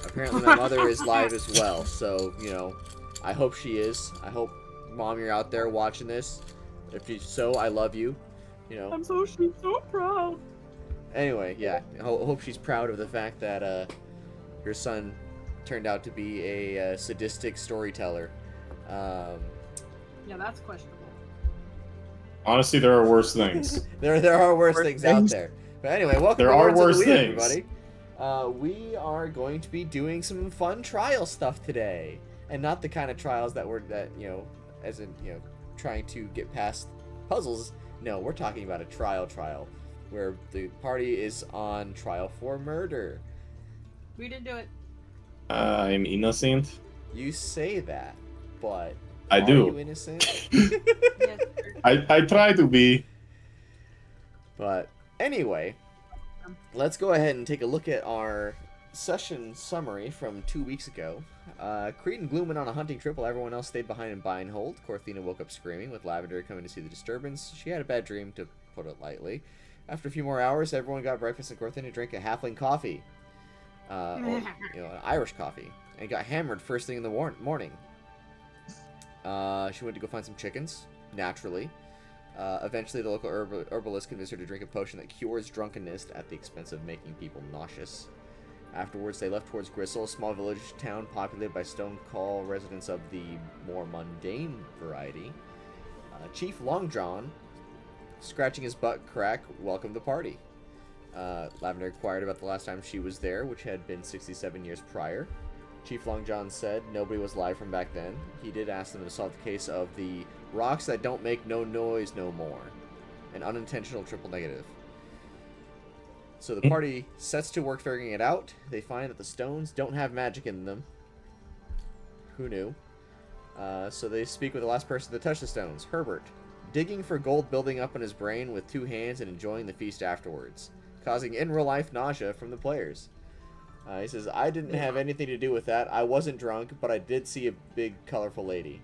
Apparently my mother is live as well, so, you know, I hope she is. I hope, Mom, you're out there watching this. If you so, I love you. You know. She's so proud. Anyway, yeah, I hope she's proud of the fact that her son turned out to be a sadistic storyteller. Yeah, that's questionable. Honestly, there are worse things. there are worse things out there. But anyway, welcome to Lords of the Weed, everybody. We are going to be doing some fun trial stuff today, and not the kind of trials that as in trying to get past puzzles. No, we're talking about a trial where the party is on trial for murder. We didn't do it. I'm innocent. You say that, but I do. Are you innocent? Yes, I try to be. But anyway, let's go ahead and take a look at our session summary from 2 weeks ago. Creed and Gloom went on a hunting trip while everyone else stayed behind in Bindhold. Korthina woke up screaming, with Lavender coming to see the disturbance. She had a bad dream, to put it lightly. After a few more hours, everyone got breakfast and Korthina drank a halfling coffee. Or, an Irish coffee. And got hammered first thing in the morning. She went to go find some chickens, naturally. Eventually, the local herbalist convinced her to drink a potion that cures drunkenness at the expense of making people nauseous. Afterwards, they left towards Gristle, a small village town populated by Stonecall residents of the more mundane variety. Chief Long John, scratching his butt crack, welcomed the party. Lavender inquired about the last time she was there, which had been 67 years prior. Chief Long John said nobody was alive from back then. He did ask them to solve the case of the rocks that don't make no noise no more. An unintentional triple negative. So the party sets to work figuring it out. They find that the stones don't have magic in them. Who knew? So they speak with the last person to touch the stones, Herbert, digging for gold building up in his brain with 2 hands and enjoying the feast afterwards, causing in real life nausea from the players. He says, I didn't have anything to do with that. I wasn't drunk, but I did see a big, colorful lady.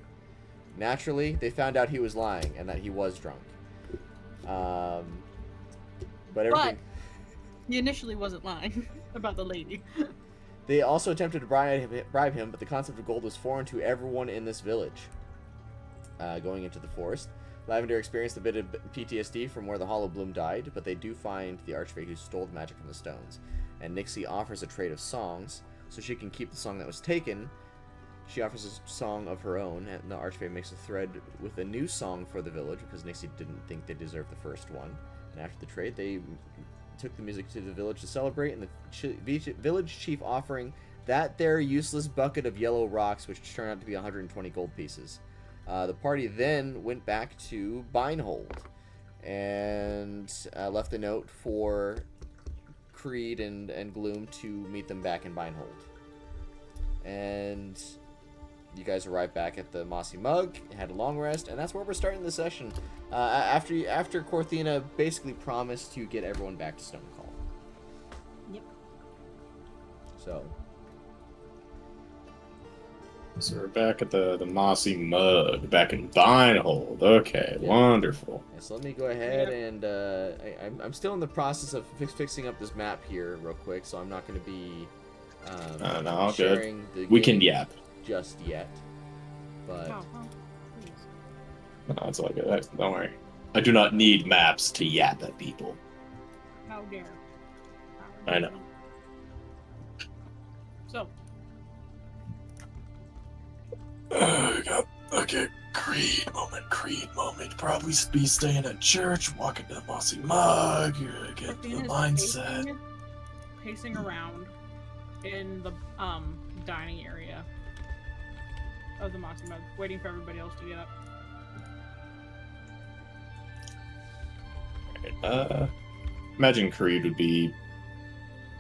Naturally, they found out he was lying and that he was drunk. But everything... he initially wasn't lying about the lady. They also attempted to bribe him, but the concept of gold was foreign to everyone in this village. Going into the forest, Lavender experienced a bit of PTSD from where the Hollow Bloom died, but they do find the archfey who stole the magic from the stones. And Nixie offers a trade of songs, so she can keep the song that was taken. She offers a song of her own, and the archfey makes a thread with a new song for the village, because Nixie didn't think they deserved the first one. And after the trade, they took the music to the village to celebrate, and the village chief offering that their useless bucket of yellow rocks, which turned out to be 120 gold pieces. The party then went back to Bindhold and left a note for Creed and Gloom to meet them back in Bindhold. And you guys arrived back at the Mossy Mug, had a long rest, and that's where we're starting the session. After Korthina basically promised to get everyone back to Stonecall. Yep. So we're back at the Mossy Mug, back in Bindhold. Okay, yeah. Wonderful. Yeah, so let me go ahead and I'm still in the process of fixing up this map here real quick, so I'm not going to be sharing the we can yap just yet. But no, it's all good. Don't worry. I do not need maps to yap at people. How dare. I know. So. Okay, Creed moment. Probably be staying at church, walking to the Mossy Mug, get the mindset. Pacing around in the dining area of the Mossy Mug, waiting for everybody else to get up. Imagine Creed would be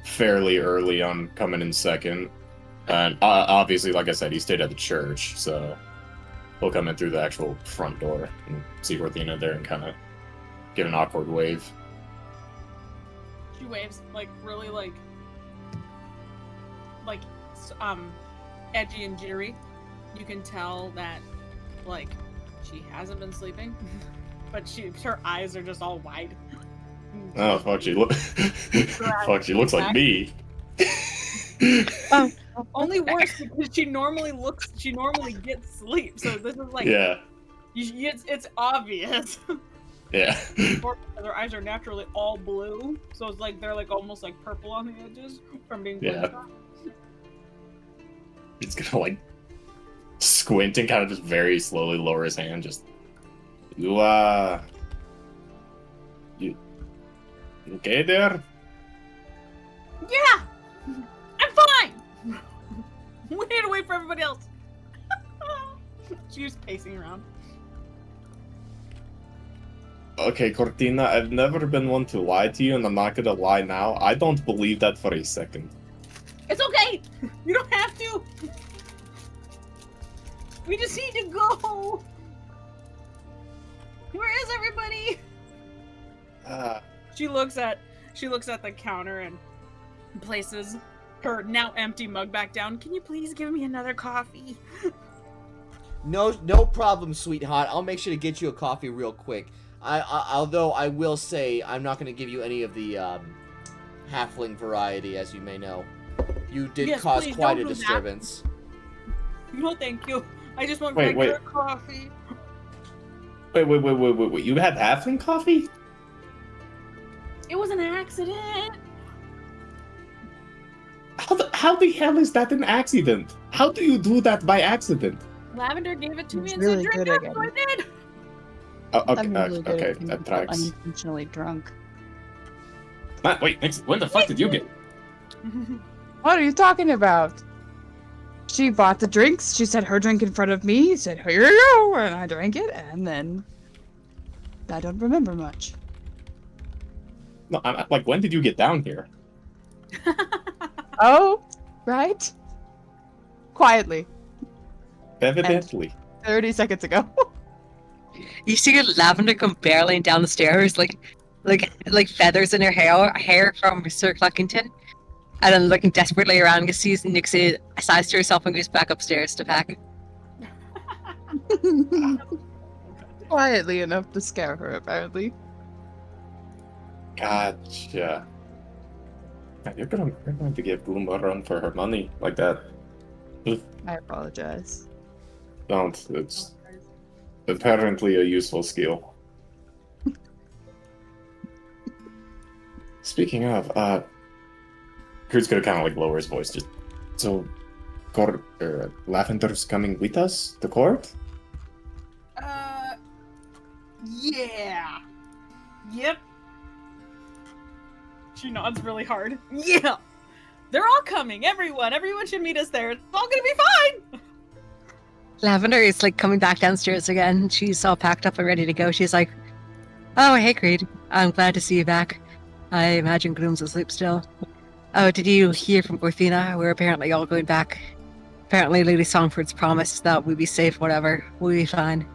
fairly early on coming in second. And obviously, like I said, he stayed at the church, so he'll come in through the actual front door and see Korthina there and kind of give an awkward wave. She waves, really, edgy and jittery. You can tell that, she hasn't been sleeping, but her eyes are just all wide. Oh, fuck, she looks like me. Oh, Only worse because she normally gets sleep. So this is like, Yeah. it's obvious. Yeah. Or their eyes are naturally all blue, so it's like they're like almost like purple on the edges from being Yeah. bloodshot. He's gonna like squint and kind of just very slowly lower his hand. Just you you okay there? Yeah, I'm fine. We need to wait for everybody else. She's pacing around. Okay, Korthina, I've never been one to lie to you, and I'm not gonna lie now. I don't believe that for a second. It's okay. You don't have to. We just need to go. Where is everybody? She looks at the counter and places her now empty mug back down. Can you please give me another coffee? No problem, sweetheart. I'll make sure to get you a coffee real quick. Although I will say I'm not going to give you any of the halfling variety, as you may know. You did cause please, quite a don't do disturbance. That. No, thank you. I just want Wait. regular coffee. Wait. You had halfling coffee? It was an accident. How the hell is that an accident? How do you do that by accident? Lavender gave it to me and really said, good drink at up, so I did. I'm really good Okay, at making that people tracks. unintentionally drunk. Wait, Nixie, when the fuck did you get? What are you talking about? She bought the drinks. She said her drink in front of me. Said, here you go. And I drank it. And then I don't remember much. No, I'm like, when did you get down here? Oh, right. Quietly. Evidently. 30 seconds ago. You see Lavender come barreling down the stairs, like feathers in her hair from Sir Cluckington, and then looking desperately around, sees Nixie, sighs to herself, and goes back upstairs to pack. Quietly enough to scare her, apparently. Gotcha. You're going to give Gloom a run for her money like that. I apologize. Don't. It's apparently a useful skill. Speaking of, Kurt's gonna kind of like lower his voice. Just so, Lavender's coming with us to court. Yeah. Yep. She nods really hard. Yeah. They're all coming. Everyone should meet us there. It's all gonna be fine. Lavender is like coming back downstairs again. She's all packed up and ready to go. She's like, "Oh, hey, Creed. I'm glad to see you back. I imagine Gloom's asleep still. Oh, did you hear from Korthina? We're apparently all going back. Apparently Lady Songford's promised that we'd be safe, whatever. We'll be fine.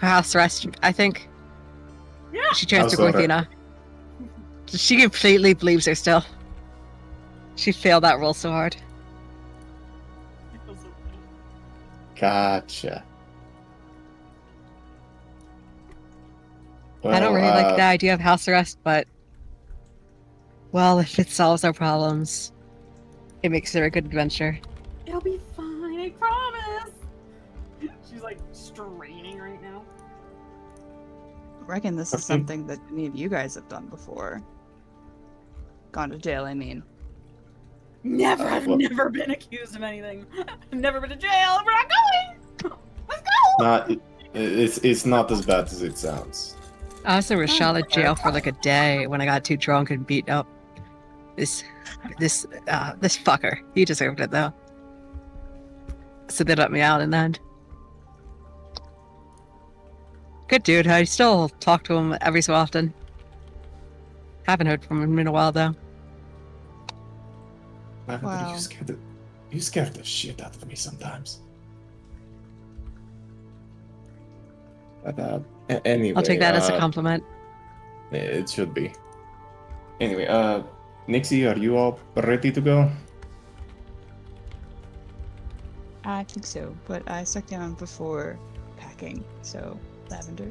Her house arrest, I think." Yeah. She turns to House arrest. Korthina. She completely believes her still. She failed that roll so hard. Gotcha. I don't really like the Well, idea of house arrest, but well, if it solves our problems, it makes it a good adventure. It'll be fine, I promise. She's like straining right now. I reckon this is something that any of you guys have done before. Gone to jail, I mean. Never. I've well- never been accused of anything. I've never been to jail. We're not going. Let's go. not. It's not as bad as it sounds. I was in Charlotte jail for like a day when I got too drunk and beat up this fucker. He deserved it though. So they let me out in the end. Good dude. I still talk to him every so often. Haven't heard from him in a while though. Lavender, Wow. you scared the shit out of me sometimes. But anyway, I'll take that as a compliment. It should be. Anyway, Nixie, are you all ready to go? I think so, but I stuck down before packing, so Lavender.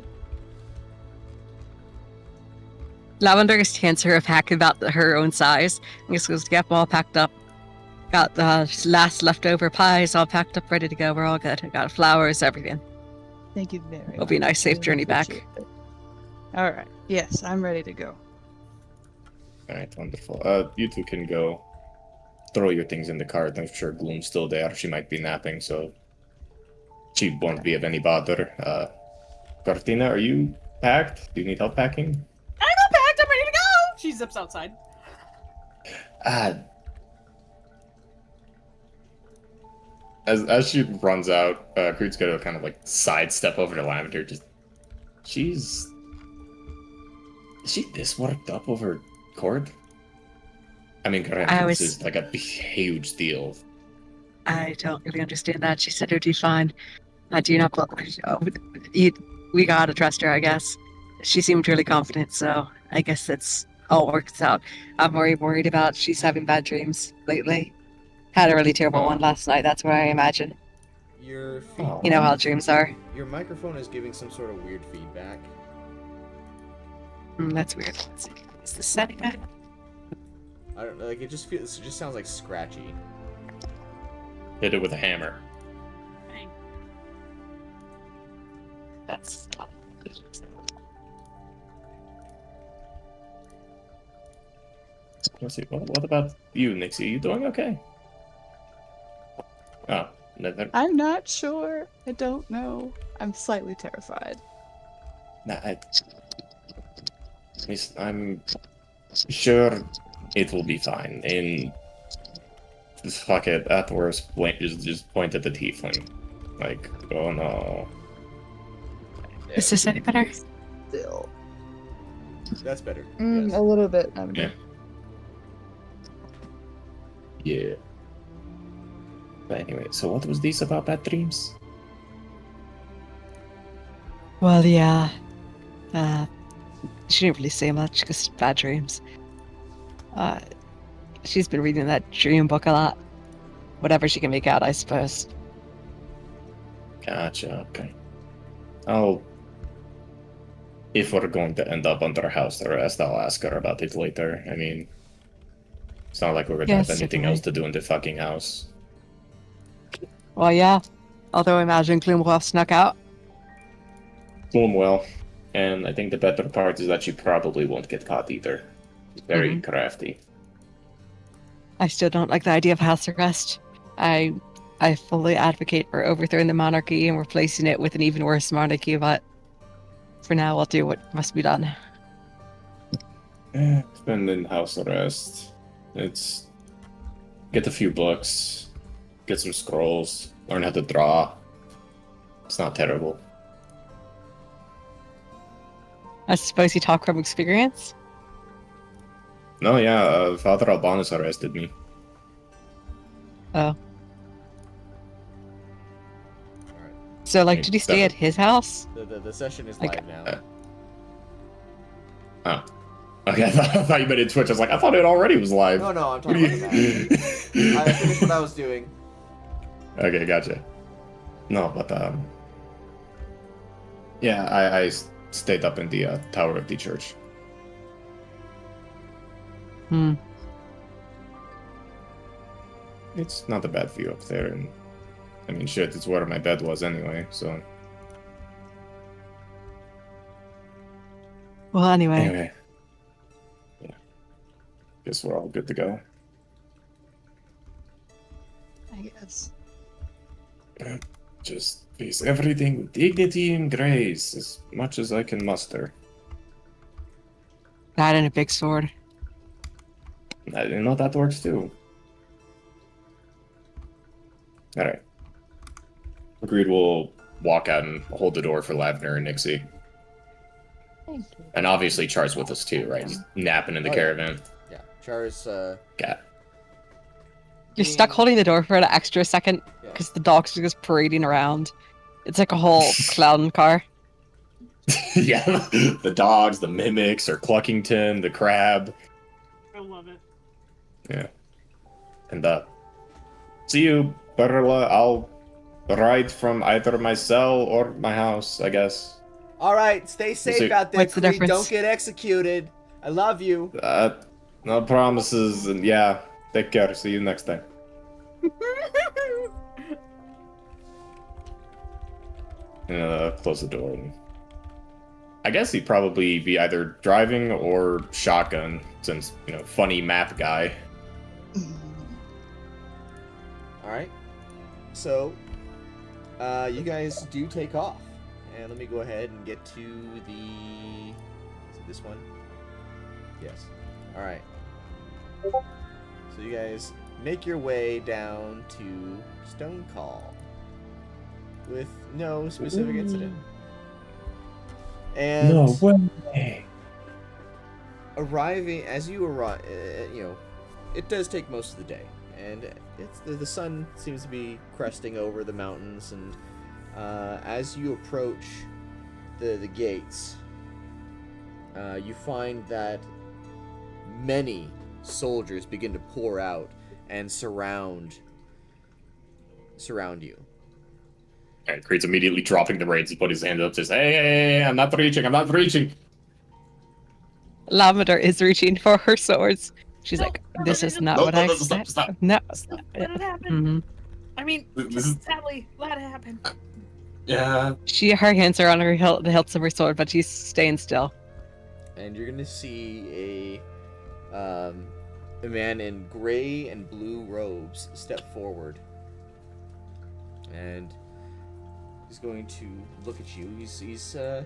Lavender just hands her a pack about her own size and just goes, "Yep, all packed up. Got the last leftover pies all packed up, ready to go. We're all good. I got flowers, everything. Thank you very much. It'll be a nice, safe journey back." All right. Yes, I'm ready to go. All right, wonderful. You two can go throw your things in the cart. I'm sure Gloom's still there. She might be napping, so she won't be of any bother. Korthina, are you packed? Do you need help packing? I'm not packed. I'm ready to go. She zips outside. As she runs out, Creed's gonna kind of like sidestep over to Lavender. Is she this worked up over Cord? I mean, granted, this is like a huge deal. I don't really understand that. She said it would be fine. I do not. We gotta trust her, I guess. She seemed really confident, so I guess it's all works out. I'm worried about she's having bad dreams lately. Had a really terrible one last night. That's what I imagine. Your You know how dreams are. Your microphone is giving some sort of weird feedback. That's weird. Let's see. Is this setting it? I don't know. Like it just sounds like scratchy. Hit it with a hammer. Bang. That's. Let's see. What about you, Nixie? You doing okay? Oh, no. I'm not sure. I don't know. I'm slightly terrified. Nah, I'm sure it will be fine. And fuck it, at worst, just point at the tiefling. Like, oh no. Is this any better? Still. That's better. Yes. Yes. A little bit. Yeah. Yeah. But anyway, so what was this about bad dreams? Well, yeah. She didn't really say much because bad dreams. She's been reading that dream book a lot. Whatever she can make out, I suppose. Gotcha, okay. If we're going to end up under house arrest, I'll ask her about it later. I mean, it's not like we're going to have anything else to do in the fucking house. Well, yeah. Although I imagine Gloom will have snuck out. Gloom will. And I think the better part is that she probably won't get caught either. She's very crafty. I still don't like the idea of house arrest. I fully advocate for overthrowing the monarchy and replacing it with an even worse monarchy, but for now I'll do what must be done. It's been in house arrest. It's get a few books, get some scrolls, learn how to draw. It's not terrible. I suppose you talk from experience? No, yeah, Father Albanus arrested me. Oh. Alright. So, like, did you stay at his house? The session is Like, live now. Oh. Okay, I thought you meant in Twitch. I was like, I thought it already was live. No, I'm talking about that. I finished what I was doing. Okay, gotcha. No, but yeah, I stayed up in the tower of the church. It's not a bad view up there, and I mean, shit, it's where my bed was anyway. So Well, anyway. Yeah, guess we're all good to go. I guess. Just face everything with dignity and grace, as much as I can muster. That and a big sword. You know that works too. Alright. Agreed, we'll walk out and hold the door for Lavender and Nixie. Thank you. And obviously Char's with us too, right? He's napping in the caravan. Yeah, Char's Cat. You're stuck holding the door for an extra second because the dogs are just parading around. It's like a whole clown car. Yeah, the dogs, the mimics, or Cluckington, the crab. I love it. Yeah. And see you, Perla. I'll ride from either my cell or my house, I guess. Alright, stay safe So- out there, What's the Creed. difference? Don't get executed. I love you. No promises, and yeah, take care. See you next time. Close the door. I guess he'd probably be either driving or shotgun, since, funny map guy. Alright. So, you guys do take off. And let me go ahead and get to the... Is it this one? Yes. Alright. So you guys make your way down to Stonecall. With no specific incident. And... No way! Arriving... As you arrive... it does take most of the day. And it's the sun seems to be cresting over the mountains, and as you approach the gates, you find that many soldiers begin to pour out and surround you. And Creed's immediately dropping the reins and put his hand up, says, hey, I'm not reaching. Lavender is reaching for her swords. She's like, this is not what I said. Stop. No. Let it happen. Mm-hmm. I mean, sadly, let it happen. Yeah. Her hands are on the hilts of her sword, but she's staying still. And you're gonna see a man in gray and blue robes step forward, and he's going to look at you. He's a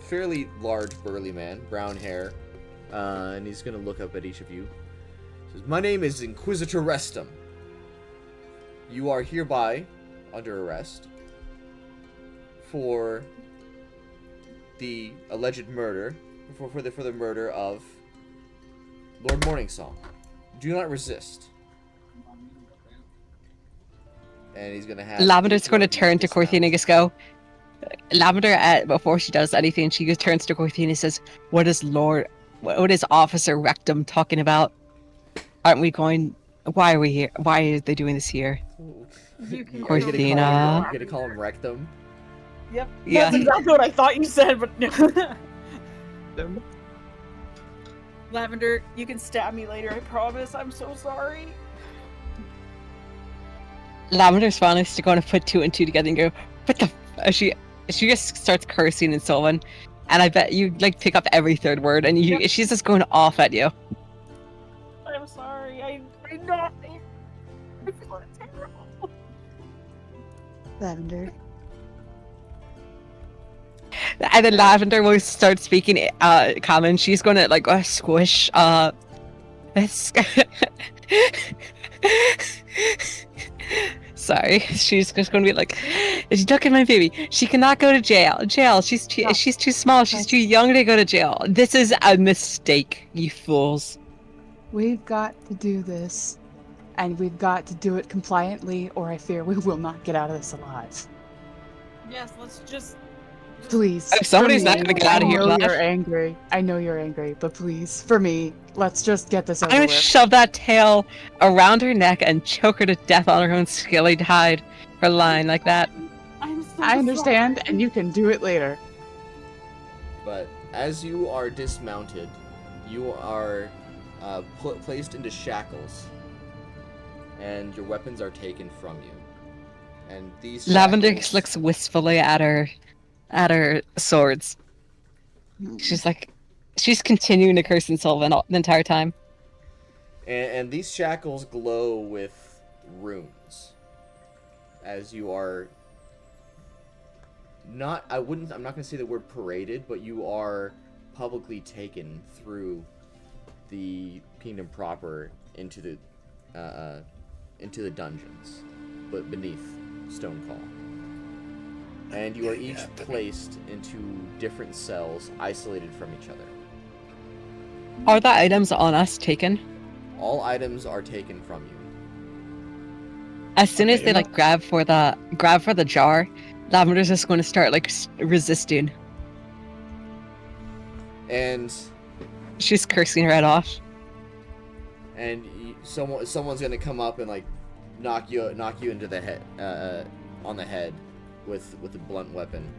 fairly large, burly man, brown hair. And he's gonna look up at each of you. He says, "My name is Inquisitor Restum. You are hereby under arrest for the alleged murder, for the murder of Lord Morningsong. Do not resist." And he's gonna have... Lavender's going to turn to Korthina and go. Lavender, before she does anything, she turns to Korthina and says, What is Officer Rectum talking about? Aren't we going... Why are we here? Why are they doing this here? Korthina. You're gonna call him Rectum? Yep. Yeah. That's exactly what I thought you said, but no. Lavender, you can stab me later, I promise. I'm so sorry. Lavender's finally going to put two and two together and go, what the... She just starts cursing and so on. And I bet you pick up every third word, and she's just going off at you. I'm sorry. I know. I feel terrible. Lavender. And then Lavender will start speaking common. She's going to squish this. Sorry, she's just going to be like, look at my baby. She cannot go to jail. She's too small. She's too young to go to jail. This is a mistake, you fools. We've got to do this, and we've got to do it compliantly, or I fear we will not get out of this alive. Yes, let's just... Please. If somebody's for not me, going to get out of here I know alive, you're angry. I know you're angry, but please, for me, let's just get this over I'm going with. to shove that tail around her neck and choke her to death on her own scaly hide for lying like that. I'm so I understand, sorry. and you can do it later. But as you are dismounted, you are placed into shackles, and your weapons are taken from you. And these Lavender shackles- looks wistfully at her swords. She's continuing to curse and Sylvan the entire time. And these shackles glow with runes. As you are I'm not gonna say the word paraded, but you are publicly taken through the kingdom proper into the dungeons, but beneath Stonecall. And you are each placed into different cells, isolated from each other. Are the items on us taken? All items are taken from you. As soon as they grab for the jar, Lavender's just going to start resisting. And she's cursing her head off. And someone's gonna come up and knock you into the head, on the head, with a blunt weapon.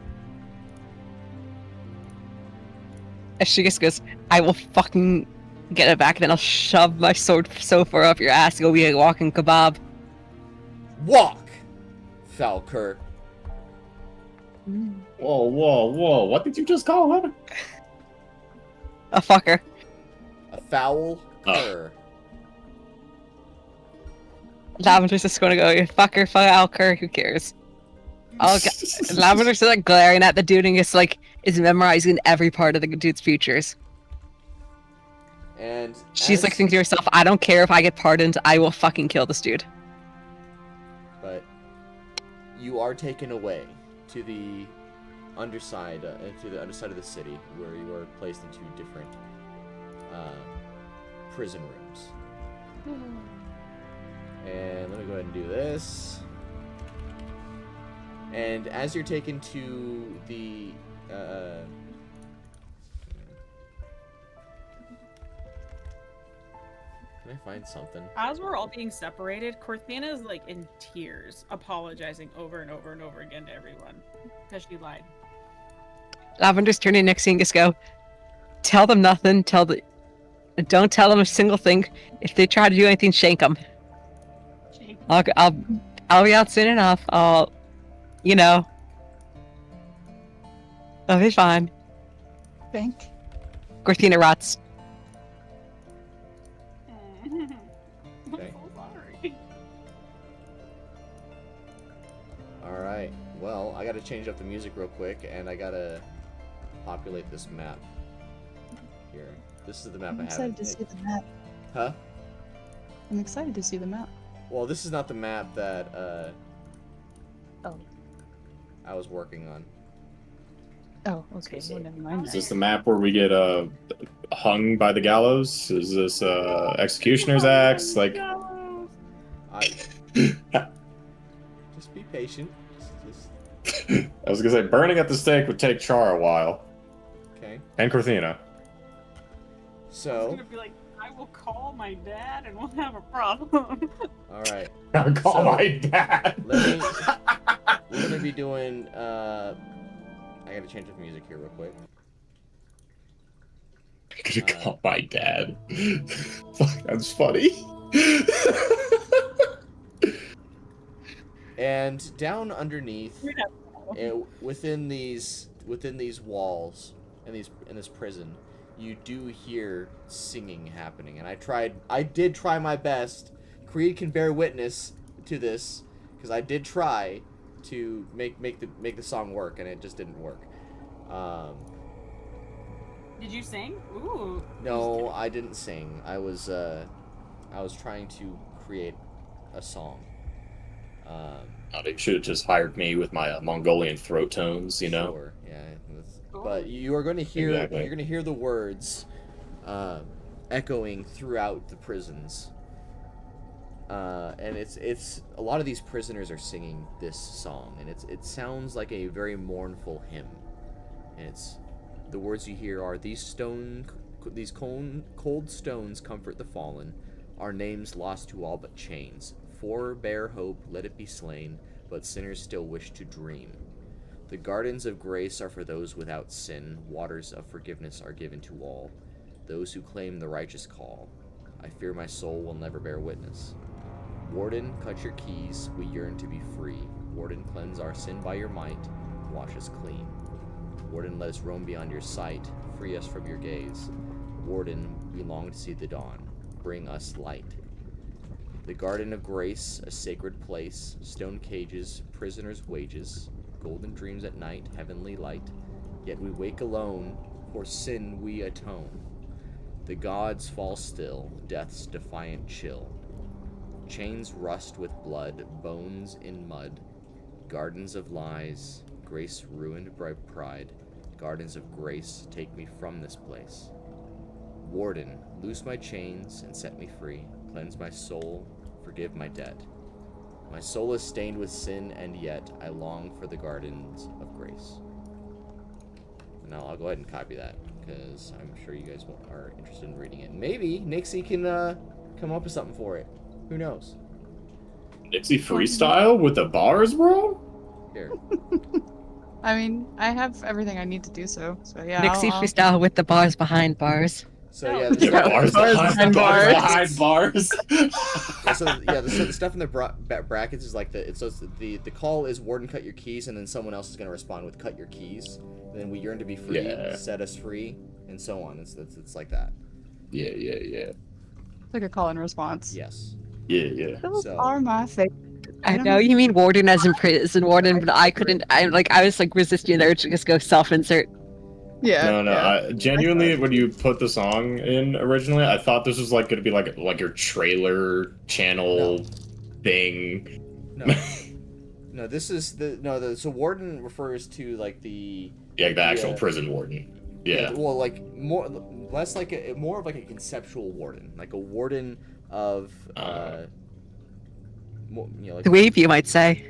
And she just goes, I will fucking get it back, and then I'll shove my sword so far up your ass, you'll be a walking kebab. Walk, Falker. Whoa, whoa, whoa. What did you just call him? A fucker. A foul cur. Lavender's just gonna go, you fucker, foul cur, who cares? Lavender's like glaring at the dude and just like is memorizing every part of the dude's features. And she's like thinking to herself, I don't care if I get pardoned, I will fucking kill this dude. But you are taken away to the underside, of the city, where you are placed into different prison rooms. And let me go ahead and do this. And as you're taken to the can I find something? As we're all being separated, Korthina is like in tears, apologizing over and over and over again to everyone because she lied. Lavender's turning to Nixie and just go, tell them nothing, don't tell them a single thing. If they try to do anything, shank them. I'll be out soon enough. I'll be fine. Think. Korthina rots. Okay. I'm so sorry. Alright, well, I gotta change up the music real quick, and I gotta populate this map. Here. This is the map I'm I have. excited to see the map. Huh? I'm excited to see the map. Well, this is not the map that, Oh. I was working on. Oh, okay. Well, never mind. Is this the map where we get hung by the gallows? Is this executioner's axe? Like, Just be patient. I was gonna say, burning at the stake would take Char a while. Okay. And Korthina. It's So, gonna be like, I will call my dad and we'll have a problem. alright. I'll call So, my dad. We're gonna be doing, I gotta change up the music here real quick. I'm gonna call my dad. Fuck, that's funny. And down underneath, within these walls, in this prison, you do hear singing happening. And I did try my best. Creed can bear witness to this, because I did try to make the song work, and it just didn't work. Did you sing? Ooh. No, I didn't sing. I was trying to create a song. They should have just hired me with my Mongolian throat tones, you know? Sure, yeah. But you are going to hear Exactly. you're going to hear the words echoing throughout the prisons. And it's a lot of these prisoners are singing this song, and it sounds like a very mournful hymn. And the words you hear are, these cold stones comfort the fallen, our names lost to all but chains. For bare hope, let it be slain, but sinners still wish to dream. The gardens of grace are for those without sin, waters of forgiveness are given to all, those who claim the righteous call. I fear my soul will never bear witness. Warden, cut your keys, we yearn to be free. Warden, cleanse our sin by your might, wash us clean. Warden, let us roam beyond your sight, free us from your gaze. Warden, we long to see the dawn, bring us light. The garden of grace, a sacred place, stone cages, prisoners' wages, golden dreams at night, heavenly light. Yet we wake alone, for sin we atone. The gods fall still, death's defiant chill. Chains rust with blood, bones in mud. Gardens of lies, grace ruined by pride. Gardens of grace, take me from this place. Warden, loose my chains and set me free. Cleanse my soul, forgive my debt. My soul is stained with sin, and yet I long for the gardens of grace. Now I'll go ahead and copy that, because I'm sure you guys are interested in reading it. Maybe Nixie can come up with something for it. Who knows? Nixie freestyle with the bars, bro? Here. I mean, I have everything I need to do so. So yeah, Nixie I'll freestyle with the bars behind bars. So No. yeah, Yeah, bars behind bars. so the stuff in the brackets is like the call is warden cut your keys, and then someone else is gonna respond with cut your keys. Then we yearn to be free, Yeah. set us free, and so on. It's like that. Yeah. like a call and response. Yes. Yeah. Those So- are my favorite. I don't know know. you mean warden as in prison warden, but I couldn't. I was like resisting the urge to just go self-insert. Yeah. No. Yeah. I genuinely, when you put the song in originally, I thought this was like gonna be like your trailer channel thing. No, this is so warden refers to like the The actual prison warden. Yeah. well, like more of like a conceptual warden, like a warden of like Dweeb, you might say.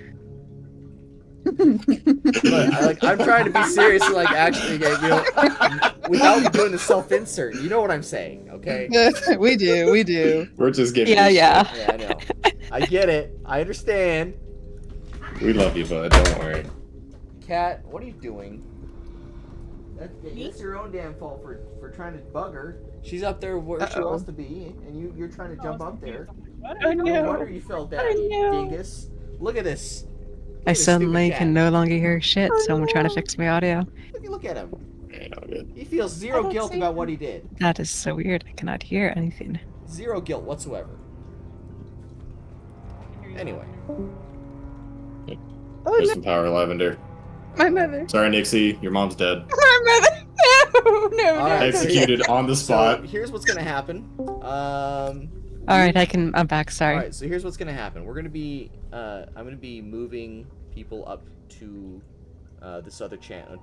But I'm trying to be serious, and, like actually, without doing the self-insert. You know what I'm saying, okay? we do. We're just giving. Yeah. Yeah, I know. I get it. I understand. We love you, bud. Don't worry. Kat, what are you doing? It's your own damn fault for trying to bug her. She's up there where she wants to be, and you're trying to jump up there. Oh No no. wonder you fell down, you no. dingus. Look at this. I Look at this suddenly stupid can cat. no longer hear shit. Someone trying to fix my audio. Look at him. Ain't all good. He feels I zero don't guilt see about him. what he did. That is so weird. I cannot hear anything. Zero guilt whatsoever. Anyway. Oh There's no, some power, Lavender. my mother. Sorry, Nixie. Your mom's dead. My mother. No. Alright, Executed on the spot. So here's what's gonna happen. All right, I'm back. Sorry. Alright, so here's what's gonna happen. We're gonna be I'm gonna be moving people up to this other channel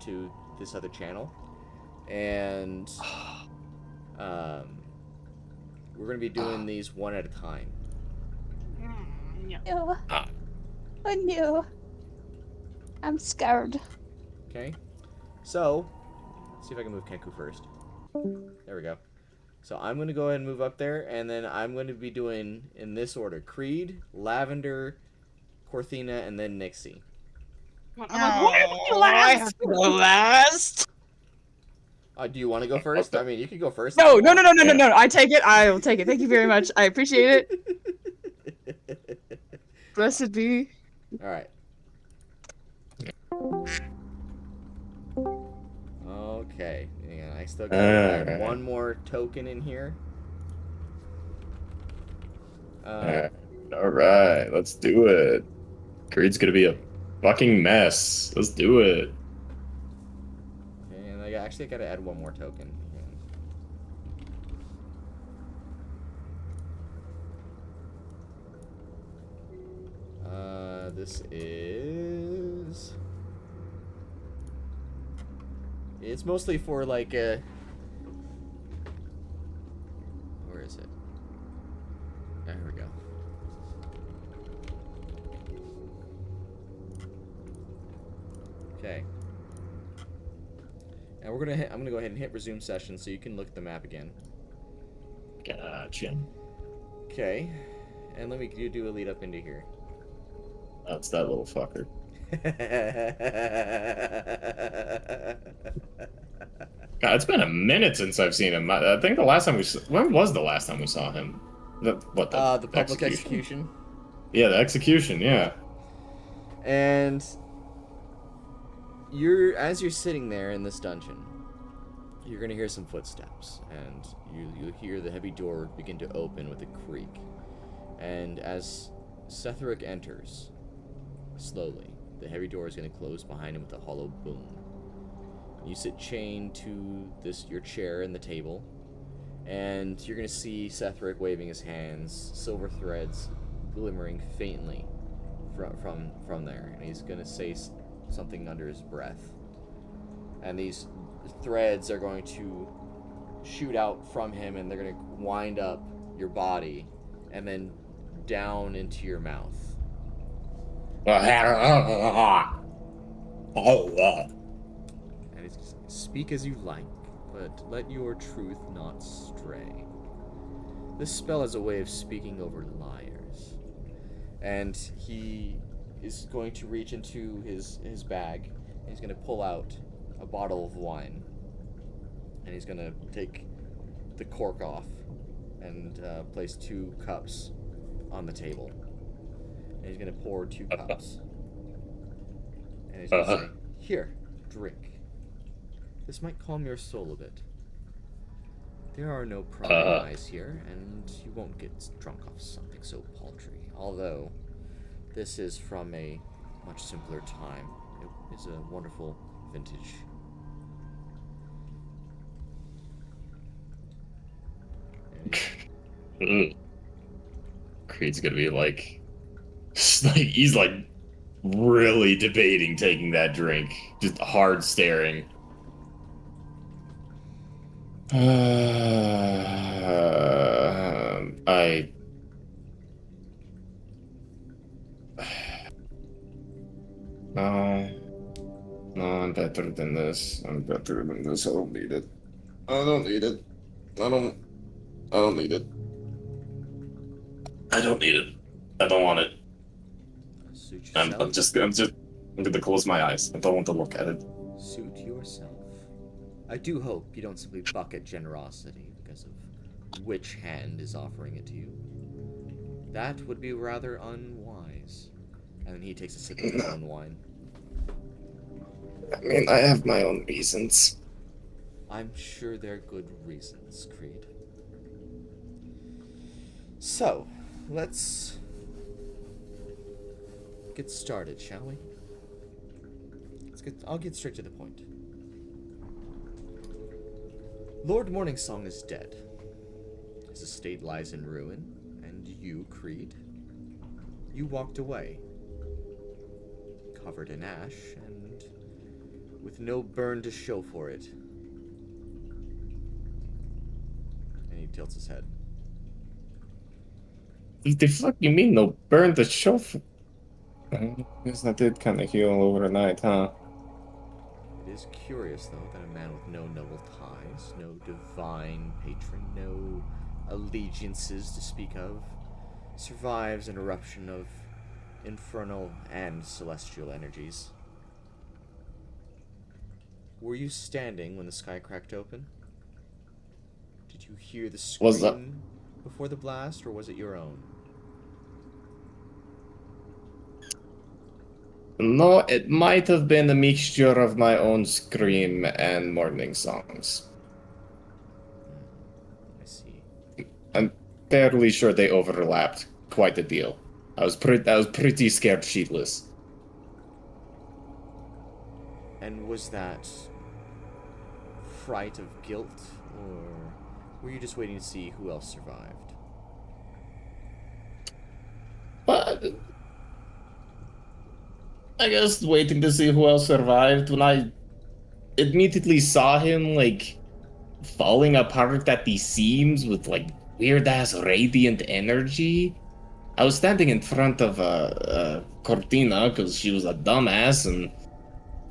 and we're gonna be doing these one at a time. Yeah. No. Oh no. I'm scared. Okay? So see if I can move Kenku first. There we go. So I'm gonna go ahead and move up there, and then I'm gonna be doing in this order: Creed, Lavender, Korthina, and then Nixie. I'm like, why am I last? I have to go last. Do you want to go first? I mean, you can go first. No. I take it. I will take it. Thank you very much. I appreciate it. Blessed be. All right. Okay. Yeah, I still got Alright. one more token in here. Alright, let's do it. Creed's gonna be a fucking mess. Let's do it. Okay, and I gotta add one more token. This is. It's mostly for like where is it? There we go. Okay. And I'm gonna go ahead and hit resume session so you can look at the map again. Gotcha. Okay. And let me do a lead up into here. That's that little fucker. God, it's been a minute since I've seen him. I think the last time when was the last time we saw him? The The public execution. Yeah, the execution. Yeah. And as you're sitting there in this dungeon, you're gonna hear some footsteps, and you hear the heavy door begin to open with a creak. And as Cetheric enters, slowly, the heavy door is gonna close behind him with a hollow boom. You sit chained to your chair and the table, and you're gonna see Cetheric waving his hands, silver threads glimmering faintly from there, and he's gonna say something under his breath. And these threads are going to shoot out from him, and they're gonna wind up your body, and then down into your mouth. And he's just, speak as you like, but let your truth not stray. This spell is a way of speaking over liars. And he is going to reach into his bag He's going to pull out a bottle of wine. And he's going to take the cork off and place 2 cups on the table. And he's going to pour 2 cups. And he's going to say, "Here, drink. This might calm your soul a bit. There are no prying eyes here, and you won't get drunk off something so paltry. Although, this is from a much simpler time. It is a wonderful vintage." Creed's gonna be like he's like really debating taking that drink, just hard staring. No, I'm better than this. I don't need it. I don't need it. I don't need it. I don't need it. I don't want it. Suit I'm yourself. I'm gonna close my eyes. I don't want to look at it. Suit yourself. I do hope you don't simply bucket generosity because of which hand is offering it to you. That would be rather unwise. And then he takes a sip of his own wine. I mean, I have my own reasons. I'm sure they're good reasons, Creed. So, let's get started, shall we? I'll get straight to the point. Lord Morningsong is dead. His estate lies in ruin, and you, Creed, you walked away, covered in ash, and with no burn to show for it. And he tilts his head. The fuck you mean no burn the show? I guess that did kind of heal overnight, huh? It is curious, though, that a man with no noble ties, no divine patron, no allegiances to speak of, survives an eruption of infernal and celestial energies. Were you standing when the sky cracked open? Did you hear the scream before the blast, or was it your own? No, it might have been a mixture of my own scream and Morningsong's. I see. I'm fairly sure they overlapped quite a deal. I was pretty scared shitless. And was that fright of guilt, or were you just waiting to see who else survived? But I guess waiting to see who else survived when I immediately saw him like falling apart at the seams with like weird ass radiant energy. I was standing in front of Korthina because she was a dumbass and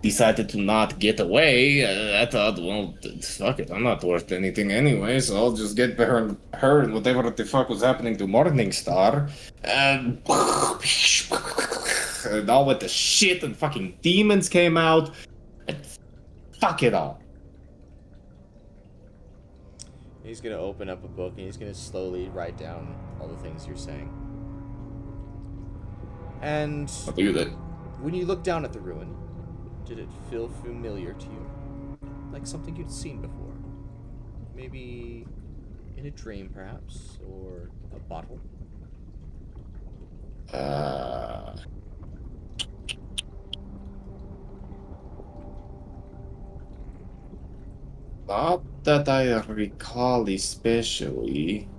decided to not get away. I thought, well, fuck it, I'm not worth anything anyway, so I'll just get behind her and whatever the fuck was happening to Morningstar. And all with the shit and fucking demons came out. And fuck it all. He's gonna open up a book and he's gonna slowly write down all the things you're saying. And I'll do that. when you look down at the ruin, did it feel familiar to you? Like something you'd seen before? Maybe in a dream, perhaps? Or a bottle? Not that I recall especially.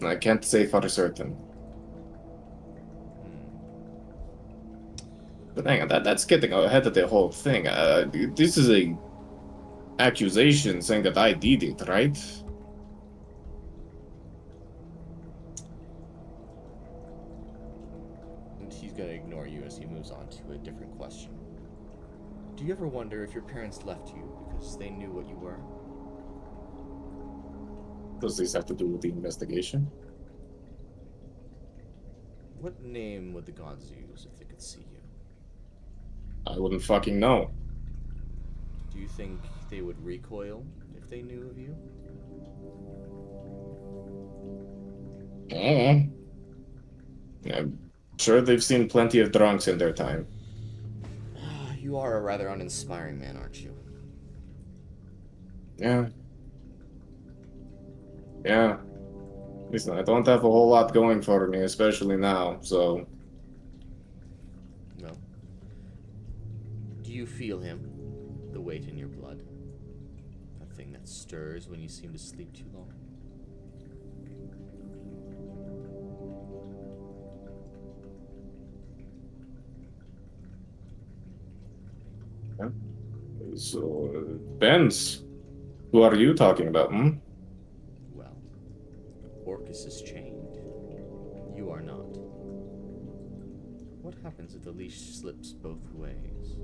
I can't say for certain. But hang on, that's getting ahead of the whole thing. This is a accusation saying that I did it, right? And he's gonna ignore you as he moves on to a different question. Do you ever wonder if your parents left you because they knew what you were? Does this have to do with the investigation? What name would the gods use if they could see you? I wouldn't fucking know. Do you think they would recoil if they knew of you? I I'm sure they've seen plenty of drunks in their time. You are a rather uninspiring man, aren't you? Yeah. Yeah. Listen, I don't have a whole lot going for me, especially now, so... Well, do you feel him? The weight in your blood? That thing that stirs when you seem to sleep too long? Yeah. So, depends. Who are you talking about, hmm? Well, Orcus is chained. You are not. What happens if the leash slips both ways?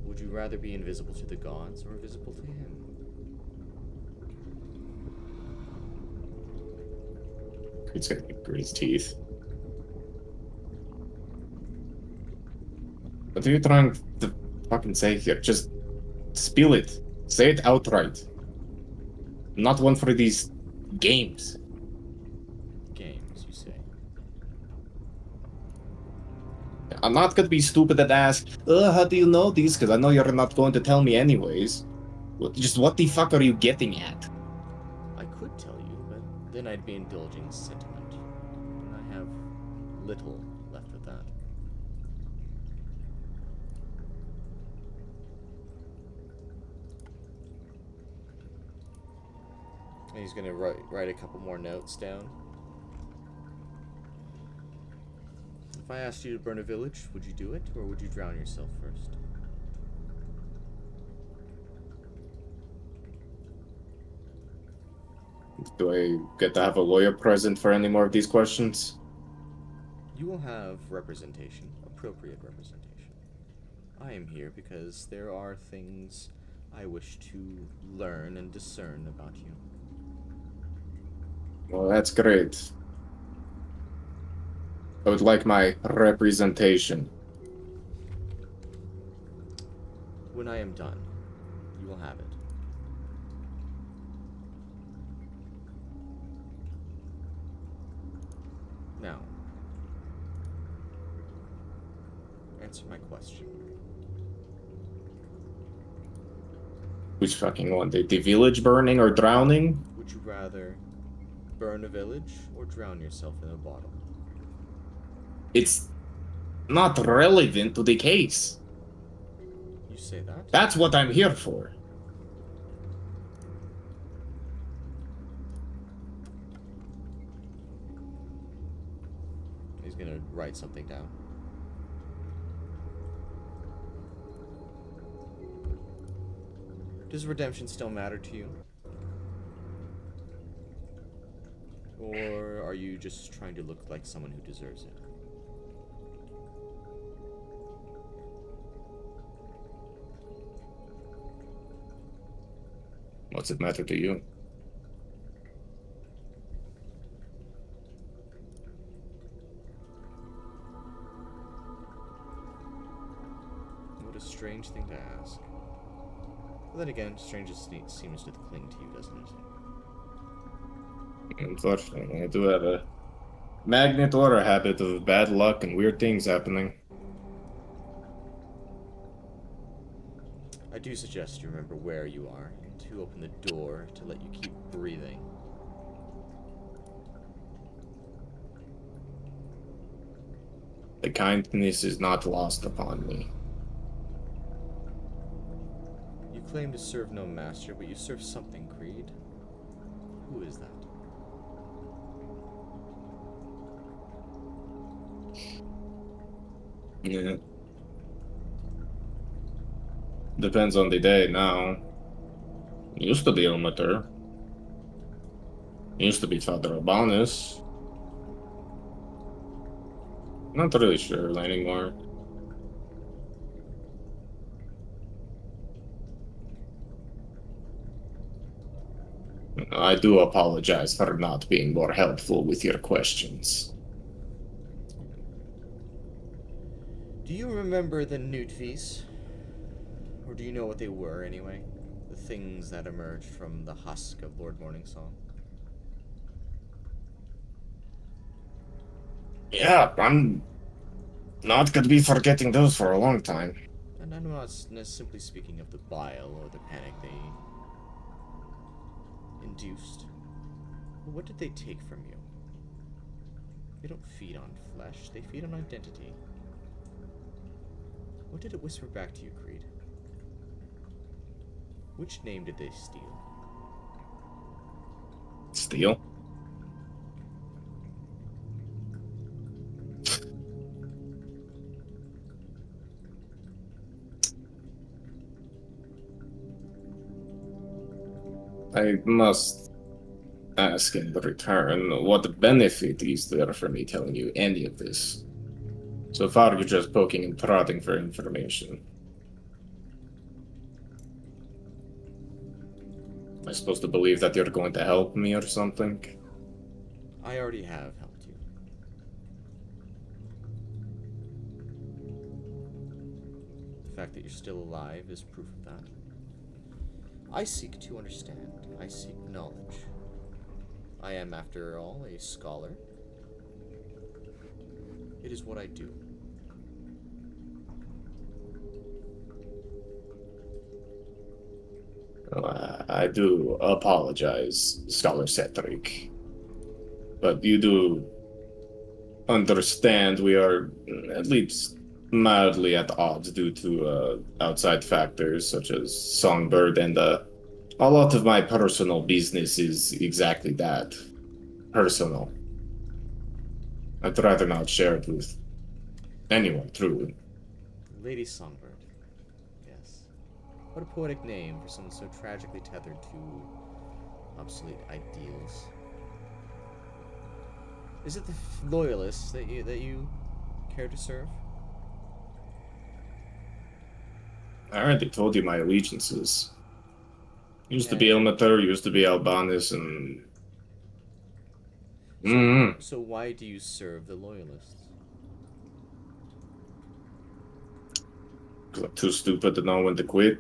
Would you rather be invisible to the gods or visible to him? It's gonna grit his teeth. What are you trying to fucking say here? Just spill it. Say it outright. Not one for these games. Games, you say. I'm not gonna be stupid and ask, how do you know these? Because I know you're not going to tell me anyways. Just what the fuck are you getting at? I could tell you, but then I'd be indulging sentiment. And I have little left of that. And he's gonna write a couple more notes down. If I asked you to burn a village, would you do it, or would you drown yourself first? Do I get to have a lawyer present for any more of these questions? You will have representation, appropriate representation. I am here because there are things I wish to learn and discern about you. Well, that's great. I would like my representation. When I am done, you will have it. Now, answer my question. Which fucking one? The village burning or drowning? Would you rather burn a village or drown yourself in a bottle? It's not relevant to the case. You say that? That's what I'm here for. He's gonna write something down. Does redemption still matter to you? Or are you just trying to look like someone who deserves it? What's it matter to you? What a strange thing to ask. But then again, strange seems to cling to you, doesn't it? Unfortunately, I do have a magnet or a habit of bad luck and weird things happening. I do suggest you remember where you are, and to open the door to let you keep breathing. The kindness is not lost upon me. You claim to serve no master, but you serve something, Creed. Who is that? Yeah. Depends on the day now. Used to be Ometer. Used to be Father Albanus. Not really sure anymore. I do apologize for not being more helpful with your questions. Do you remember the Newtvies? Or do you know what they were, anyway? The things that emerged from the husk of Lord Morningsong? Yeah, I'm not gonna be forgetting those for a long time. And I'm not simply speaking of the bile or the panic they induced. But what did they take from you? They don't feed on flesh, they feed on identity. What did it whisper back to you, Creed? Which name did they steal? Steal? I must ask in return, what benefit is there for me telling you any of this? So far, you're just poking and prodding for information. Am I supposed to believe that you're going to help me or something? I already have helped you. The fact that you're still alive is proof of that. I seek to understand. I seek knowledge. I am, after all, a scholar. It is what I do. Well, I do apologize, Scholar Cetheric. But you do understand we are at least mildly at odds due to outside factors such as Songbird, and a lot of my personal business is exactly that. Personal. I'd rather not share it with anyone, truly. Lady Songbird. Yes. What a poetic name for someone so tragically tethered to obsolete ideals. Is it the Loyalists that you care to serve? I already told you my allegiances. Used to be Ilmater, used to be Albanus, and... So why do you serve the Loyalists? Because I'm too stupid to know when to quit.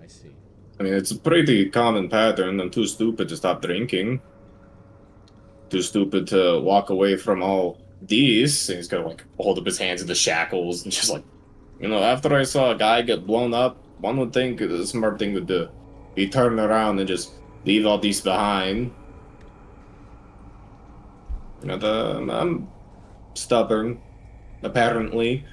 I see. I mean, it's a pretty common pattern. I'm too stupid to stop drinking. Too stupid to walk away from all these. And he's gonna, like, hold up his hands in the shackles and just, like, you know, after I saw a guy get blown up, one would think the smart thing would do. Be turn around and just leave all these behind. You know, I'm stubborn, apparently.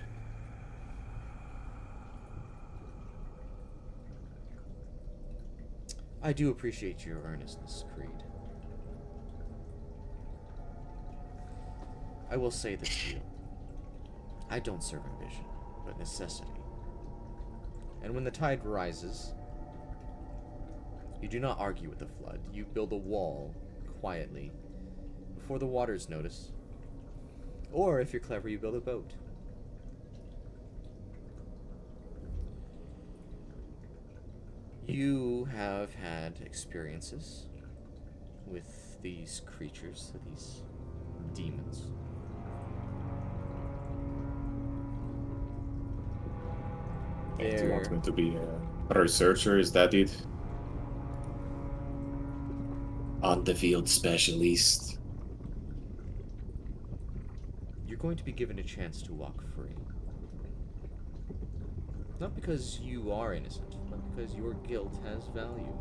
I do appreciate your earnestness, Creed. I will say this to you. I don't serve ambition, but necessity. And when the tide rises, you do not argue with the flood. You build a wall, quietly, before the waters notice. Or, if you're clever, you build a boat. You have had experiences with these creatures, these demons. Do you want me to be a researcher? Is that it? On the field specialist. You're going to be given a chance to walk free. Not because you are innocent, but because your guilt has value.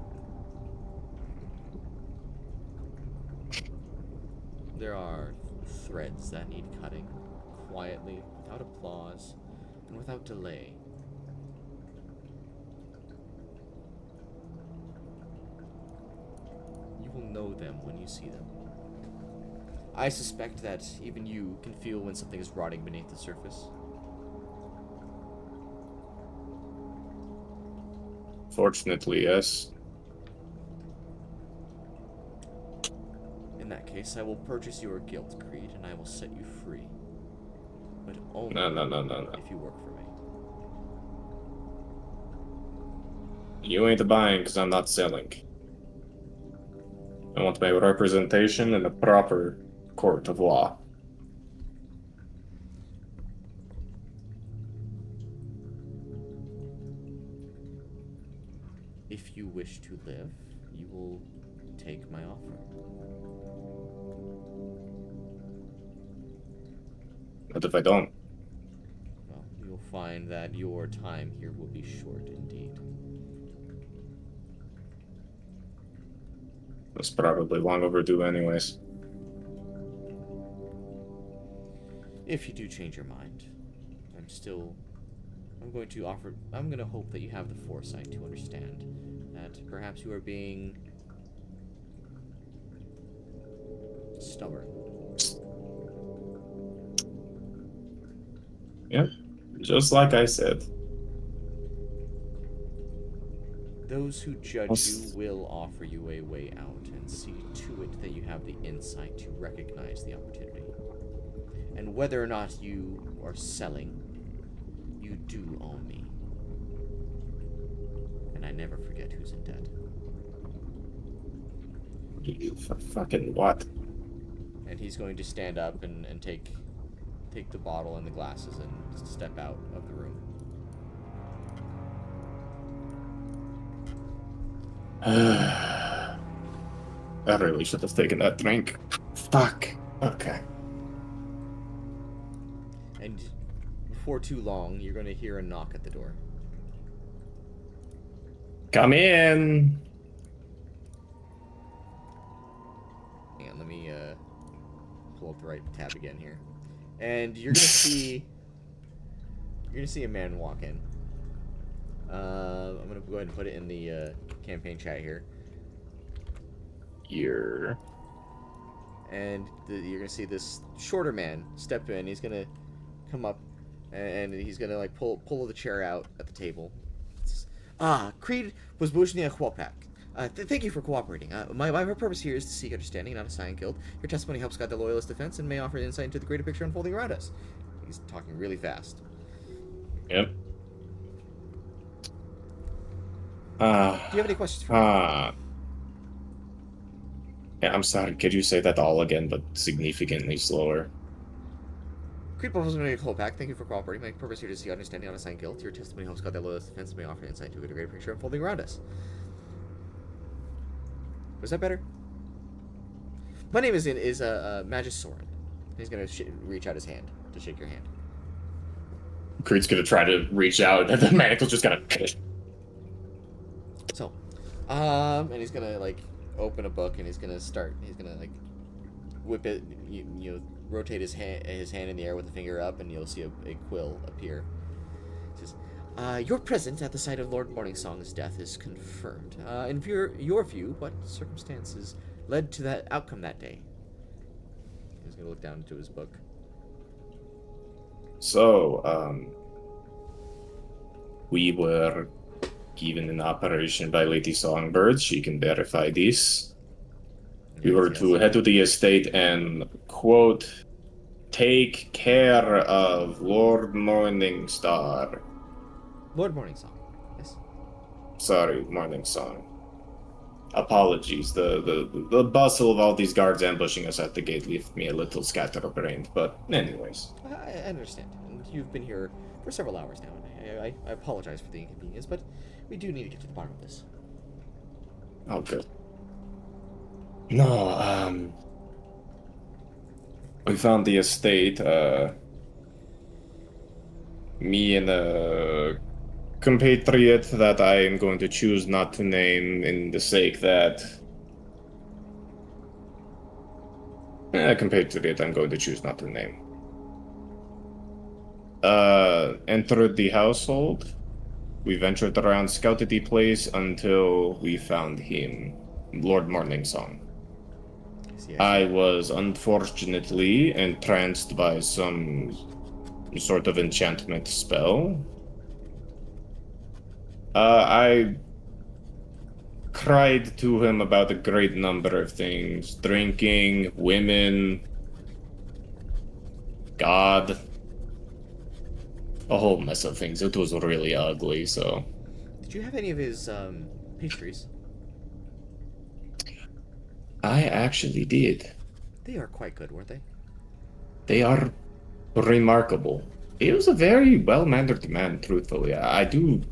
There are threads that need cutting, quietly, without applause, and without delay. You will know them when you see them. I suspect that even you can feel when something is rotting beneath the surface. Fortunately, yes. In that case, I will purchase your guilt, Creed, and I will set you free. But only No. if you work for me. You ain't buying because I'm not selling. I want my representation in a proper court of law. If you wish to live, you will take my offer. What if I don't? Well, you'll find that your time here will be short indeed. It's probably long overdue anyways. If you do change your mind, I'm going to hope that you have the foresight to understand that perhaps you are being stubborn. Yep, just like I said. Those who judge you will offer you a way out and see to it that you have the insight to recognize the opportunity. And whether or not you are selling, you do own me. And I never forget who's in debt. You fucking what? And he's going to stand up and take the bottle and the glasses and step out of the room. I really should have taken that drink. Fuck. Okay. And before too long, you're going to hear a knock at the door. Come in. Hang on, let me pull up the right tab again here. And you're gonna see a man walk in. I'm gonna go ahead and put it in the campaign chat here. And you're gonna see this shorter man step in. He's gonna come up and he's gonna like pull the chair out at the table. Creed was Bujnia Chwopak. Thank you for cooperating. My purpose here is to seek understanding, not assign guilt. Your testimony helps guide the Loyalist defense and may offer insight into the greater picture unfolding around us. He's talking really fast. Yep. Do you have any questions for me? Yeah, I'm sorry. Could you say that all again, but significantly slower? Creed was Bujnia Chwopak. Thank you for cooperating. My purpose here is to seek understanding, not assign guilt. Your testimony helps guide the Loyalist defense and may offer insight into the greater picture unfolding around us. Was that better? My name is Magus Sorron. He's gonna reach out his hand to shake your hand. Creed's gonna try to reach out, and the manacle's just gonna. So, and he's gonna like open a book, and he's gonna like whip it, you know, rotate his hand in the air with the finger up, and you'll see a quill appear. It says, your presence at the site of Lord Morningsong's death is confirmed. In your view, what circumstances led to that outcome that day? He's gonna look down into his book. So, we were given an operation by Lady Songbird. She can verify this. We were to head to the estate and, quote, take care of Lord Morningstar. Lord Morningsong, yes. Sorry, Morningsong. Apologies. The bustle of all these guards ambushing us at the gate left me a little scatterbrained, but anyways. I understand. And you've been here for several hours now, and I apologize for the inconvenience, but we do need to get to the bottom of this. Oh, good. No, we found the estate, me and a compatriot that I am going to choose not to name in the sake that... A compatriot I'm going to choose not to name. Entered the household. We ventured around, scouted the place until we found him, Lord Morningsong. Yes. I was unfortunately entranced by some sort of enchantment spell. I cried to him about a great number of things. Drinking, women, God. A whole mess of things. It was really ugly, so... Did you have any of his pastries? I actually did. They are quite good, weren't they? They are remarkable. He was a very well-mannered man, truthfully. I do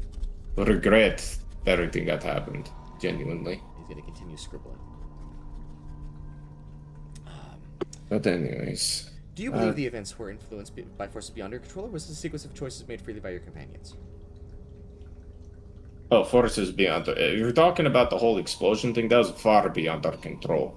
regret everything that happened, genuinely. He's gonna continue scribbling. But anyways... Do you believe the events were influenced by forces beyond your control, or was this a sequence of choices made freely by your companions? Oh, forces beyond... If you're talking about the whole explosion thing, that was far beyond our control.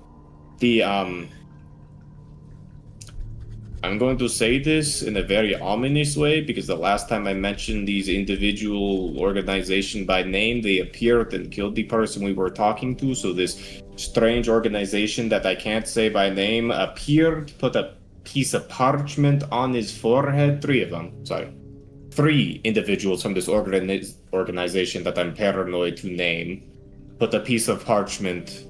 I'm going to say this in a very ominous way, because the last time I mentioned these individual organization by name, they appeared and killed the person we were talking to, so this strange organization that I can't say by name appeared, put a piece of parchment on his forehead, 3 of them, sorry. 3 individuals from this organization that I'm paranoid to name, put a piece of parchment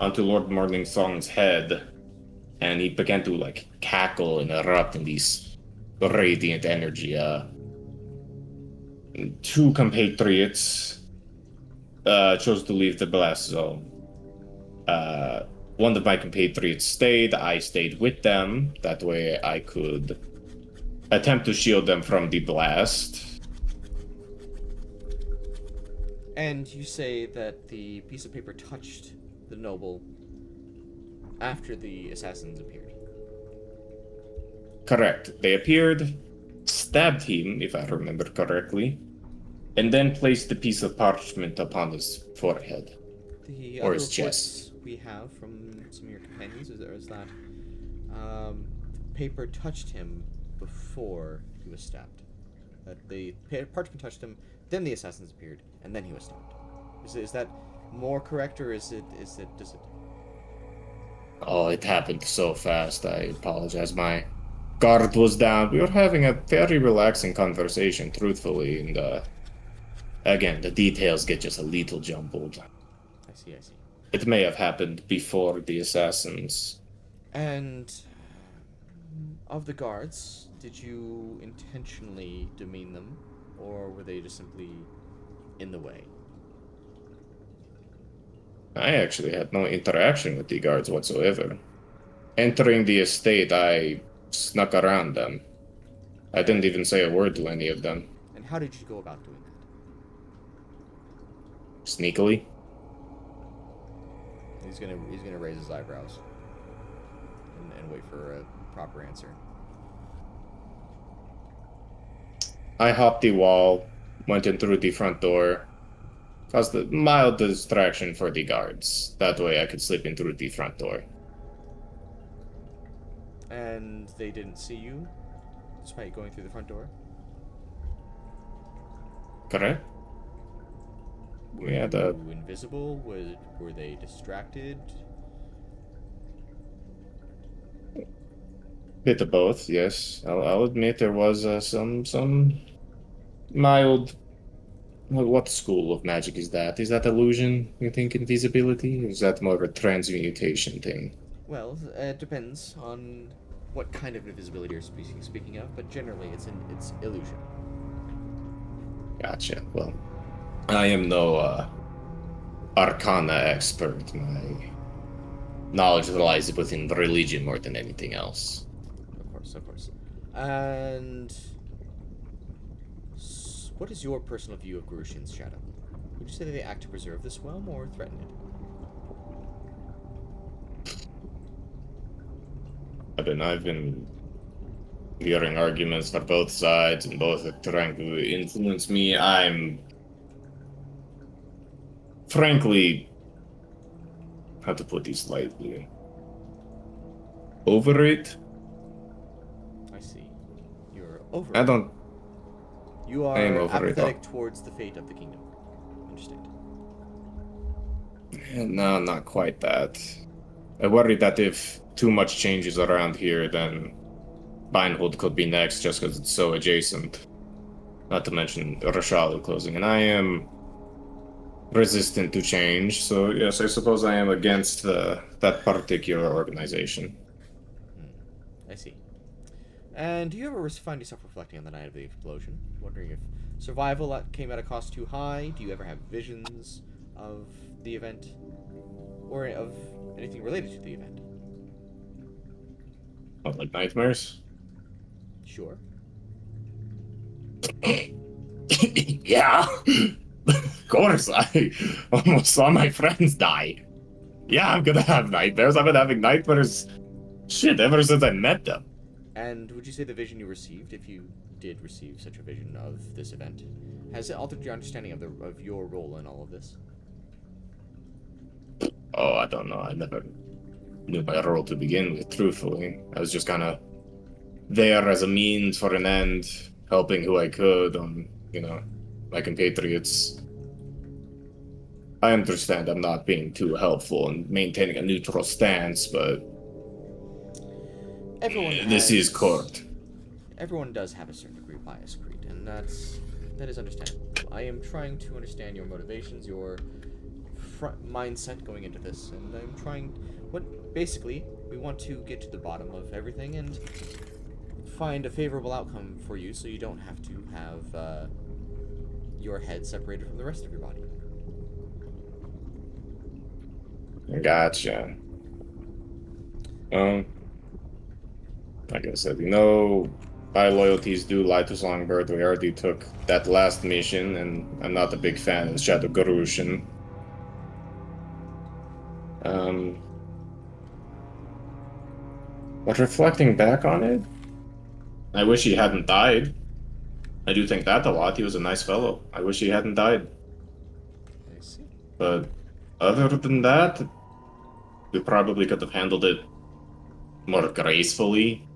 onto Lord Morningsong's head, and he began to, like, cackle and erupt in these radiant energy. 2 compatriots chose to leave the blast zone. One of my compatriots stayed. I stayed with them. That way I could attempt to shield them from the blast. And you say that the piece of paper touched the noble after the assassins appeared. Correct. They appeared, stabbed him, if I remember correctly, and then placed the piece of parchment upon his forehead. The or other his chest. reports we have from some of your companions is that paper touched him before he was stabbed. That the parchment touched him, then the assassins appeared, and then he was stabbed. Is that more correct, or does it? Oh, it happened so fast. I apologize. My guard was down. We were having a very relaxing conversation, truthfully, and again, the details get just a little jumbled. I see. It may have happened before the assassins. And of the guards, did you intentionally demean them, or were they just simply in the way? I actually had no interaction with the guards whatsoever. Entering the estate, I snuck around them. I didn't even say a word to any of them. And how did you go about doing that? Sneakily. He's gonna raise his eyebrows and wait for a proper answer. I hopped the wall, went in through the front door, caused a mild distraction for the guards. That way I could slip in through the front door. And they didn't see you, despite going through the front door? Correct? Were you invisible? Were they distracted? Bit of both, yes. I'll admit there was some mild... What school of magic is that? Is that illusion, you think, invisibility? Or is that more of a transmutation thing? Well, it depends on what kind of invisibility you're speaking of, but generally it's illusion. Gotcha. Well, I am no arcana expert. My knowledge lies within religion more than anything else. Of course. And what is your personal view of Grushin's shadow? Would you say that they act to preserve this realm or threaten it? I've been hearing arguments for both sides, and both are trying to influence me. I'm frankly, how to put this lightly, over it. I see. You're over I it. don't. You are I am over it. apathetic towards the fate of the kingdom. Understand? No, not quite that. I worry that if too much changes around here, then Binehold could be next just because it's so adjacent. Not to mention Rashalu closing, and I am resistant to change, so yes, I suppose I am against that particular organization. I see. And do you ever find yourself reflecting on the night of the explosion? Wondering if survival came at a cost too high? Do you ever have visions of the event? Or of Anything related to the event? What, like nightmares? Sure. Yeah. Of course, I almost saw my friends die. Yeah, I'm gonna have nightmares. I've been having nightmares, shit, ever since I met them. And would you say the vision you received, if you did receive such a vision of this event, has it altered your understanding of your role in all of this? Oh, I don't know. I never knew my role to begin with, truthfully. I was just kind of there as a means for an end, helping who I could on, my compatriots. I understand I'm not being too helpful and maintaining a neutral stance, but this is court. Everyone does have a certain degree of bias, Creed, and that is understandable. I am trying to understand your motivations, your mindset going into this, and I'm trying. Basically, we want to get to the bottom of everything and find a favorable outcome for you, so you don't have to have your head separated from the rest of your body. Gotcha. Like I said, my loyalties do lie to Songbird. We already took that last mission, and I'm not a big fan of Shadow Garushin. But reflecting back on it, I wish he hadn't died. I do think that a lot. He was a nice fellow. I wish he hadn't died. I see. But other than that, we probably could have handled it more gracefully.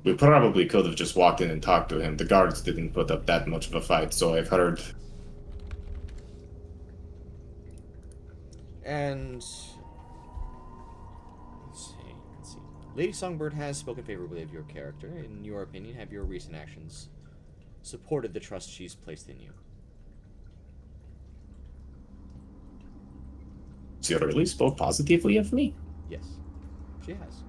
We probably could have just walked in and talked to him. The guards didn't put up that much of a fight, so I've heard. And let's see. Lady Songbird has spoken favorably of your character. In your opinion, have your recent actions supported the trust she's placed in you? She really spoke positively of me? Yes, she has.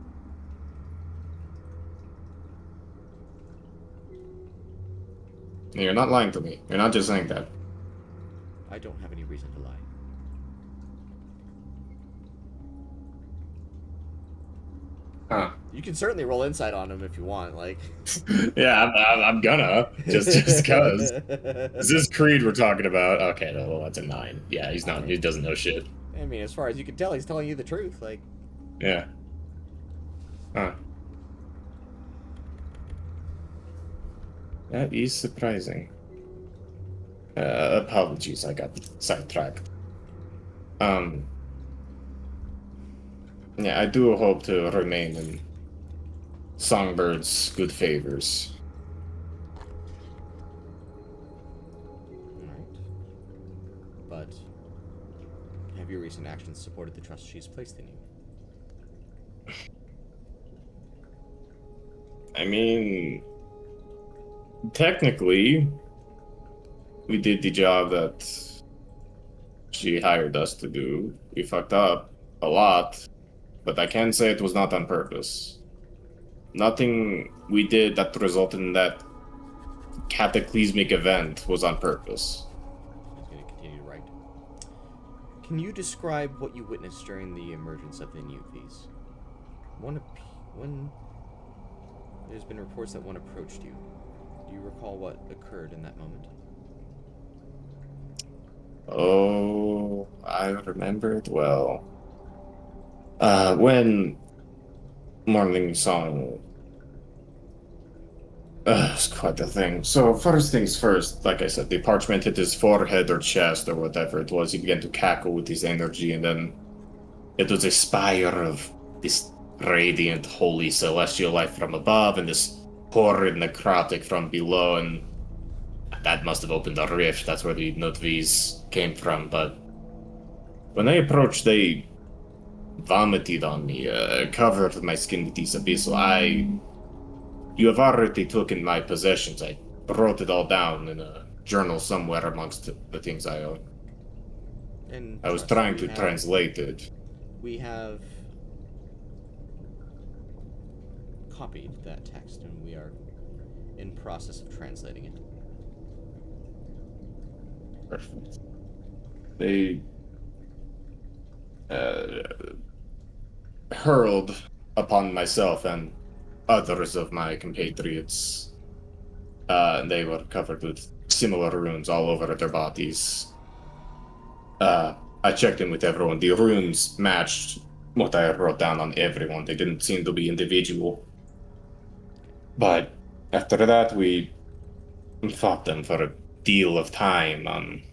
You're not lying to me. You're not just saying that. I don't have any reason to lie. Huh. You can certainly roll insight on him if you want, Yeah, I'm gonna. Just cause. This is Creed we're talking about. Okay, well, that's a 9. Yeah, he's not. He doesn't know shit. I mean, as far as you can tell, he's telling you the truth, Yeah. Huh. That is surprising. Apologies, I got sidetracked. Yeah, I do hope to remain in Songbird's good favors. Alright. But have your recent actions supported the trust she's placed in you? I mean, technically, we did the job that she hired us to do. We fucked up a lot, but I can say it was not on purpose. Nothing we did that resulted in that cataclysmic event was on purpose. He's going to continue to write. Can you describe what you witnessed during the emergence of the Newthies? When there's been reports that one approached you. Do you recall what occurred in that moment? Oh, I remember it well. When Morningsong... it's quite a thing. So, first things first, like I said, the parchment hit his forehead or chest or whatever it was. He began to cackle with his energy, and then it was a spire of this radiant, holy, celestial light from above, and this horrid necrotic from below, and that must have opened a rift. That's where the Nutvies came from, but when I approached, they vomited on me, covered my skin with this abyssal. You have already taken my possessions. I wrote it all down in a journal somewhere amongst the things I own. And I was trying to translate it. We have copied that text, and we are in process of translating it. Perfect. They hurled upon myself and others of my compatriots. They were covered with similar runes all over their bodies. I checked in with everyone. The runes matched what I wrote down on everyone. They didn't seem to be individual. But after that, we fought them for a deal of time. Alright.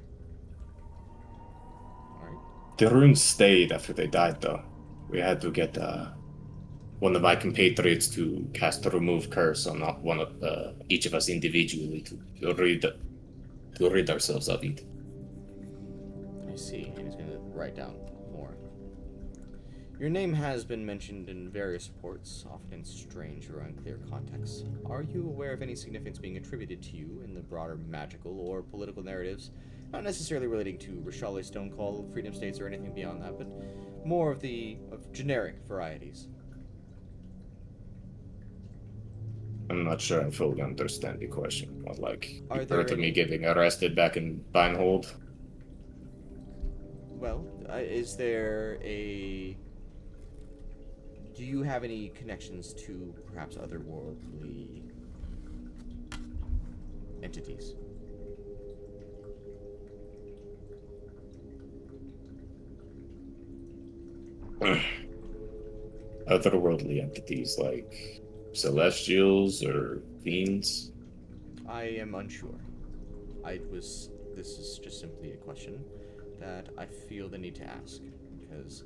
The runes stayed after they died, though. We had to get one of my compatriots to cast a remove curse on one of each of us individually to rid ourselves of it. I see. And he's going to write down more. Your name has been mentioned in various reports, often in strange or unclear contexts. Are you aware of any significance being attributed to you in the broader magical or political narratives? Not necessarily relating to Erynda Stonecall, Freedom States, or anything beyond that, but more of generic varieties. I'm not sure I fully understand the question. What, like, Are you there heard of me any- getting arrested back in Binehold? Well, is there a... Do you have any connections to perhaps otherworldly entities? Otherworldly entities like celestials or fiends? I am unsure. This is just simply a question that I feel the need to ask, because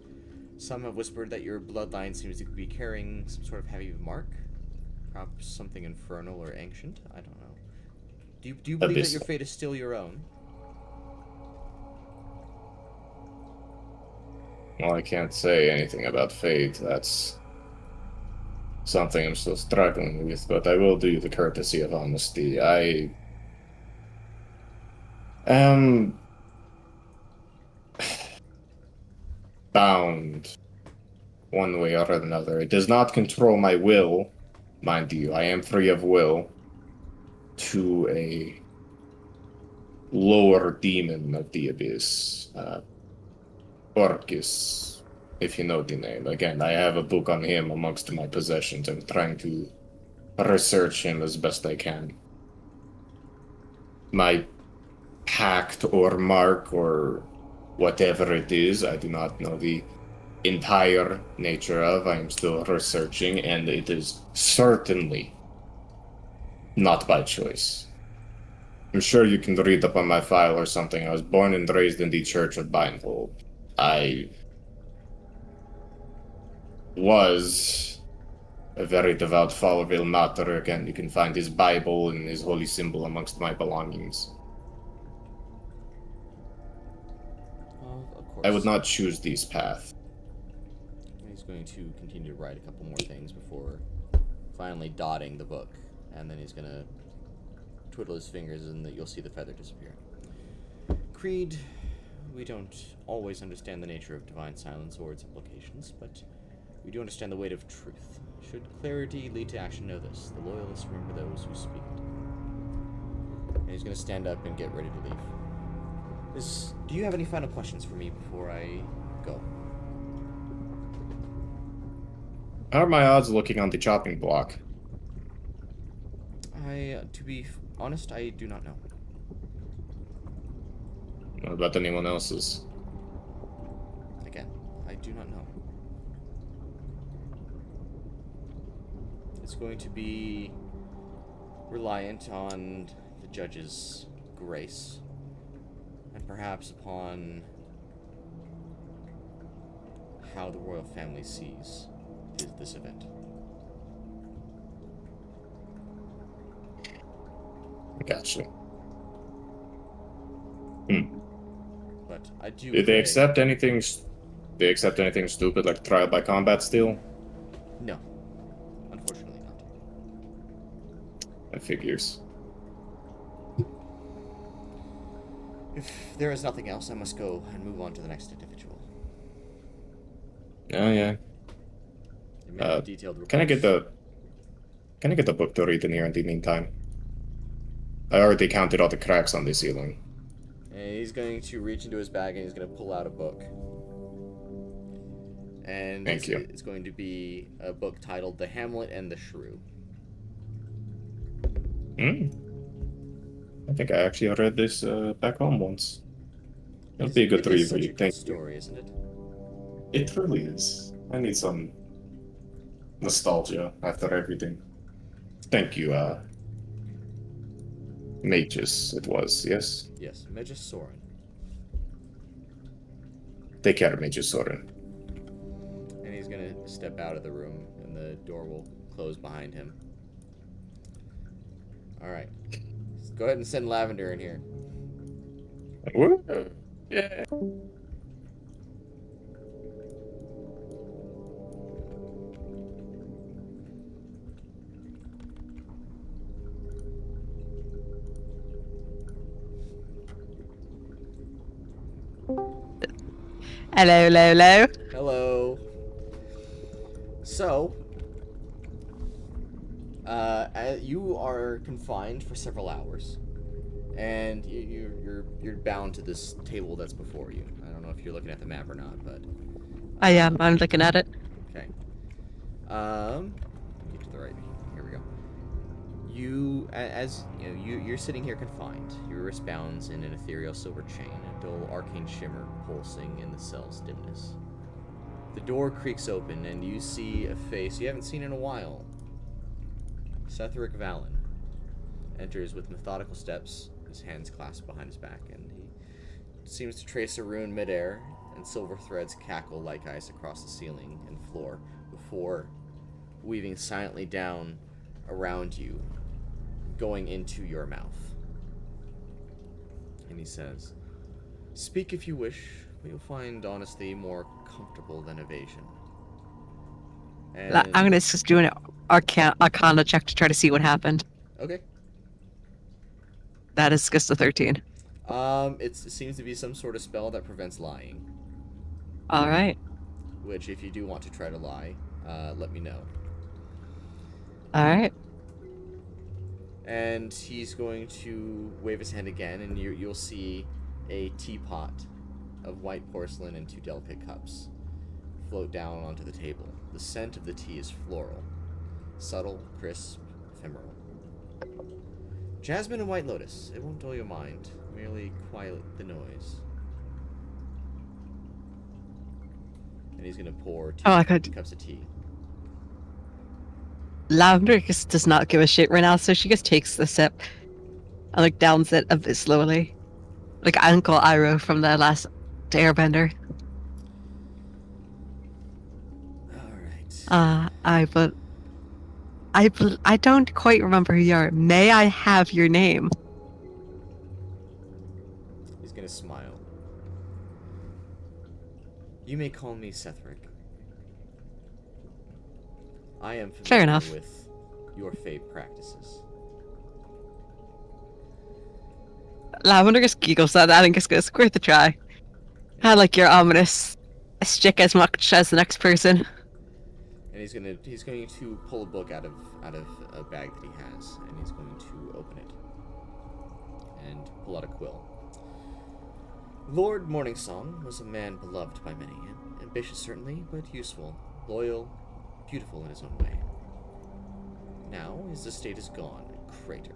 some have whispered that your bloodline seems to be carrying some sort of heavy mark. Perhaps something infernal or ancient? I don't know. Do you believe that your Abyssal. fate is still your own? Well, I can't say anything about fate. That's something I'm still struggling with, but I will do you the courtesy of honesty. I am bound one way or another. It does not control my will, mind you. I am free of will to a lower demon of the abyss, Orcus, if you know the name. Again, I have a book on him amongst my possessions. I'm trying to research him as best I can. My pact or mark or whatever it is, I do not know the entire nature of. I am still researching, and it is certainly not by choice. I'm sure you can read up on my file or something. I was born and raised in the Church of Binehold. I was a very devout follower of Ilmater. Again, you can find his Bible and his holy symbol amongst my belongings. Of course. I would not choose this path. He's going to continue to write a couple more things before finally dotting the book, and then he's going to twiddle his fingers and you'll see the feather disappear. Creed, we don't always understand the nature of divine silence or its implications, but we do understand the weight of truth. Should clarity lead to action, know this. The Loyalists remember those who speak it. And he's going to stand up and get ready to leave. Do you have any final questions for me before I go? How are my odds looking on the chopping block? To be honest, I do not know. What about anyone else's? Again, I do not know. It's going to be reliant on the judge's grace, and perhaps upon how the royal family sees this event. Gotcha. But I do. Did they accept anything? They accept anything stupid like trial by combat still? No, unfortunately not. That figures. If there is nothing else, I must go and move on to the next individual. Oh yeah. They may have detailed reports. Can I get the book to read in here in the meantime? I already counted all the cracks on the ceiling. And he's going to reach into his bag and he's going to pull out a book. And Thank you. it's going to be a book titled The Hamlet and the Shrew. I think I actually read this back home once. It'll be a good It read is for such a you. good Thank story, isn't it? you. It really is. I need some nostalgia after everything. Thank you, Magus, it was, yes? Yes, Magus Sorron. Take care, Magus Sorron. And he's gonna step out of the room, and the door will close behind him. Alright. Go ahead and send Lavender in here. Woo! Yeah. Hello, hello, hello. Hello. So, you are confined for several hours, and you're bound to this table that's before you. I don't know if you're looking at the map or not, but I am. I'm looking at it. okay. Get to the right. Here we go. You're sitting here confined. Your wrist bounds in an ethereal silver chain, a dull arcane shimmer pulsing in the cell's dimness. The door creaks open, and you see a face you haven't seen in a while. Cetheric Vallin enters with methodical steps, his hands clasped behind his back, and he seems to trace a rune midair, and silver threads cackle like ice across the ceiling and floor before weaving silently down around you, going into your mouth. And he says, "Speak if you wish, but you'll find honesty more comfortable than evasion." And I'm gonna just do an Arcana check to try to see what happened. okay. That is just a 13. It seems to be some sort of spell that prevents lying. All right. Which, if you do want to try to lie, let me know. All right. And he's going to wave his hand again, and you'll see a teapot of white porcelain and 2 delicate cups float down onto the table. The scent of the tea is floral, subtle, crisp, ephemeral. Jasmine and white lotus. It won't dull your mind, merely quiet the noise. And he's gonna pour 2 cups of tea. Lavender just does not give a shit right now, so she just takes the sip and like downs it a bit slowly, like Uncle Iroh from the last Airbender. All right. I don't quite remember who you are. May I have your name? He's gonna smile. You may call me Cetheric. I am familiar Fair enough. with your fate practices. Lavender just giggles at that and just goes, "Worth a try. I like your ominous stick as much as the next person." And he's going to pull a book out of a bag that he has, and he's going to open it and pull out a quill. Lord Morningsong was a man beloved by many, ambitious certainly, but useful, loyal, beautiful in his own way. Now his estate is gone, a crater.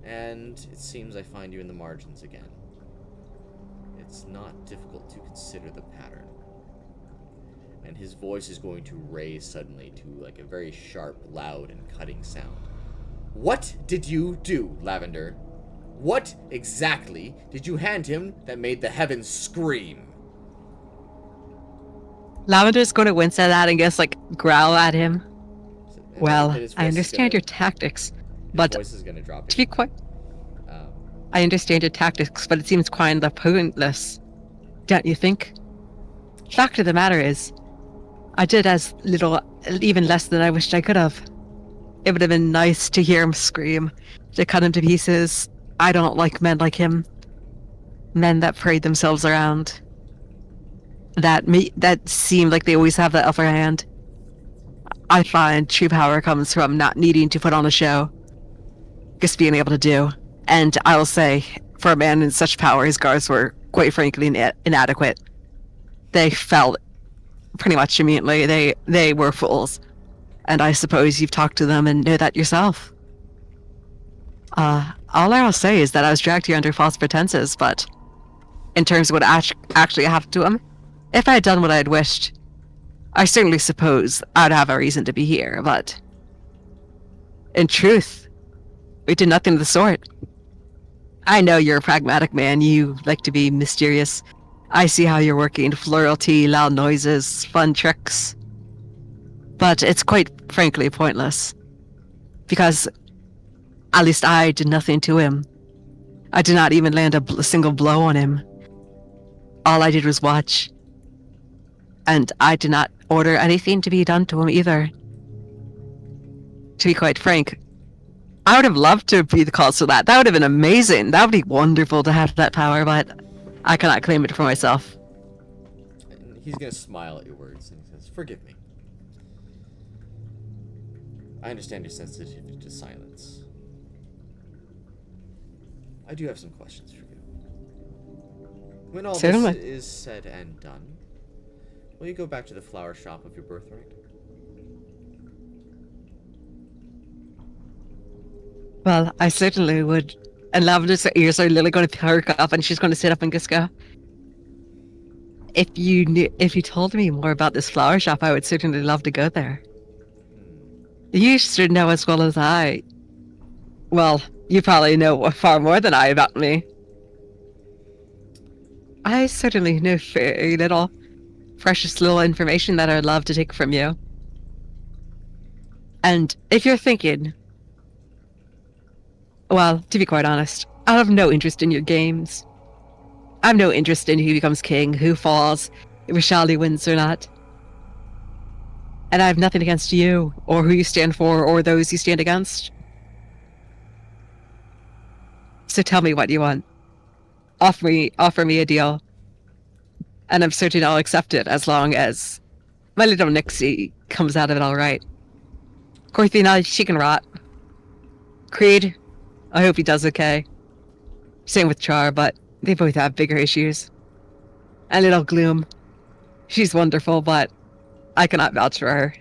And it seems I find you in the margins again. It's not difficult to consider the pattern. And his voice is going to raise suddenly to like a very sharp, loud, and cutting sound. What did you do, Lavender? What exactly did you hand him that made the heavens scream? Lavender's going to wince at that and just like growl at him. And Well, his I voice is understand your gonna- tactics, his but voice is gonna drop to be again. quite, Um, I understand your tactics, but it seems quite pointless, don't you think? Fact of the matter is, I did as little, even less than I wished I could have. It would have been nice to hear him scream, to cut him to pieces. I don't like men like him. Men that parade themselves around. That seem like they always have the upper hand. I find true power comes from not needing to put on a show. Just being able to do. And I will say, for a man in such power, his guards were, quite frankly, inadequate. They felt pretty much immediately. They were fools. And I suppose you've talked to them and know that yourself. All I'll say is that I was dragged here under false pretenses, but in terms of what actually happened to him, if I had done what I had wished, I certainly suppose I'd have a reason to be here, but in truth, we did nothing of the sort. I know you're a pragmatic man, you like to be mysterious. I see how you're working, floral tea, loud noises, fun tricks. But it's quite frankly pointless. Because at least I did nothing to him. I did not even land a single blow on him. All I did was watch. And I did not order anything to be done to him either. To be quite frank, I would have loved to be the cause of that. That would have been amazing. That would be wonderful to have that power, but I cannot claim it for myself. He's gonna smile at your words and he says, "Forgive me. I understand your sensitivity to silence. I do have some questions for you. When all this is said and done, will you go back to the flower shop of your birthright?" Well, I certainly would. And Lavender's ears are literally going to perk up, and she's going to sit up and just go, if you told me more about this flower shop, I would certainly love to go there. You should know as well as I. Well, you probably know far more than I about me. I certainly know very little precious little information that I'd love to take from you. And if you're thinking, well, to be quite honest, I have no interest in your games. I have no interest in who becomes king, who falls, if Rashali wins or not. And I have nothing against you, or who you stand for, or those you stand against. So tell me what you want. Offer me a deal. And I'm certain I'll accept it as long as my little Nixie comes out of it all right. Korthina, she can rot. Creed, I hope he does okay. Same with Char, but they both have bigger issues. And little Gloom, she's wonderful, but I cannot vouch for her.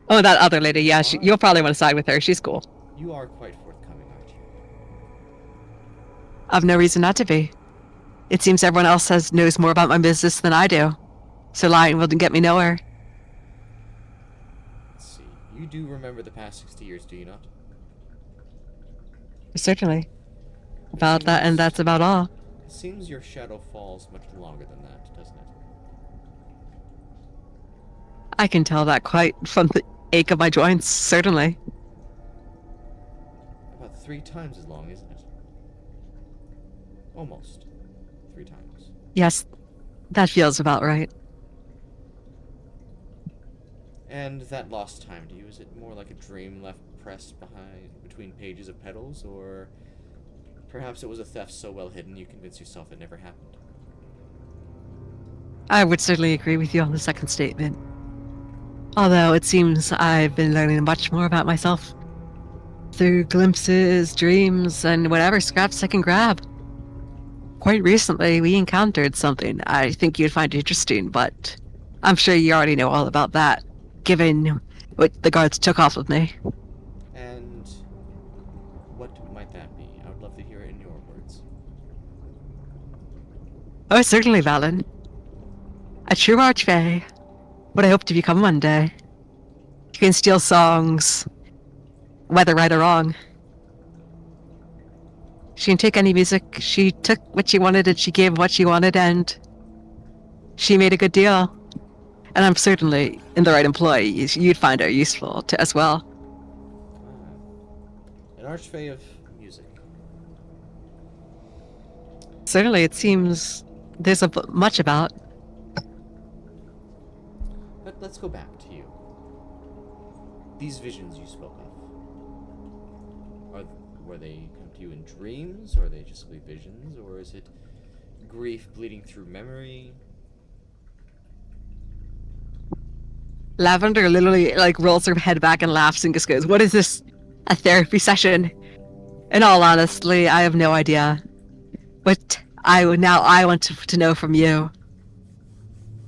Oh, that other lady, yeah, you'll probably want to side with her. She's cool. You are quite forthcoming, aren't you? I've no reason not to be. It seems everyone else knows more about my business than I do. So lying wouldn't get me nowhere. Let's see. You do remember the past 60 years, do you not? Certainly. About that, and that's about all. It seems your shadow falls much longer than that, doesn't it? I can tell that quite from the ache of my joints, certainly. About 3 times as long, isn't it? Almost 3 times. Yes, that feels about right. And that lost time to you, is it more like a dream left pressed between pages of petals, or perhaps it was a theft so well hidden you convinced yourself it never happened? I would certainly agree with you on the second statement. Although it seems I've been learning much more about myself through glimpses, dreams, and whatever scraps I can grab. Quite recently, we encountered something I think you'd find interesting, but I'm sure you already know all about that, given what the guards took off of me. And what might that be? I would love to hear it in your words. Oh, certainly, Vallin. A true archfey. What I hope to become one day. You can steal songs, whether right or wrong. She can take any music. She took what she wanted and she gave what she wanted, and she made a good deal. And I'm certainly in the right employ. You'd find her useful as well. An archfey of music. Certainly, it seems there's much about. But let's go back to you. These visions you spoke of, were they come to you in dreams, or are they just simply visions, or is it grief bleeding through memory? Lavender literally rolls her head back and laughs and just goes, "What is this? A therapy session?" In all honesty, I have no idea. But I want to know from you.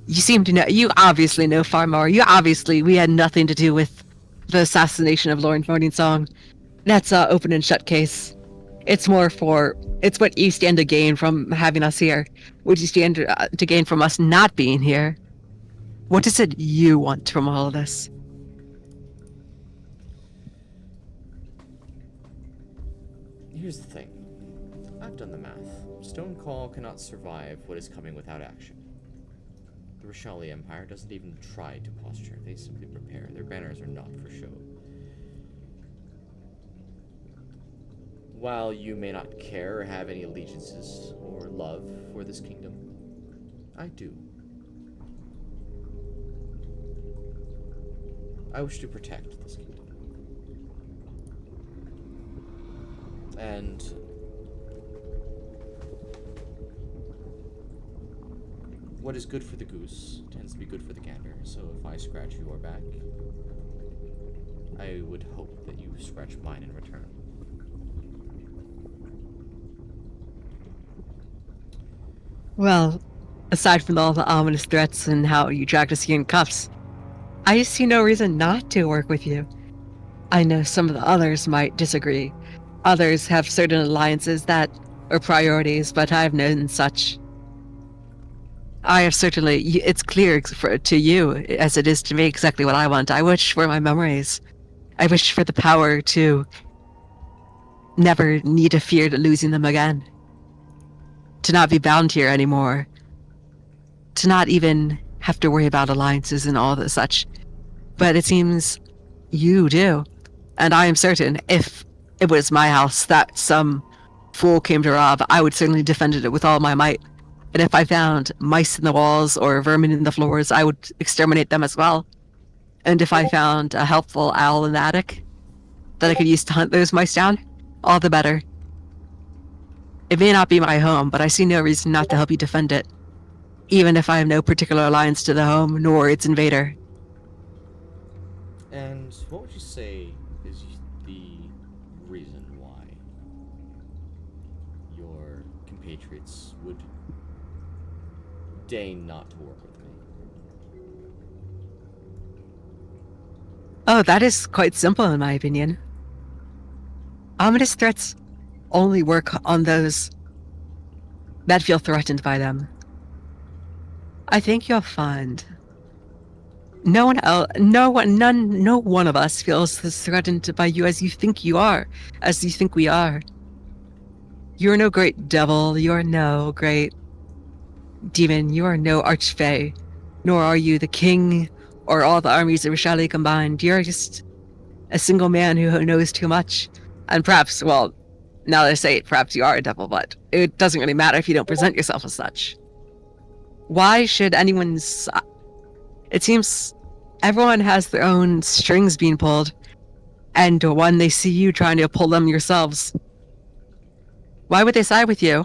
You seem to know. You obviously know far more. We had nothing to do with the assassination of Lord Morningsong. That's a open and shut case. It's what you stand to gain from having us here. What you stand to gain from us not being here. What is it you want from all of this? Here's the thing. I've done the math. Stonecall cannot survive what is coming without action. The Rishali Empire doesn't even try to posture. They simply prepare. Their banners are not for show. While you may not care or have any allegiances or love for this kingdom, I do. I wish to protect this kingdom. And what is good for the goose tends to be good for the gander, so if I scratch your back, I would hope that you scratch mine in return. Well, aside from all the ominous threats and how you dragged us here in cuffs, I see no reason not to work with you. I know some of the others might disagree. Others have certain alliances that are priorities, but I have known such. I have certainly, it's clear to you, as it is to me, exactly what I want. I wish for my memories. I wish for the power to never need to fear losing them again. To not be bound here anymore. To not even have to worry about alliances and all the such. But it seems you do. And I am certain if it was my house that some fool came to rob, I would certainly defend it with all my might. And if I found mice in the walls or vermin in the floors, I would exterminate them as well. And if I found a helpful owl in the attic that I could use to hunt those mice down, all the better. It may not be my home, but I see no reason not to help you defend it, even if I have no particular alliance to the home nor its invader. And what would you say is the reason why your compatriots would deign not to work with me? Oh, that is quite simple in my opinion. Ominous threats only work on those that feel threatened by them. I think you'll find no one of us feels as threatened by you as you think you are, as you think we are. You're no great devil, you're no great demon, you are no archfey, nor are you the king or all the armies of Rishali combined. You're just a single man who knows too much. And perhaps, well, now that I say it, perhaps you are a devil, but it doesn't really matter if you don't present yourself as such. Why should anyone's... It seems everyone has their own strings being pulled, and when they see you trying to pull them yourselves, why would they side with you?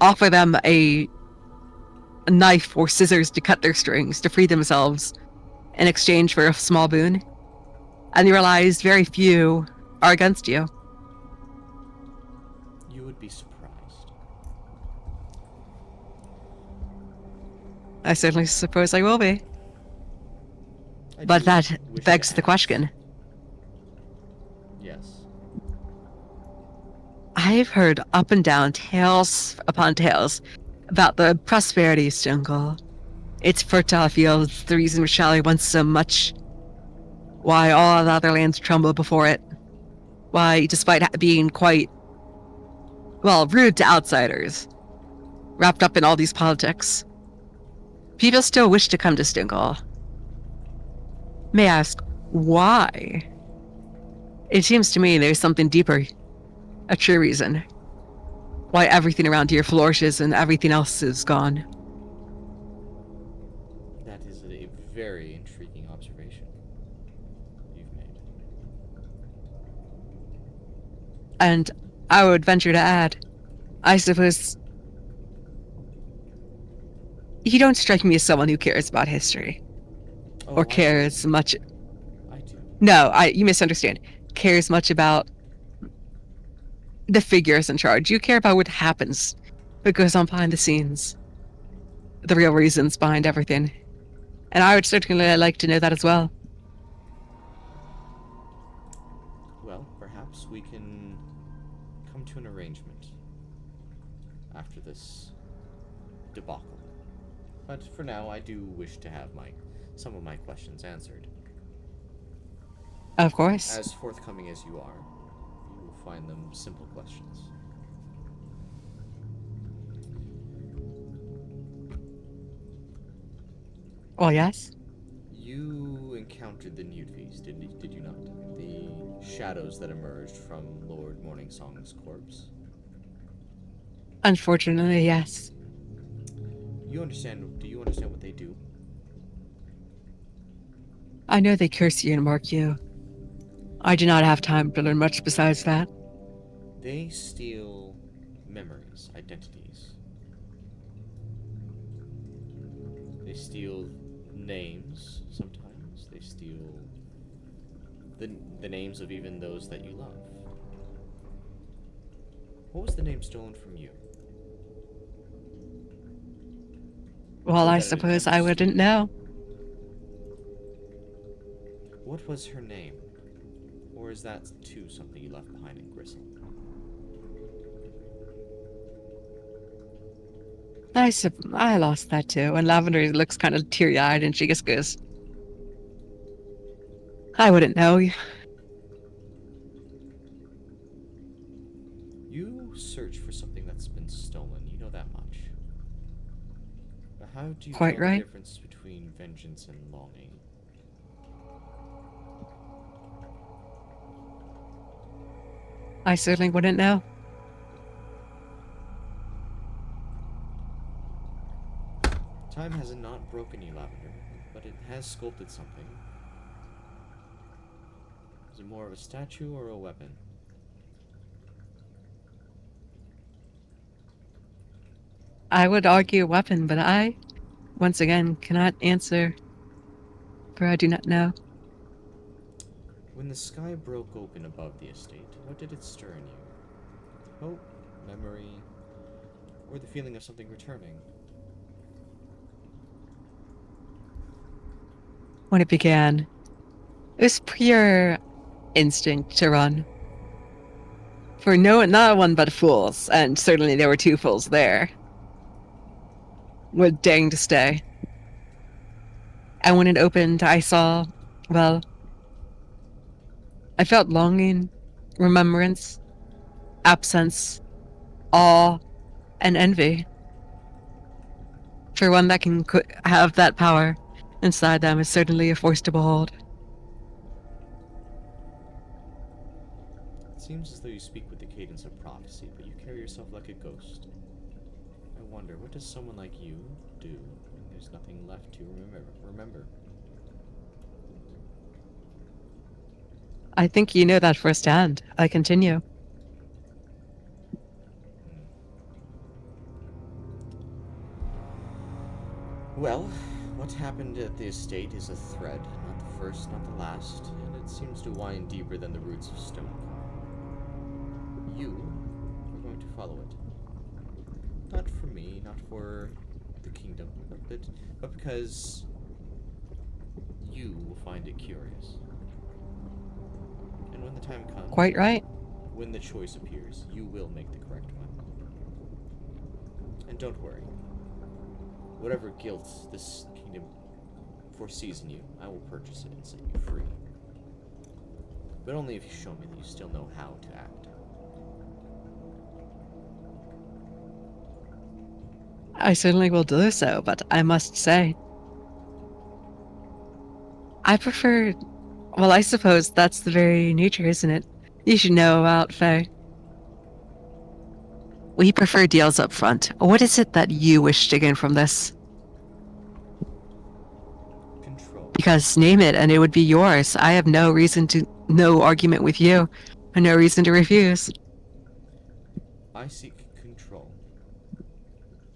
Offer them a knife or scissors to cut their strings, to free themselves, in exchange for a small boon, and you realize very few are against you. You would be surprised. I certainly suppose I will be. I But do that wish begs to the ask. question. Yes. I've heard up and down, tales upon tales, about the prosperity of Stonecall. Its fertile fields, the reason Rishali wants so much. Why all the other lands tremble before it. Why, despite being quite, well, rude to outsiders, wrapped up in all these politics, people still wish to come to Stonecall. May I ask, why? It seems to me there's something deeper, a true reason, why everything around here flourishes and everything else is gone. That is a very intriguing observation you've made. And I would venture to add, I suppose, you don't strike me as someone who cares about history. Oh, Or cares much. I do. No, you misunderstand. Cares much about the figures in charge. You care about what happens what goes on behind the scenes, the real reasons behind everything. And I would certainly like to know that as well. Well, perhaps we can come to an arrangement after this debacle. But for now, I do wish to have some of my questions answered. Of course. As forthcoming as you are, you will find them simple questions. Well, yes. You encountered the Nude Feast, did you not? The shadows that emerged from Lord Morningsong's corpse. Unfortunately, yes. Do you understand what they do? I know they curse you and mark you. I do not have time to learn much besides that. They steal memories, identities. They steal names sometimes. They steal the names of even those that you love. What was the name stolen from you? Well, I that suppose it I was wouldn't know. What was her name? Or is that too something you left behind in Gristle? I lost that too. And Lavender looks kind of teary-eyed and she just goes, I wouldn't know. You search for something that's been stolen, you know that much. But how do you Quite tell right. the difference between vengeance and longing? I certainly wouldn't know. Time has not broken you, Lavender, but it has sculpted something. Is it more of a statue or a weapon? I would argue a weapon, but I, once again, cannot answer, for I do not know. When the sky broke open above the estate, what did it stir in you? Hope, memory, or the feeling of something returning? When it began, it was pure instinct to run. For not one but fools, and certainly there were two fools there, would dang to stay. And when it opened, I saw, well, I felt longing, remembrance, absence, awe, and envy. For one that can have that power inside them is certainly a force to behold. It seems as though you speak with the cadence of prophecy, but you carry yourself like a ghost. I wonder, what does someone like you do when there's nothing left to remember? I think you know that firsthand. I continue. Well, what happened at the estate is a thread, not the first, not the last, and it seems to wind deeper than the roots of stone. You are going to follow it. Not for me, not for the kingdom, but because you will find it curious. And when the time comes, Quite right. when the choice appears, you will make the correct one. And don't worry. Whatever guilt this kingdom foresees in you, I will purchase it and set you free. But only if you show me that you still know how to act. I certainly will do so, but I must say, I prefer... Well, I suppose that's the very nature, isn't it? You should know about Faye. We prefer deals up front. What is it that you wish to gain from this? Control. Because name it and it would be yours. I have no argument with you, and no reason to refuse. I seek control.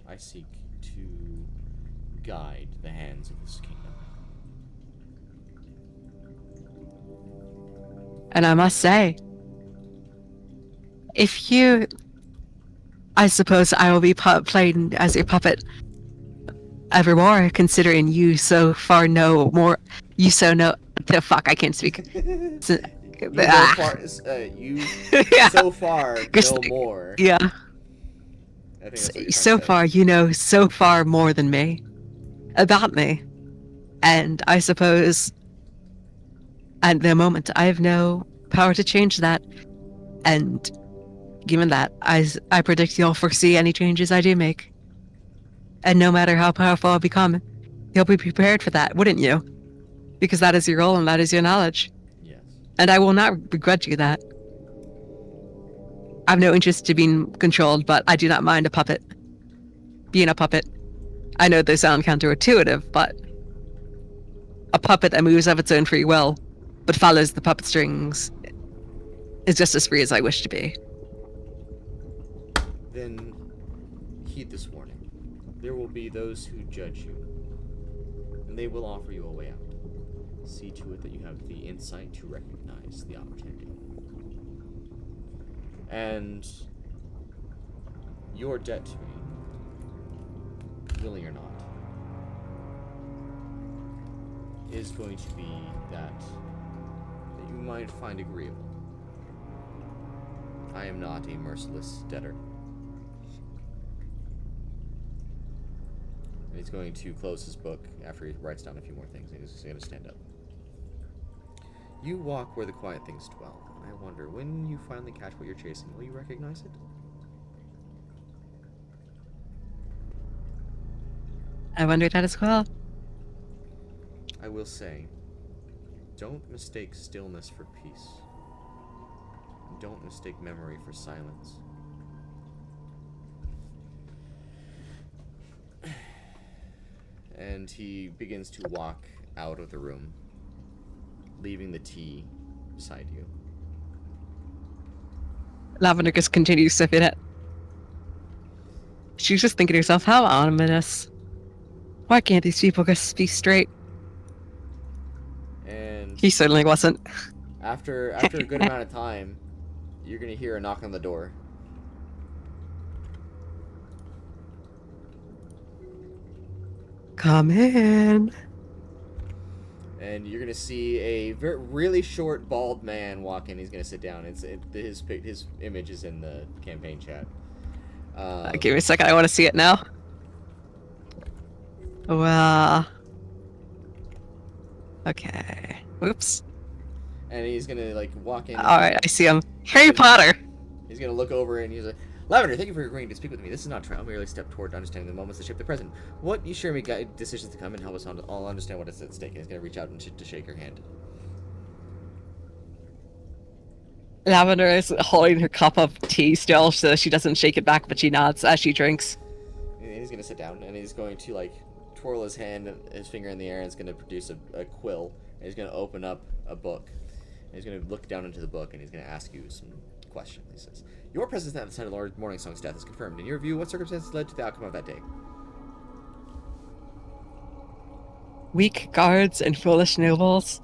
I seek to guide the hands of this kingdom. And I must say, if you I suppose I will be playing as your puppet evermore, considering you so far know more. You so know the fuck I can't speak. So, You know far, you yeah. so far Just know like- more. Yeah. I think that's what you're trying So to say. far, you know so far more than me about me, and I suppose at the moment I have no power to change that. And given that, I predict you'll foresee any changes I do make. And no matter how powerful I become, you'll be prepared for that, wouldn't you? Because that is your role and that is your knowledge. Yes. And I will not begrudge you that. I have no interest to being controlled, but I do not mind a puppet. Being a puppet. I know they sound counterintuitive, but a puppet that moves of its own free will, but follows the puppet strings, is just as free as I wish to be. Then heed this warning. There will be those who judge you, and they will offer you a way out. See to it that you have the insight to recognize the opportunity. And your debt to me, willing or not, is going to be that you might find agreeable. I am not a merciless debtor. And he's going to close his book after he writes down a few more things, and he's just going to stand up. You walk where the quiet things dwell. I wonder, when you finally catch what you're chasing, will you recognize it? I wondered that as well. I will say, don't mistake stillness for peace. Don't mistake memory for silence. And he begins to walk out of the room, leaving the tea beside you. Lavender just continues sipping it. She's just thinking to herself, how ominous. Why can't these people just be straight? And He certainly wasn't. after a good amount of time, you're gonna hear a knock on the door. Come in. And you're gonna see a really short, bald man walk in. He's gonna sit down. His image is in the campaign chat. Give me a second, I want to see it now. Well... Okay. Oops. And he's gonna like walk in. Alright, I see him. Harry Potter! He's gonna look over and he's like, Lavender, thank you for agreeing to speak with me. This is not trial. Merely step toward understanding the moments that shape the present. What you share me guide decisions to come and help us all understand what is at stake. And he's gonna reach out and to shake your hand. Lavender is holding her cup of tea still so she doesn't shake it back, but she nods as she drinks. And he's gonna sit down and he's going to like twirl his hand, his finger in the air, and it's gonna produce a quill. And he's gonna open up a book. And he's gonna look down into the book and he's gonna ask you some questions. He says, "Your presence at the site of Lord Morningsong's death is confirmed. In your view, what circumstances led to the outcome of that day?" Weak guards and foolish nobles,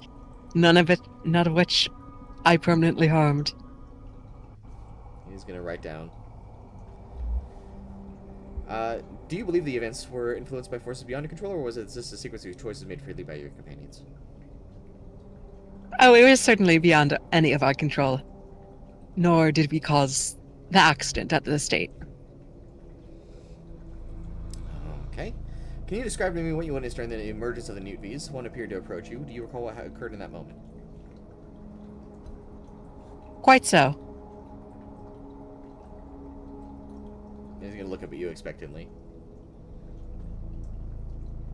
none of which I permanently harmed. He's gonna write down. Do you believe the events were influenced by forces beyond your control, or was it just a sequence of choices made freely by your companions? Oh, it was certainly beyond any of our control. Nor did we cause the accident at the estate. Okay. Can you describe to me what you witnessed during the emergence of the Newt V's? One appeared to approach you. Do you recall what occurred in that moment? Quite so. He's gonna look up at you expectantly.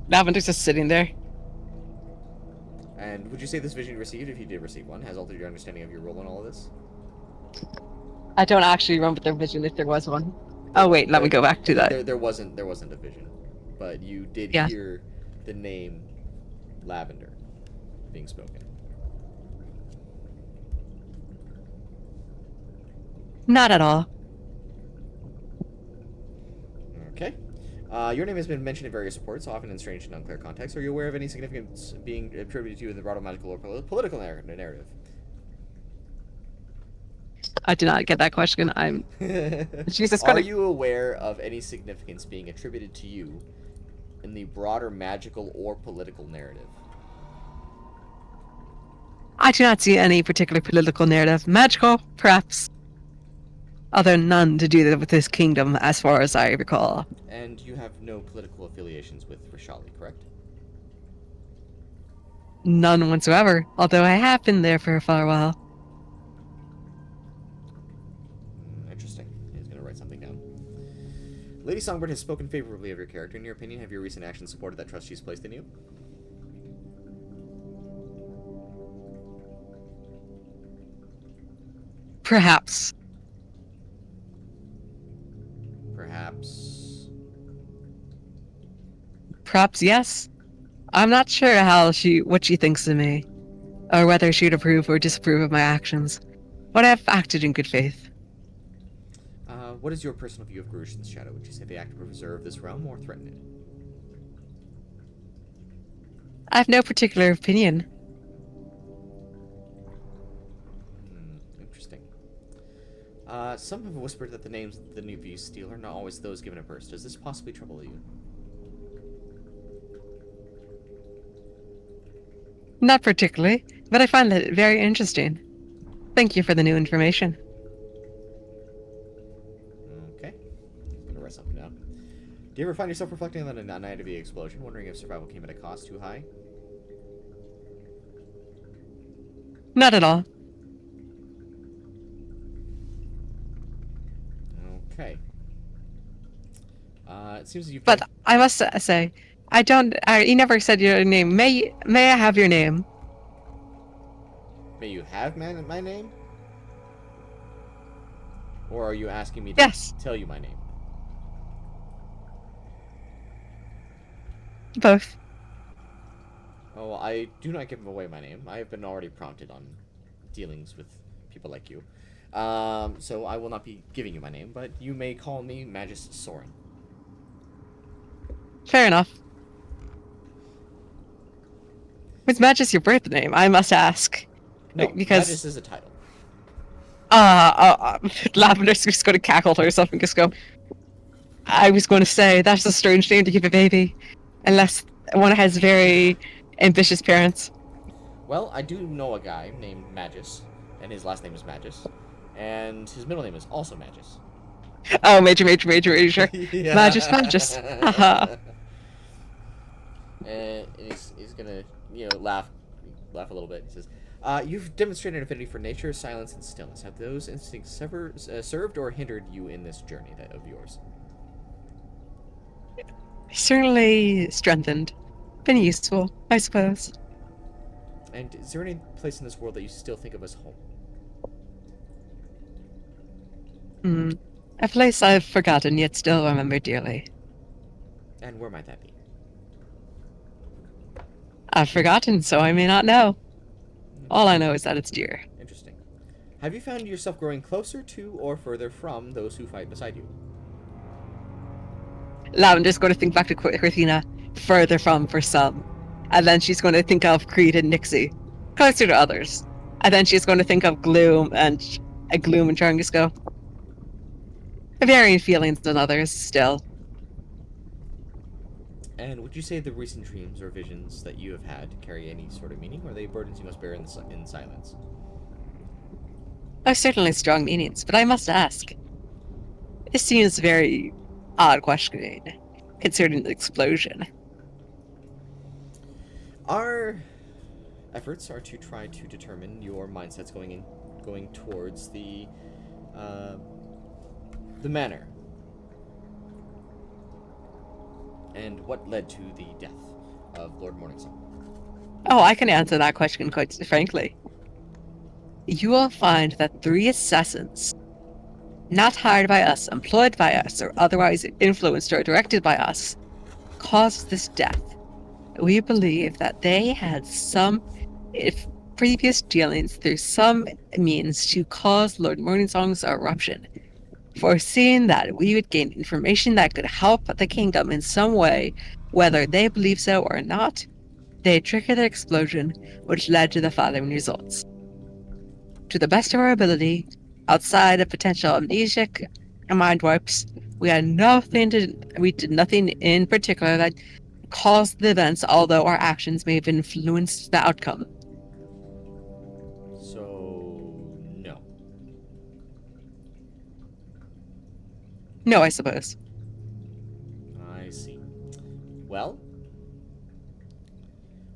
Lavender's just sitting there. And would you say this vision you received, if you did receive one, has altered your understanding of your role in all of this? I don't actually remember the vision if there was one. Oh wait, let me go back to that. There wasn't a vision, but you did Yeah. hear the name Lavender being spoken. Not at all. Okay. Your name has been mentioned in various reports, often in strange and unclear contexts. Are you aware of any significance being attributed to you in the broader magical or political narrative? I did not get that question. Jesus Are Christ. you aware of any significance being attributed to you in the broader magical or political narrative? I do not see any particular political narrative. Magical, perhaps. Although none to do with this kingdom, as far as I recall. And you have no political affiliations with Rashali, correct? None whatsoever, although I have been there for a far while. Interesting. He's going to write something down. Lady Songbird has spoken favorably of your character. In your opinion, have your recent actions supported that trust she's placed in you? Perhaps. Perhaps yes. I'm not sure what she thinks of me, or whether she'd approve or disapprove of my actions, but I've acted in good faith. What is your personal view of Grushin's shadow? Would you say they act to preserve this realm or threaten it? I have no particular opinion. Interesting. Some have whispered that the names the new views steal are not always those given at birth. Does this possibly trouble you? Not particularly, but I find it very interesting. Thank you for the new information. Okay. I'm gonna write something down. Do you ever find yourself reflecting on the night of the explosion, wondering if survival came at a cost too high? Not at all. Okay. It seems that you've... But I must say, you never said your name. May I have your name? May you have my name? Or are you asking me to Yes. tell you my name? Both. Oh, I do not give away my name. I have been already prompted on dealings with people like you. So I will not be giving you my name, but you may call me Magus Sorron. Fair enough. Was Magus your birth name? I must ask. No, because Magus is a title. Lavender's just going to cackle to herself and just go, I was going to say, that's a strange name to give a baby. Unless one has very ambitious parents. Well, I do know a guy named Magus, and his last name is Magus, and his middle name is also Magus. Oh, major. Yeah. Magus. Haha. And he's gonna, laugh a little bit. He says, you've demonstrated an affinity for nature, silence, and stillness. Have those instincts ever served or hindered you in this journey of yours? Certainly strengthened. Been useful, I suppose. And is there any place in this world that you still think of as home? A place I've forgotten yet still remember dearly. And where might that be? I've forgotten, so I may not know. All I know is that it's dear. Interesting. Have you found yourself growing closer to or further from those who fight beside you? Lavender's going to think back to Korthina, further from for some. And then she's going to think of Creed and Nixie, closer to others. And then she's going to think of Gloom and Char and just go, varying feelings than others, still. And would you say the recent dreams or visions that you have had carry any sort of meaning, or are they burdens you must bear in silence? Oh, certainly strong meanings, but I must ask. This seems very odd questioning, concerning the explosion. Our efforts are to try to determine your mindsets going towards the manor. And what led to the death of Lord Morningsong? Oh, I can answer that question quite frankly. You will find that 3 assassins, not hired by us, employed by us, or otherwise influenced or directed by us, caused this death. We believe that they had some previous dealings through some means to cause Lord Morningsong's eruption, foreseeing that we would gain information that could help the kingdom in some way, whether they believe so or not. They triggered the explosion, which led to the following results. To the best of our ability, outside of potential amnesic and mind wipes, we did nothing in particular that caused the events, although our actions may have influenced the outcome. So, no. No, I suppose. I see. Well,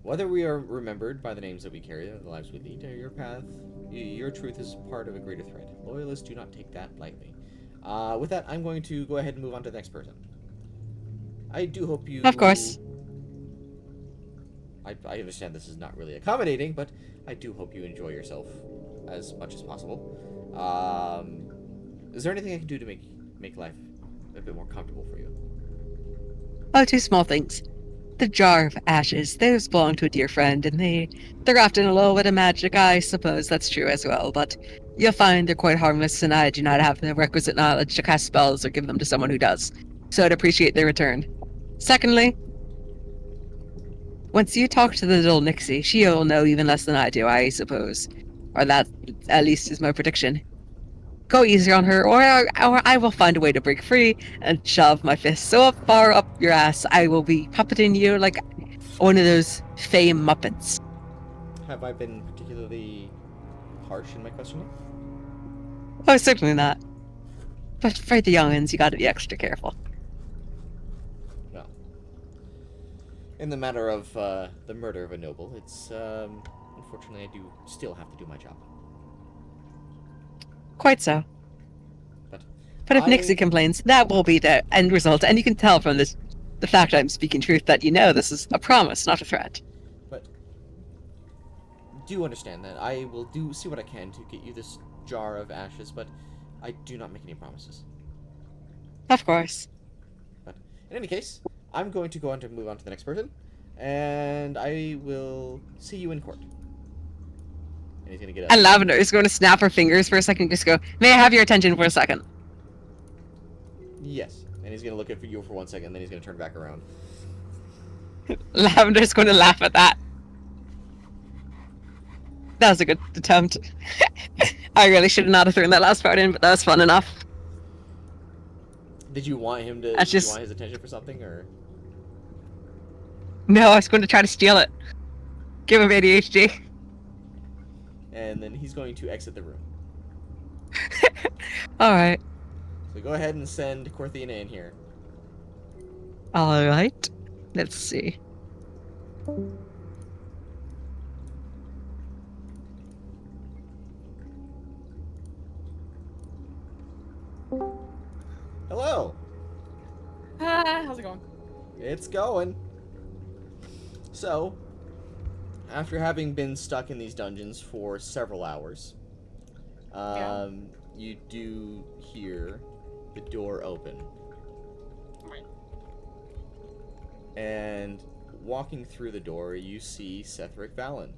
whether we are remembered by the names that we carry, the lives we lead, or your path, your truth is part of a greater thread. Loyalists do not take that lightly. With that, I'm going to go ahead and move on to the next person. I do hope you... Of course. I understand this is not really accommodating, but I do hope you enjoy yourself as much as possible. Is there anything I can do to make life a bit more comfortable for you? Oh, two small things. The jar of ashes, those belong to a dear friend, and they're often a little bit of magic, I suppose that's true as well, but you'll find they're quite harmless, and I do not have the requisite knowledge to cast spells or give them to someone who does, so I'd appreciate their return. Secondly, once you talk to the little Nixie, she'll know even less than I do, I suppose. Or that, at least, is my prediction. Go easy on her, or I will find a way to break free and shove my fist so far up your ass I will be puppeting you like one of those fey Muppets. Have I been particularly harsh in my questioning? Oh, certainly not. But for the youngins, you gotta be extra careful. Well, in the matter of the murder of a noble, it's, unfortunately I do still have to do my job. Quite so. But if I- Nixie complains, that will be the end result, and you can tell from this, the fact I'm speaking truth that you know this is a promise, not a threat. But do understand that I will see what I can to get you this jar of ashes, but I do not make any promises. Of course. But in any case, I'm going to go on to move on to the next person, and I will see you in court. And he's gonna get up. And Lavender is going to snap her fingers for a second and just go, "May I have your attention for a second?" Yes. And he's gonna look at you for 1 second, then he's gonna turn back around. Lavender's going to laugh at that. That was a good attempt. I really should not have thrown that last part in, but that was fun enough. Did you want him to? That's Did just- you want his attention for something, or? No, I was going to try to steal it. Give him ADHD. And then he's going to exit the room. Alright. So go ahead and send Korthina in here. Alright. Let's see. Hello. How's it going? It's going. So, after having been stuck in these dungeons for several hours, you do hear the door open. Right. And walking through the door, you see Cetheric Vallin.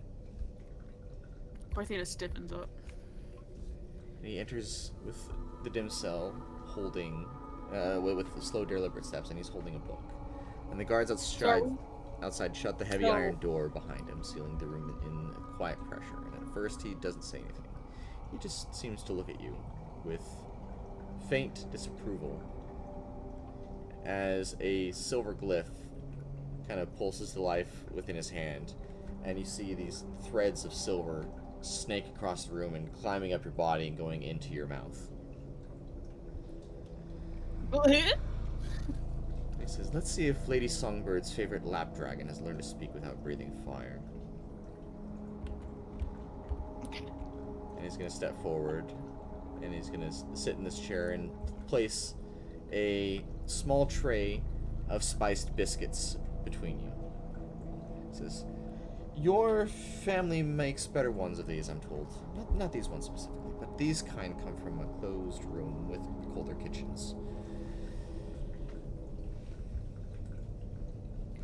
Korthina stiffens up. And he enters with the dim cell, holding, with slow, deliberate steps, and he's holding a book. And the guards outside shut the heavy iron door behind him, sealing the room in quiet pressure. And at first, he doesn't say anything. He just seems to look at you with faint disapproval as a silver glyph kind of pulses to life within his hand, and you see these threads of silver snake across the room and climbing up your body and going into your mouth. He says, "Let's see if Lady Songbird's favorite lap dragon has learned to speak without breathing fire." And he's going to step forward, and he's going to sit in this chair and place a small tray of spiced biscuits between you. He says, "Your family makes better ones of these, I'm told. Not these ones specifically, but these kind come from a closed room with colder kitchens."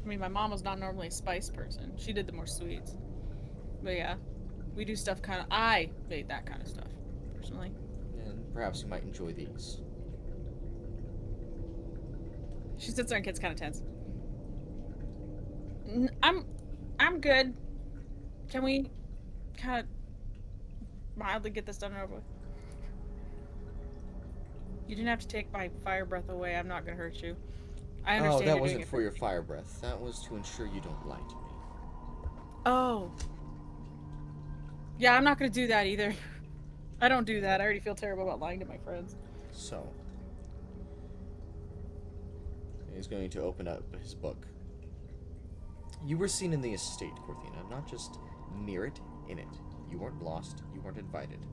I mean, my mom was not normally a spice person. She did the more sweets. But yeah, we do stuff kind of... I made that kind of stuff, personally. And perhaps you might enjoy these. She sits there and gets kind of tense. I'm good. Can we kind of mildly get this done and over with? You didn't have to take my fire breath away. I'm not gonna hurt you. I Oh, understand that you're doing wasn't it for your fire breath. That was to ensure you don't lie to me. Oh. Yeah, I'm not gonna do that either. I don't do that. I already feel terrible about lying to my friends. So, he's going to open up his book. You were seen in the estate, Korthina, not just near it, in it. You weren't lost, you weren't invited.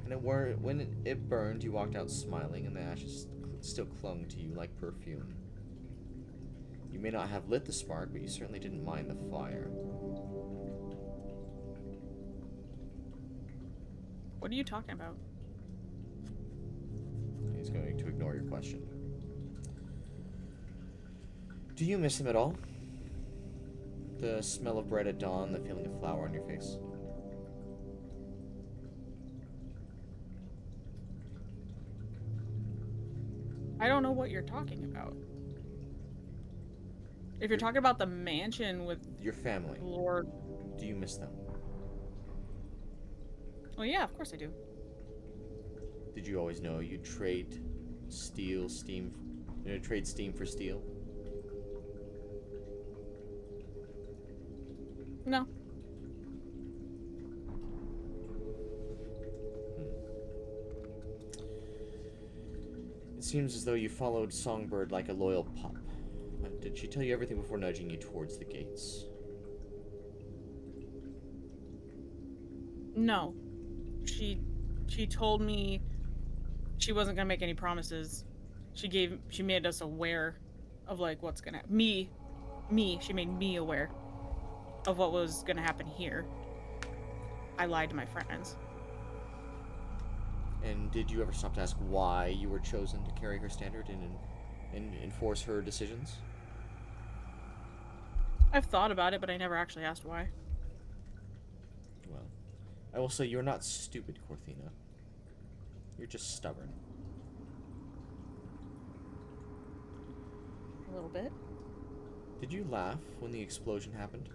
And when it burned, you walked out smiling, and the ashes still clung to you like perfume. You may not have lit the spark, but you certainly didn't mind the fire. What are you talking about? He's going to ignore your question. Do you miss him at all? The smell of bread at dawn, the feeling of flour on your face? I don't know what you're talking about. If you're talking about the mansion with Your family. Lord... Do you miss them? Well, yeah, of course I do. Did you always know you'd trade steam for steel? No. It seems as though you followed Songbird like a loyal pup. But did she tell you everything before nudging you towards the gates? No. She told me she wasn't gonna make any promises. She made us aware of like what's gonna she made me aware of what was gonna happen here. I lied to my friends. And did you ever stop to ask why you were chosen to carry her standard and enforce her decisions? I've thought about it, but I never actually asked why. Well, I will say you're not stupid, Korthina. You're just stubborn. A little bit. Did you laugh when the explosion happened?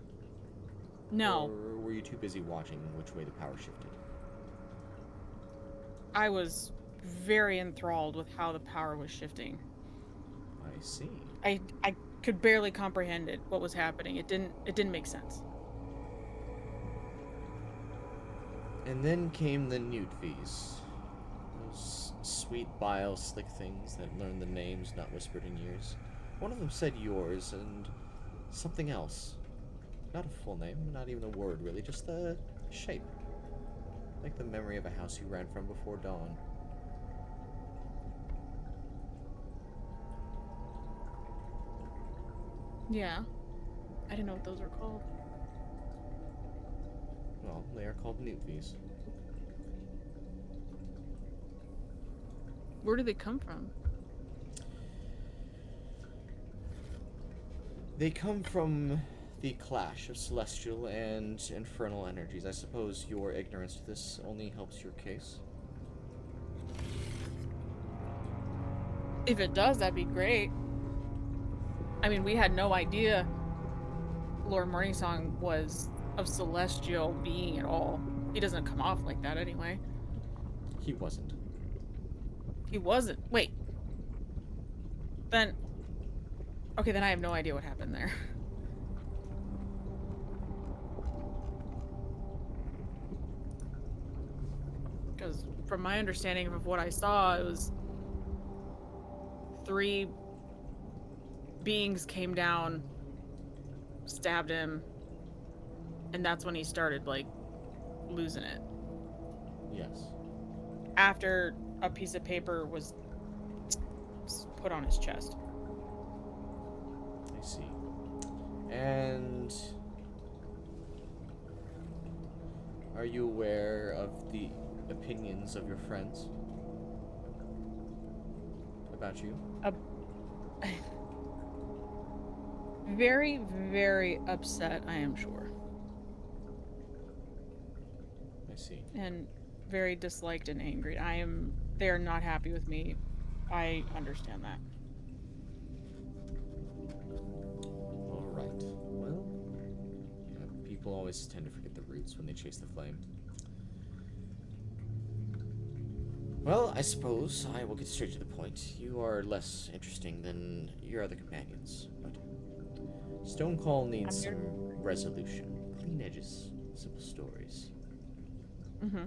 No. Or were you too busy watching which way the power shifted? I was very enthralled with how the power was shifting. I see. I could barely comprehend it, what was happening. It didn't make sense. And then came the Newtvies. Those sweet bile slick things that learned the names not whispered in years. One of them said yours and something else. Not a full name, not even a word really, just the shape. Like the memory of a house you ran from before dawn. Yeah. I didn't know what those were called. Well, they are called Newtvies. Where do they come from? They come from the clash of celestial and infernal energies. I suppose your ignorance to this only helps your case. If it does, that'd be great. I mean, we had no idea Lord Morningsong was of celestial being at all. He doesn't come off like that anyway. He wasn't. He wasn't. Wait. Then... Okay, then I have no idea what happened there. Because from my understanding of what I saw, it was 3 beings came down, stabbed him, and that's when he started, like, losing it. Yes. After a piece of paper was put on his chest. I see. And are you aware of the opinions of your friends about you? Very, very upset, I am sure. I see. And very disliked and angry. They are not happy with me. I understand that. All right. Well, yeah, people always tend to forget the roots when they chase the flame. Well, I suppose I will get straight to the point. You are less interesting than your other companions, but Stonecall needs I'm here. some resolution. Clean edges, simple stories. Mm-hmm.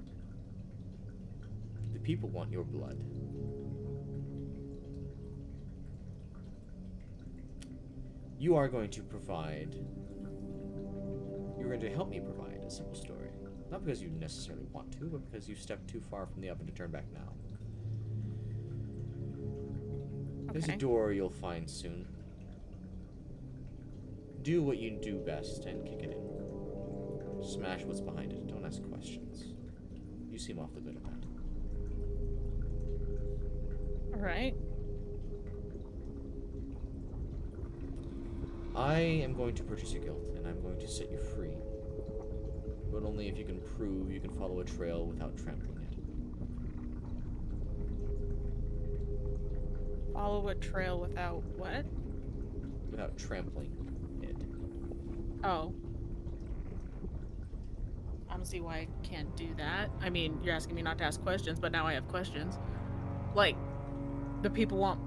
The people want your blood. You are going to provide... You're going to help me provide a simple story. Not because you necessarily want to, but because you've stepped too far from the oven to turn back now. There's a Okay. door you'll find soon. Do what you do best and kick it in. Smash what's behind it. Don't ask questions. You seem awfully good at that. All right. I am going to purchase your guilt, and I'm going to set you free. But only if you can prove you can follow a trail without trampling it. Follow a trail without what? Without trampling it. Oh. I don't see why I can't do that. I mean, you're asking me not to ask questions, but now I have questions. Like, the people want...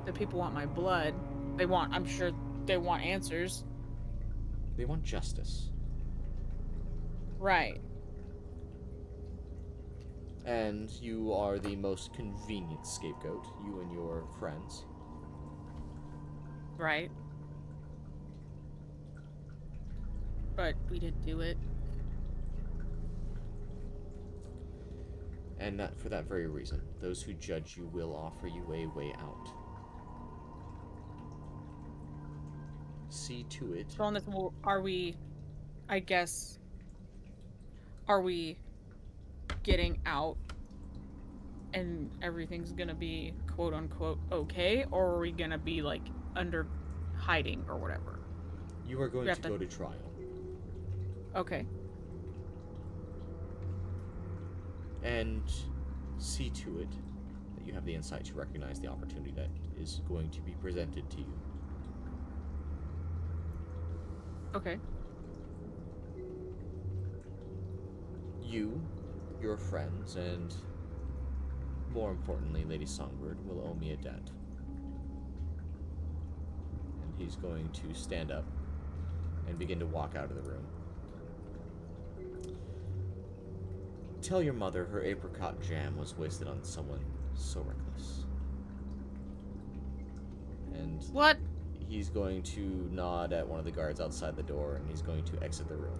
The people want my blood. They want... I'm sure they want answers. They want justice. Right. And you are the most convenient scapegoat, you and your friends. Right. But we didn't do it. And that, for that very reason, those who judge you will offer you a way out. See to it. So on this, are we... I guess... Are we getting out and everything's gonna be quote-unquote okay? Or are we gonna be, like, under hiding or whatever? You are going We have to to- go to trial. Okay. And see to it that you have the insight to recognize the opportunity that is going to be presented to you. Okay. You, your friends, and more importantly, Lady Songbird, will owe me a debt. And he's going to stand up and begin to walk out of the room. Tell your mother her apricot jam was wasted on someone so reckless. And What? he's going to nod at one of the guards outside the door, and he's going to exit the room.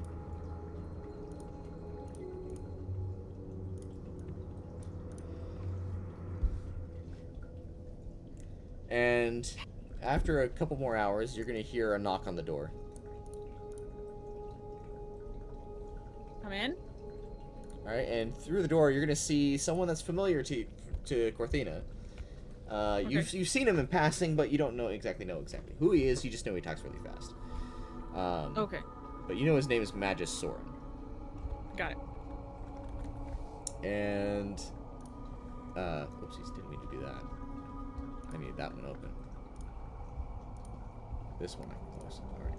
And after a couple more hours, you're going to hear a knock on the door. Come in? Alright, and through the door, you're going to see someone that's familiar to Korthina. You've seen him in passing, but you don't know exactly who he is. You just know he talks really fast. Okay. But you know his name is Magus Sorron. Got it. And oopsies, didn't mean to do that. I need that one open. This one I can close. Alright.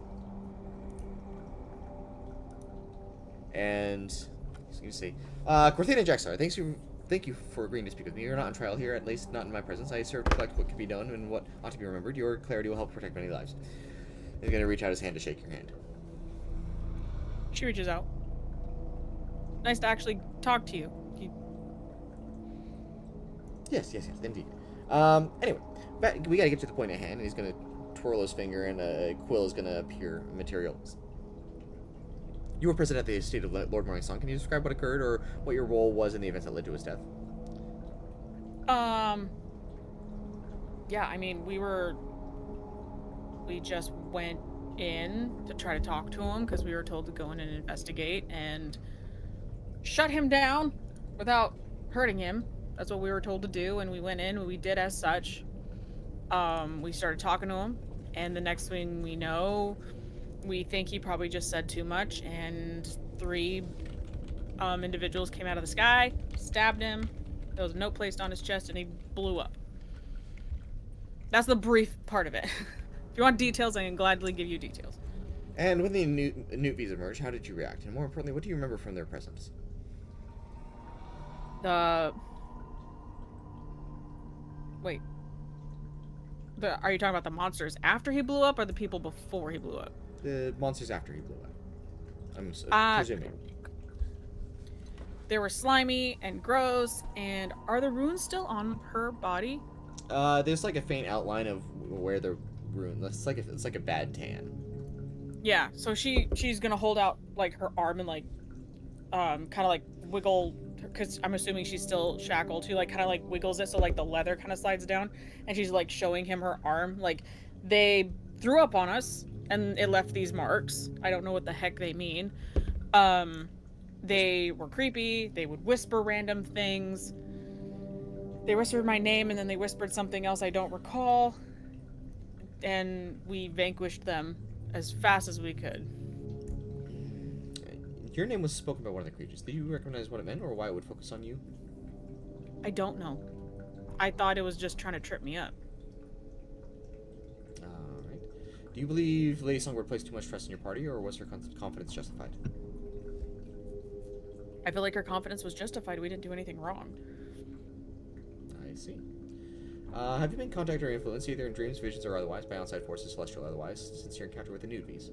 And I was gonna say, Korthina Jaxar, thank you for agreeing to speak with me. You're not on trial here, at least not in my presence. I serve to reflect what can be done and what ought to be remembered. Your clarity will help protect many lives. He's gonna reach out his hand to shake your hand. She reaches out. Nice to actually talk to you. Yes, indeed. Anyway, we gotta get to the point at hand, and he's gonna twirl his finger, and a quill is gonna appear material. You were present at the estate of Lord Morningsong. Can you describe what occurred, or what your role was in the events that led to his death? Yeah, I mean, we just went in to try to talk to him because we were told to go in and investigate and shut him down without hurting him. That's what we were told to do, and we went in and we did as such. We started talking to him, and the next thing we know, we think he probably just said too much, and 3 individuals came out of the sky, stabbed him. There was a note placed on his chest, and he blew up. That's the brief part of it. If you want details, I can gladly give you details. And when the Newtvies emerged, how did you react? And more importantly, what do you remember from their presence? Wait. Are you talking about the monsters after he blew up or the people before he blew up? The monsters after he blew up. I'm presuming. They were slimy and gross, and are the runes still on her body? There's like a faint outline of where the rune. It's like a bad tan. Yeah, so she's gonna hold out like her arm and like kind of like wiggle, because I'm assuming she's still shackled. She like kind of like wiggles it so like the leather kind of slides down, and she's like showing him her arm. Like, they threw up on us and it left these marks. I don't know what the heck they mean. They were creepy. They would whisper random things. They whispered my name and then they whispered something else I don't recall, and we vanquished them as fast as we could. Your name was spoken by one of the creatures. Did you recognize what it meant or why it would focus on you? I don't know. I thought it was just trying to trip me up. Alright. Do you believe Lady Songbird placed too much trust in your party, or was her confidence justified? I feel like her confidence was justified. We didn't do anything wrong. I see. Have you been contacted or influenced, either in dreams, visions, or otherwise, by outside forces, celestial or otherwise, since your encounter with the Newtvies?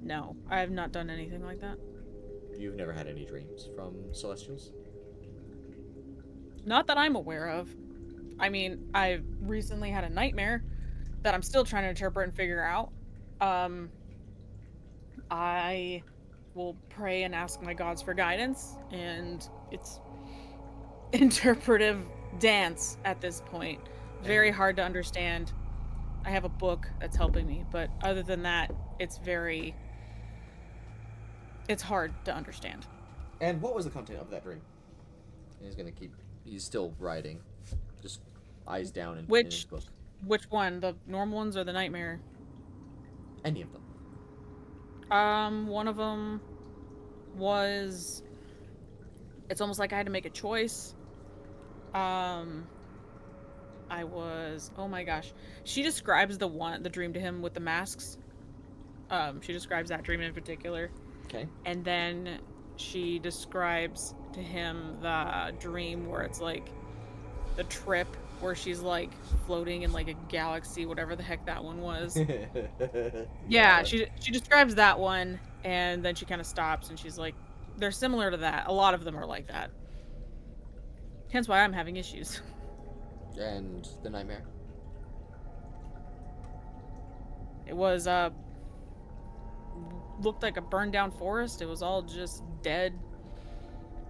No, I have not done anything like that. You've never had any dreams from Celestials? Not that I'm aware of. I mean, I've recently had a nightmare that I'm still trying to interpret and figure out. I will pray and ask my gods for guidance, and it's interpretive dance at this point. Very hard to understand. I have a book that's helping me, but other than that, it's hard to understand. And what was the content of that dream? He's still writing. Just eyes down in his book. Which one? The normal ones or the nightmare? Any of them. One of them was... It's almost like I had to make a choice. I was... Oh my gosh. She describes the dream to him with the masks. She describes that dream in particular. Okay. And then she describes to him the dream where it's like the trip where she's like floating in like a galaxy, whatever the heck that one was. Yeah, she describes that one, and then she kind of stops and she's like, they're similar to that. A lot of them are like that. Hence why I'm having issues. And the nightmare? It was looked like a burned down forest. It was all just dead,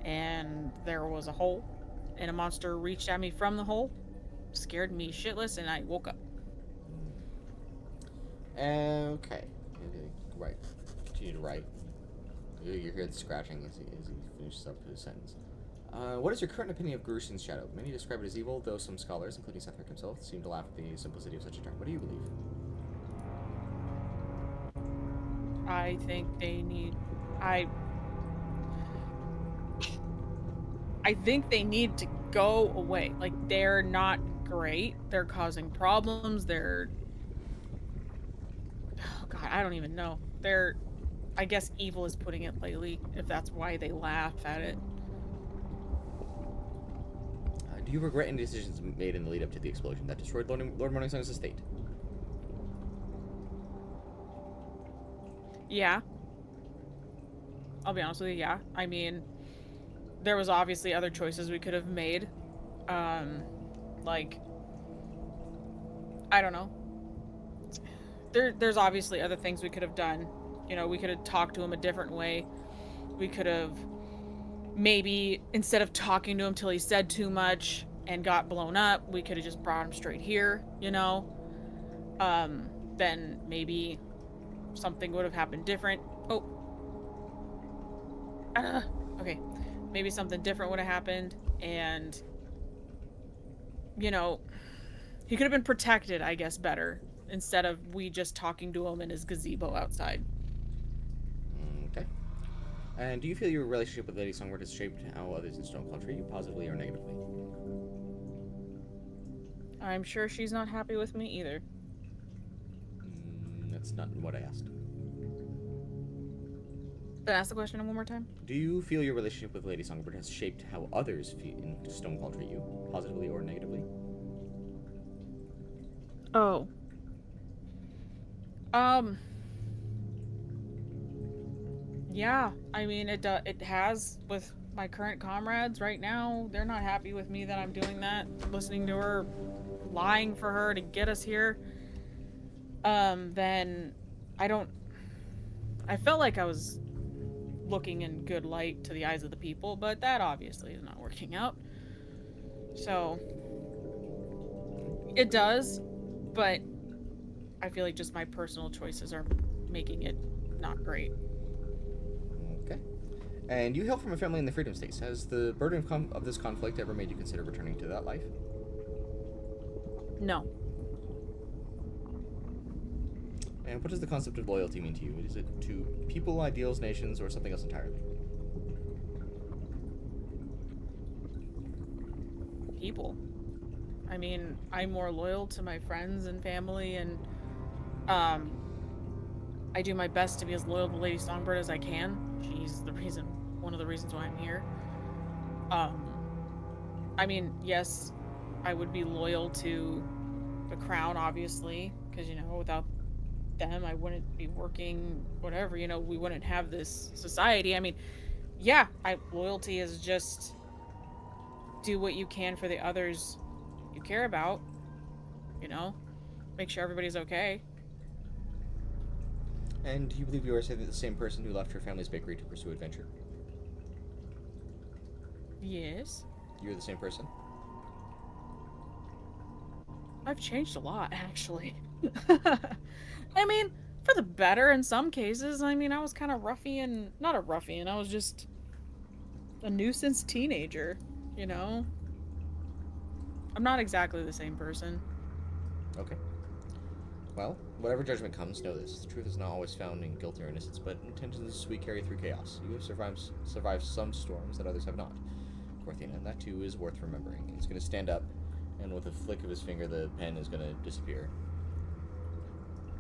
and there was a hole, and a monster reached at me from the hole, scared me shitless, and I woke up. Okay. Right. Continue to write. You hear the scratching as he finishes up his sentence. What is your current opinion of Grushin's shadow? Many describe it as evil, though some scholars, including Cetheric himself, seem to laugh at the simplicity of such a term. What do you believe? I think they need... I think they need to go away. Like, they're not great. They're causing problems. They're... Oh god, I don't even know. They're... I guess evil is putting it lightly, if that's why they laugh at it. Do you regret any decisions made in the lead up to the explosion that destroyed Lord Morningsong's estate? Yeah. I'll be honest with you, yeah. I mean, there was obviously other choices we could have made. Like, I don't know. There's obviously other things we could have done. You know, we could have talked to him a different way. We could have maybe, instead of talking to him till he said too much and got blown up, we could have just brought him straight here, you know? Then maybe something would have happened different. Oh. Okay. Maybe something different would have happened, and, you know, he could have been protected, I guess, better, instead of we just talking to him in his gazebo outside. Okay. And do you feel your relationship with Lady Songbird has shaped how others in Stonecall treat you, positively or negatively? I'm sure she's not happy with me either. That's That's not what I asked. Then ask the question one more time. Do you feel your relationship with Lady Songbird has shaped how others in Stonecall treat you, positively or negatively? Oh. Yeah, I mean, it has with my current comrades right now. They're not happy with me that I'm doing that, listening to her, lying for her to get us here. Then I felt like I was looking in good light to the eyes of the people, but that obviously is not working out. So, it does, but I feel like just my personal choices are making it not great. Okay. And you hail from a family in the Freedom States. Has the burden of this conflict ever made you consider returning to that life? No. And what does the concept of loyalty mean to you? Is it to people, ideals, nations, or something else entirely? People. I mean, I'm more loyal to my friends and family, and I do my best to be as loyal to Lady Songbird as I can. She's one of the reasons why I'm here. I mean, yes, I would be loyal to the crown, obviously, because, without them, I wouldn't be working, whatever, we wouldn't have this society. I mean, yeah, loyalty is just do what you can for the others you care about, make sure everybody's okay. And do you believe you are the same person who left her family's bakery to pursue adventure? Yes. You're the same person? I've changed a lot, actually. I mean, for the better in some cases. I mean, I was kind of not a ruffian, I was just a nuisance teenager, I'm not exactly the same person. Okay. Well, whatever judgment comes, know this. The truth is not always found in guilt or innocence, but in intentions we carry through chaos. You have survived some storms that others have not, Korthina, and that too is worth remembering. He's going to stand up, and with a flick of his finger, the pen is going to disappear.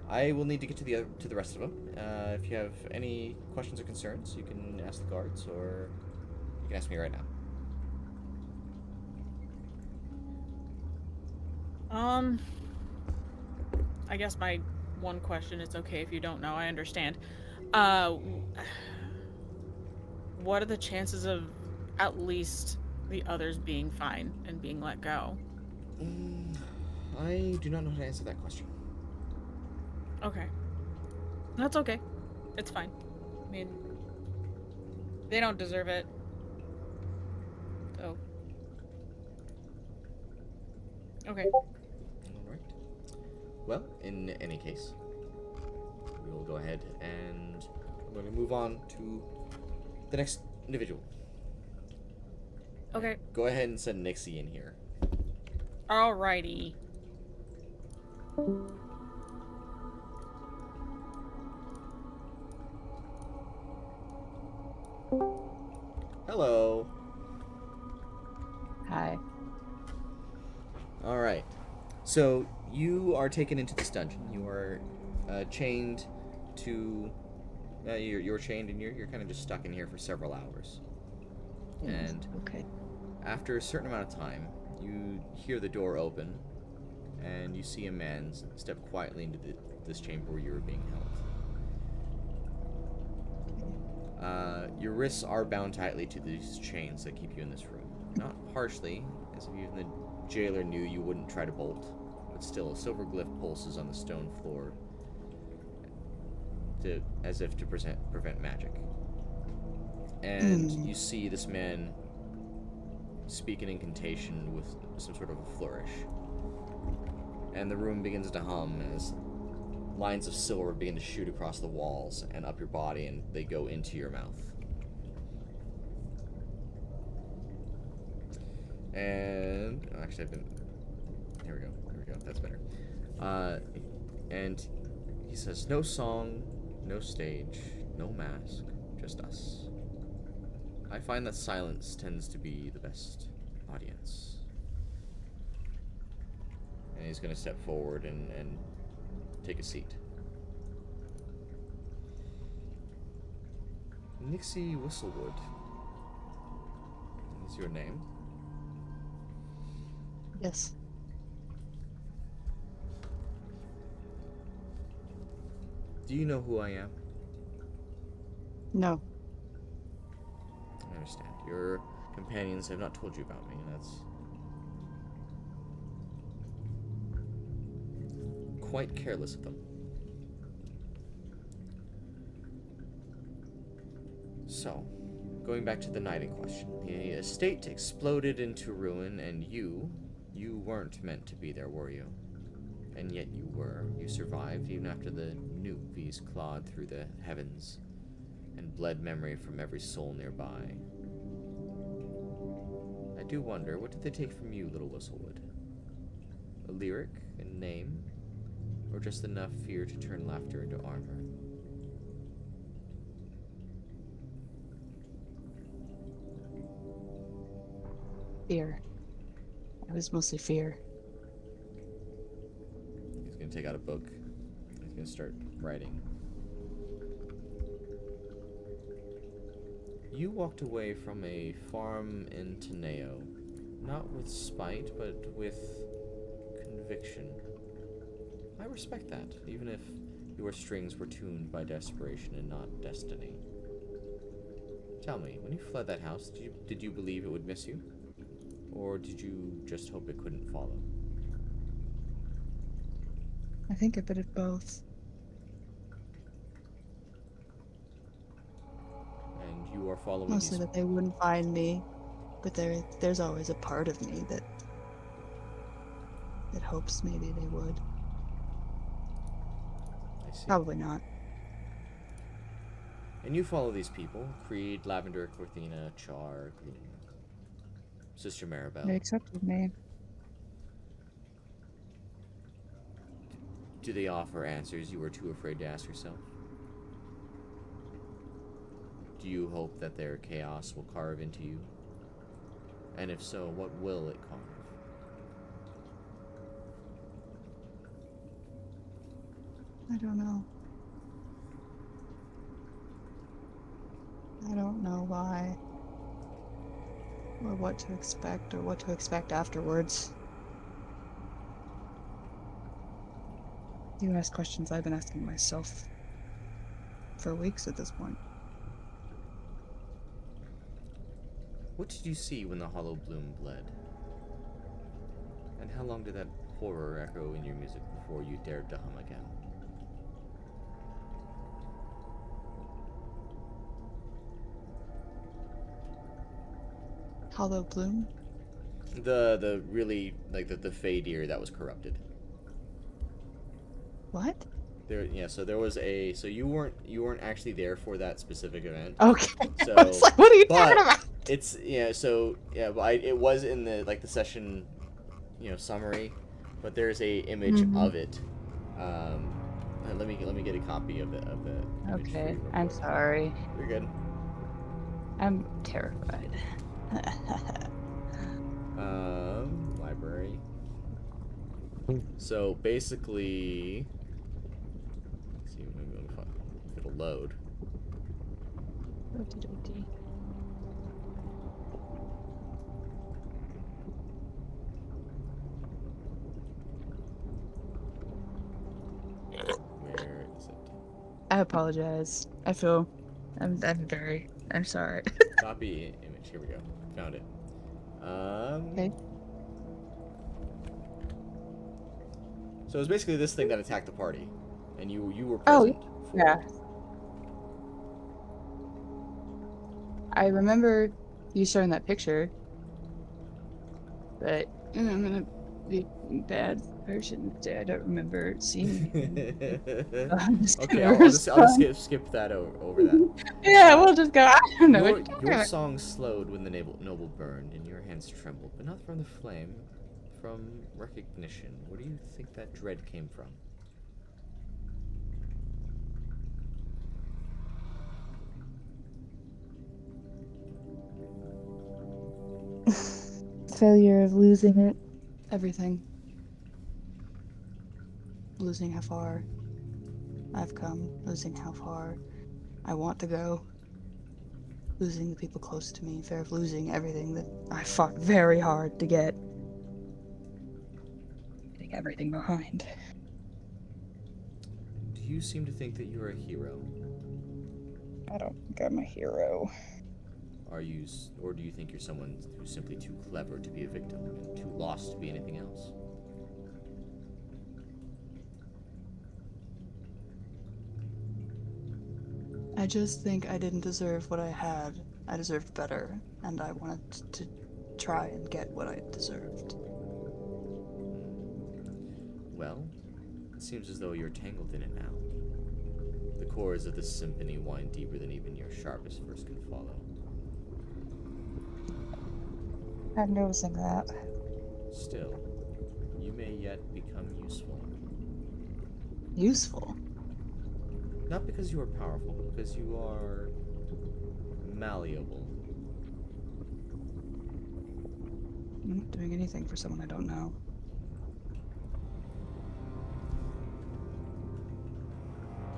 I will need to get to the rest of them. If you have any questions or concerns, you can ask the guards, or you can ask me right now. I guess my one question, it's okay if you don't know, I understand. What are the chances of at least the others being fine and being let go? I do not know how to answer that question. Okay. That's okay. It's fine. I mean, they don't deserve it. So. Okay. Alright. Well, in any case, we will go ahead and we're going to move on to the next individual. Okay. Go ahead and send Nixie in here. Alrighty. Hello. Hi. Alright. So, you are taken into this dungeon. You are chained to... you're chained and you're kind of just stuck in here for several hours. And Okay. after a certain amount of time, you hear the door open, and you see a man step quietly into this chamber where you were being held. Your wrists are bound tightly to these chains that keep you in this room. Not harshly, as if even the jailer knew you wouldn't try to bolt, but still a silver glyph pulses on the stone floor, as if to prevent magic. And you see this man speak an incantation with some sort of a flourish. And the room begins to hum as lines of silver begin to shoot across the walls and up your body, and they go into your mouth. And actually, here we go. That's better. And he says, "No song, no stage, no mask, just us. I find that silence tends to be the best audience." And he's going to step forward and take a seat. Nixie Whistlewood is your name. Yes. Do you know who I am? No. I understand. Your companions have not told you about me, and that's quite careless of them. So, going back to the night in question, the estate exploded into ruin, and you weren't meant to be there, were you? And yet you were. You survived even after the Newtvies clawed through the heavens and bled memory from every soul nearby. I do wonder, what did they take from you, little Whistlewood? A lyric, a name, or just enough fear to turn laughter into armor? Fear. It was mostly fear. He's gonna take out a book. He's gonna start writing. You walked away from a farm in Teneo, not with spite, but with conviction. I respect that, even if your strings were tuned by desperation and not destiny. Tell me, when you fled that house, did you believe it would miss you? Or did you just hope it couldn't follow? I think a bit of both. And you are following Mostly that they wouldn't find me, but there's always a part of me that hopes maybe they would. I see. Probably not. And you follow these people: Creed, Lavender, Korthina, Char, Gloom, Sister Maribel. They accepted me. Do they offer answers you were too afraid to ask yourself? Do you hope that their chaos will carve into you? And if so, what will it carve? I don't know. I don't know why. Or what to expect afterwards. You ask questions I've been asking myself for weeks at this point. What did you see when the hollow bloom bled? And how long did that horror echo in your music before you dared to hum again? Hollow bloom? The really, like, the fade ear that was corrupted. What? So there was so you weren't actually there for that specific event. Okay. So, I was like, what are you talking about? It's but it was in the session, summary, but there's a image of it. Let me get a copy of the image for Okay, you real I'm quick. sorry. You're good. I'm terrified. Library. So basically, let's see, maybe let me find if it'll load. Where is it? I apologize. I'm sorry. Copy image. Here we go. Found it. Okay. So it was basically this thing that attacked the party, and you were Oh, present. For yeah. it. I remember you showing that picture, but I'm gonna be a bad person and say I don't remember seeing it. Okay, I'll just skip that over that. Yeah, we'll just go. I don't know. what you're talking Your about. song slowed when the noble burned, and your hands trembled, but not from the flame, from recognition. Where do you think that dread came from? Failure of losing it. Everything. Losing how far I've come. Losing how far I want to go. losing the people close to me, fear of losing everything that I fought very hard to get. Getting everything behind. Do you seem to think that you're a hero? I don't think I'm a hero. Or do you think you're someone who's simply too clever to be a victim and too lost to be anything else? I just think I didn't deserve what I had. I deserved better, and I wanted to try and get what I deserved. Well, it seems as though you're tangled in it now. The chords of this symphony wind deeper than even your sharpest verse can follow. I'm noticing that. Still, you may yet become useful. Useful? Not because you are powerful, but because you are malleable. I'm not doing anything for someone I don't know.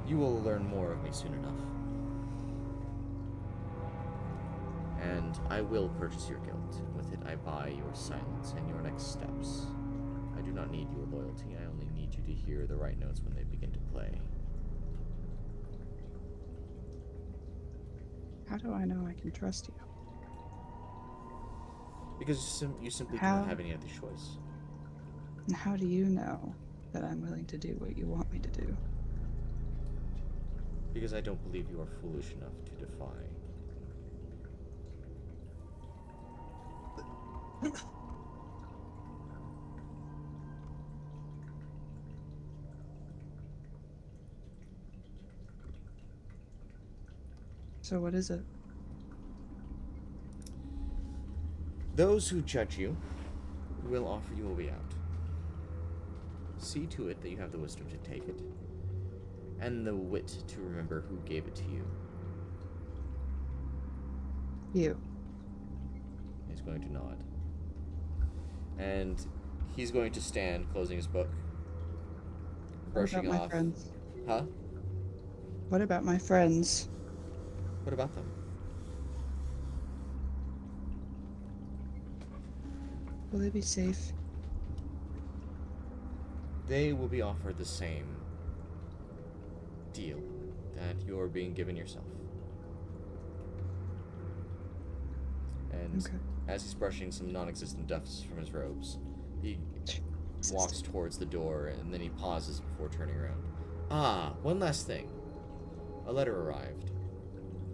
You will learn more of me soon enough. And I will purchase your guilt. With it, I buy your silence and your next steps. I do not need your loyalty. I only need you to hear the right notes when they begin to play. How do I know I can trust you? Because you simply do not have any other choice. And how do you know that I'm willing to do what you want me to do? Because I don't believe you are foolish enough to defy. So what is it? Those who judge you will offer you a way out. See to it that you have the wisdom to take it, and the wit to remember who gave it to you. You. He's going to nod. And he's going to stand, closing his book, brushing what about off. my friends? Huh? What about my friends? What about them? Will they be safe? They will be offered the same deal that you're being given yourself. And Okay. as he's brushing some non-existent dust from his robes, he walks towards the door and then he pauses before turning around. Ah, one last thing. A letter arrived.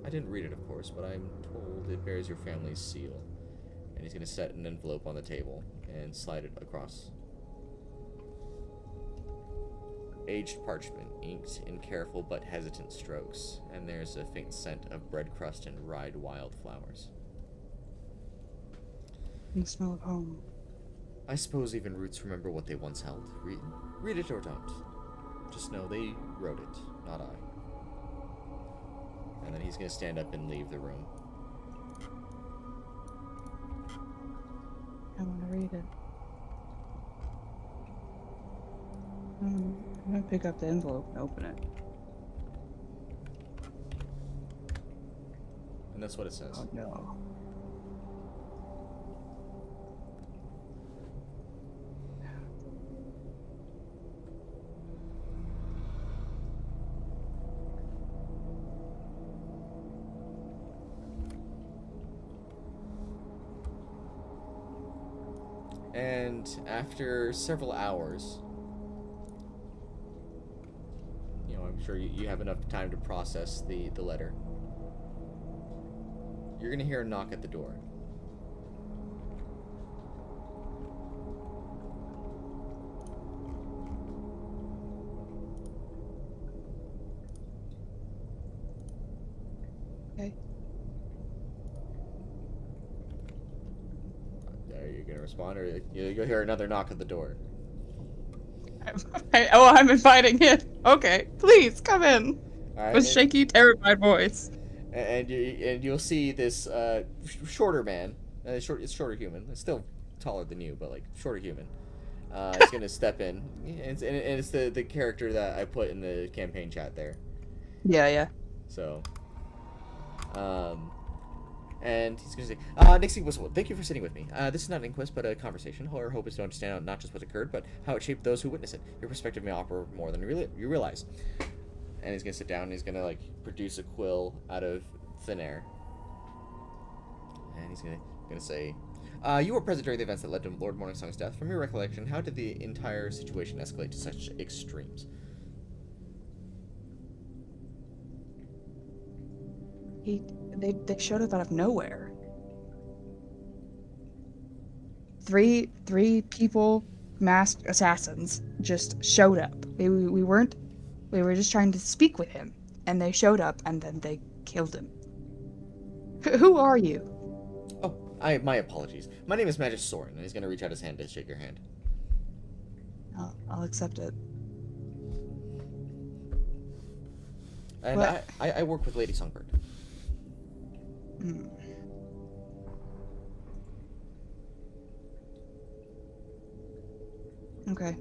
I didn't read it, of course, but I'm told it bears your family's seal. And he's going to set an envelope on the table and slide it across. Aged parchment, inked in careful but hesitant strokes, and there's a faint scent of bread crust and dried wildflowers. And the smell of home. I suppose even roots remember what they once held. Read it or don't. Just know they wrote it, not I. And then he's going to stand up and leave the room. I want to read it. I'm going to pick up the envelope and open it. And that's what it says. Oh no. And after several hours, you know, I'm sure you have enough time to process the letter. You're going to hear a knock at the door. Okay. Are you going to respond, or you'll hear another knock at the door? I'm inviting him. Okay, please come in. All right, With shaky, terrified voice. and you'll see this shorter man. It's shorter human. It's still taller than you, but like shorter human. Is gonna step in, and it's the character that I put in the campaign chat there. Yeah. So, And he's going to say, Nixie Whistle, thank you for sitting with me. This is not an inquest, but a conversation. Our hope is to understand not just what occurred, but how it shaped those who witness it. Your perspective may offer more than you realize. And he's going to sit down and he's going to, like, produce a quill out of thin air. And he's going to say, you were present during the events that led to Lord Morningsong's death. From your recollection, how did the entire situation escalate to such extremes? They showed up out of nowhere. Three people, masked assassins, just showed up. We were just trying to speak with him, and they showed up, and then they killed him. Who are you? Oh, my apologies. My name is Magus Sorron, and he's going to reach out his hand to shake your hand. I'll accept it. And What? I work with Lady Songbird. Hmm. Okay.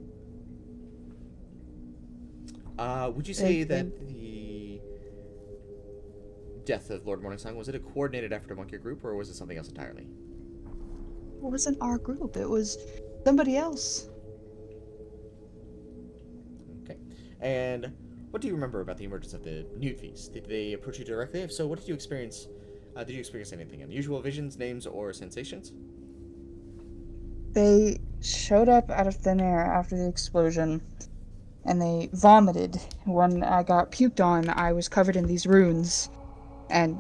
Would you say that the death of Lord Morningsong, was it a coordinated effort among your group, or was it something else entirely? It wasn't our group. It was somebody else. Okay. And what do you remember about the emergence of the Newt Feast? Did they approach you directly? If so, what did you experience? Did you experience anything unusual, visions, names, or sensations? They showed up out of thin air after the explosion, and they vomited. When I got puked on, I was covered in these runes, and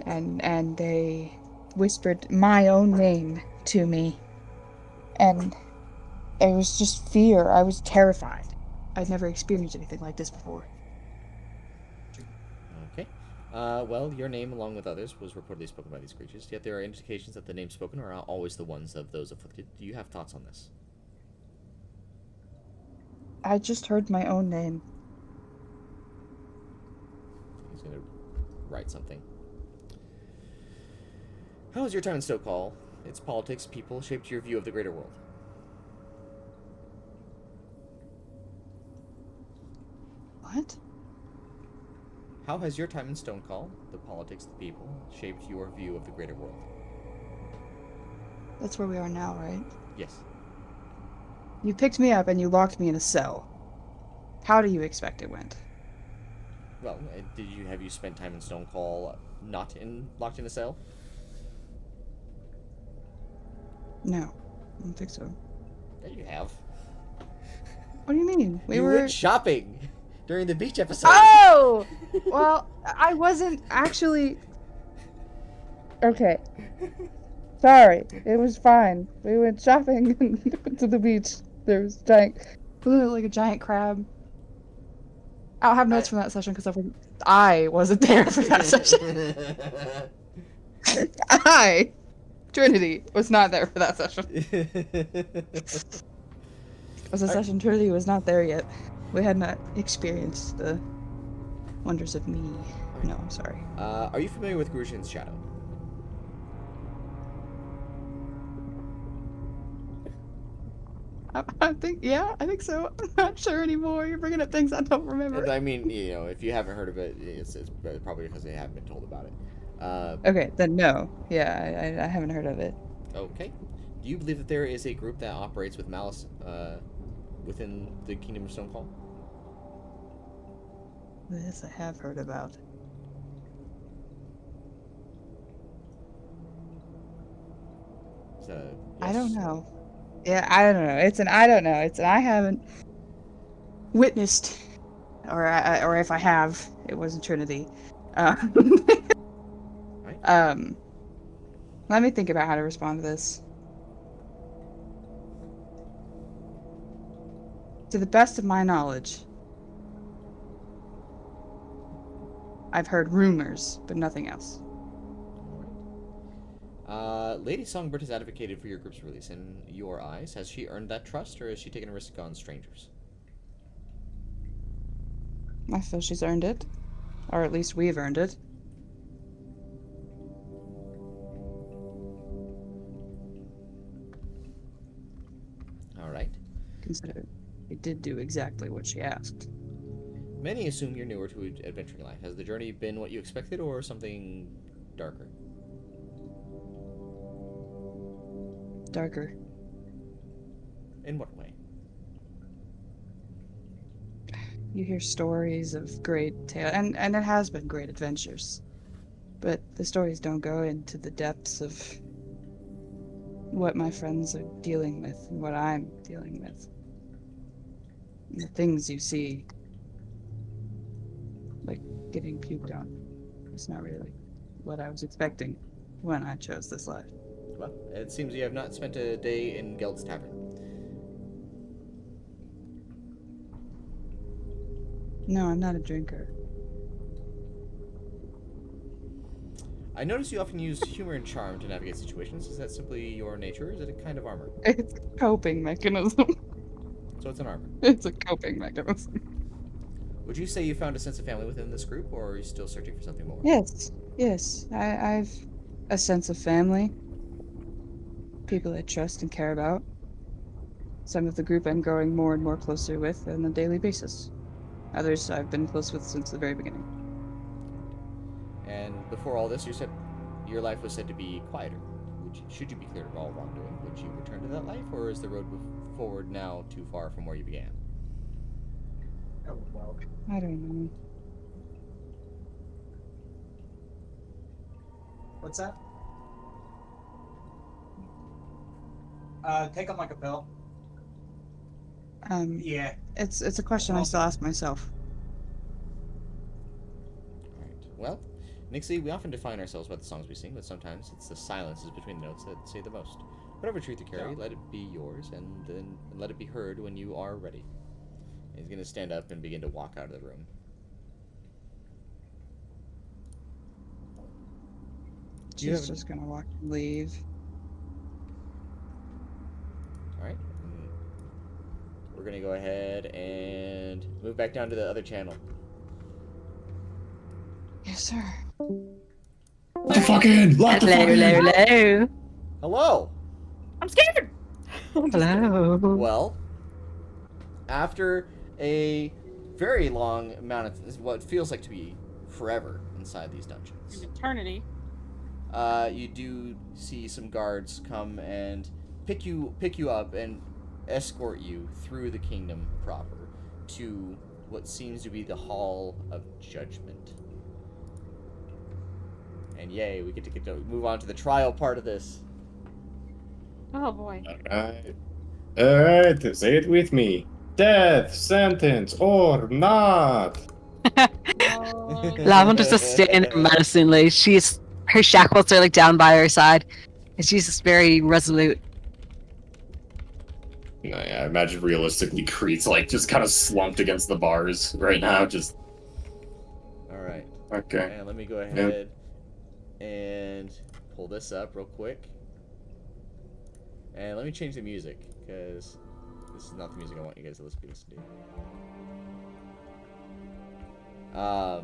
they whispered my own name to me, and it was just fear. I was terrified. I'd never experienced anything like this before. Okay. Well, your name, along with others, was reportedly spoken by these creatures, yet there are indications that the names spoken are not always the ones of those afflicted. Do you have thoughts on this? I just heard my own name. He's going to write something. How has your time in Stonecall, its politics, people, shaped your view of the greater world? What? How has your time in Stonecall, the politics, the people, shaped your view of the greater world? That's where we are now, right? Yes. You picked me up and you locked me in a cell. How do you expect it went? Well, have you spent time in Stonecall locked in a cell? No, I don't think so. Yeah, you have. What do you mean? You went shopping during the beach episode. Oh! Well, I wasn't actually... Okay. Sorry. It was fine. We went shopping and went to the beach. There was wasn't it like a giant crab? I don't have notes from that session because I wasn't there for that session. Trinity, was not there for that session. Was a session Trinity was not there yet. We had not experienced the wonders of me. No, I'm sorry. Are you familiar with Grushin's Shadow? I think so. I'm not sure anymore. You're bringing up things I don't remember. I mean, if you haven't heard of it, it's probably because they haven't been told about it. Okay, then no. Yeah, I haven't heard of it. Okay. Do you believe that there is a group that operates with malice within the Kingdom of Stonecall? This I have heard about. Yes. I don't know. Yeah, I don't know. I don't know. I haven't witnessed, or if I have, it wasn't Trinity. Right. Let me think about how to respond to this. To the best of my knowledge, I've heard rumors, but nothing else. Lady Songbird has advocated for your group's release. In your eyes, has she earned that trust, or has she taken a risk on strangers? I feel she's earned it. Or at least we've earned it. Alright. Consider we did do exactly what she asked. Many assume you're newer to adventuring life. Has the journey been what you expected, or something darker? darker. In what way? You hear stories of great tales, and it has been great adventures. But the stories don't go into the depths of what my friends are dealing with and what I'm dealing with. The things you see, like getting puked on, it's not really what I was expecting when I chose this life. Well, it seems you have not spent a day in Geld's Tavern. No, I'm not a drinker. I notice you often use humor and charm to navigate situations. Is that simply your nature, or is it a kind of armor? It's a coping mechanism. So it's an armor. It's a coping mechanism. Would you say you found a sense of family within this group, or are you still searching for something more? Yes. I've a sense of family. People I trust and care about. Some of the group I'm growing more and more closer with on a daily basis. Others I've been close with since the very beginning. And before all this, you said your life was said to be quieter. Should you be cleared of all wrongdoing, would you return to that life, or is the road forward now too far from where you began? I don't know. What's that? Take them like a pill. Yeah. It's a question I still ask myself. Alright. Well, Nixie, we often define ourselves by the songs we sing, but sometimes it's the silences between the notes that say the most. Whatever truth you carry, let it be yours, and then let it be heard when you are ready. And he's going to stand up and begin to walk out of the room. She's just gonna walk and leave. Alright. We're going to go ahead and move back down to the other channel. Yes, sir. Let the fuck in! Let the fuck in! Hello. Hello! I'm scared. Hello. Well, after a very long amount of what feels like to be forever inside these dungeons, An eternity. you do see some guards come and pick you up and escort you through the kingdom proper to what seems to be the Hall of Judgment. And yay, we get to move on to the trial part of this. Oh boy. Alright, say it with me. Death, sentence, or not. Lavender's just standing there menacingly. Her shackles are like down by her side, and she's just very resolute. No, yeah, I imagine realistically Creed's like just kind of slumped against the bars right now, just... Alright. Okay. And let me go ahead and pull this up real quick. And let me change the music, because this is not the music I want you guys to listen to.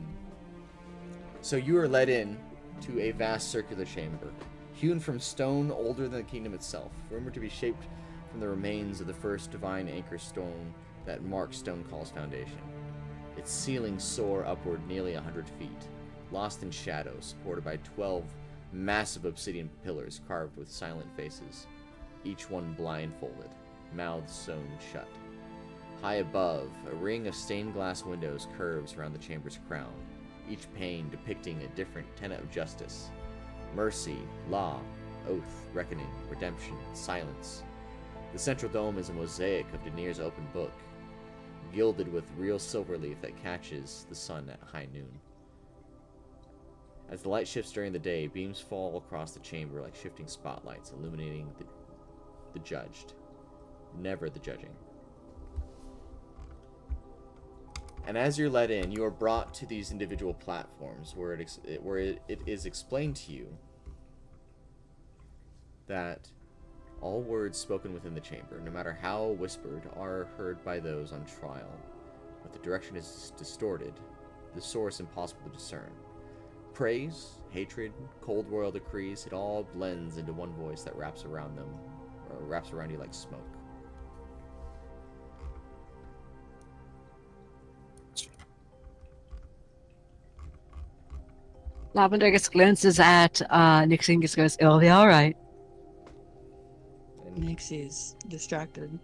So you are led in to a vast circular chamber, hewn from stone older than the kingdom itself, rumored to be shaped from the remains of the first divine anchor stone that marks Stonecall's foundation. Its ceilings soar upward nearly 100 feet, lost in shadow, supported by 12 massive obsidian pillars carved with silent faces, each one blindfolded, mouths sewn shut. High above, a ring of stained glass windows curves around the chamber's crown, each pane depicting a different tenet of justice: mercy, law, oath, reckoning, redemption, silence. The central dome is a mosaic of Denir's open book, gilded with real silver leaf that catches the sun at high noon. As the light shifts during the day, beams fall across the chamber like shifting spotlights, illuminating the judged, never the judging. And as you're led in, you are brought to these individual platforms where it is explained to you that all words spoken within the chamber, no matter how whispered, are heard by those on trial. But the direction is distorted, the source impossible to discern. Praise, hatred, cold royal decrees, it all blends into one voice that wraps around them, or wraps around you like smoke. Lavender just glances at Nixie and just goes, "It'll be all right." Nixie's distracted.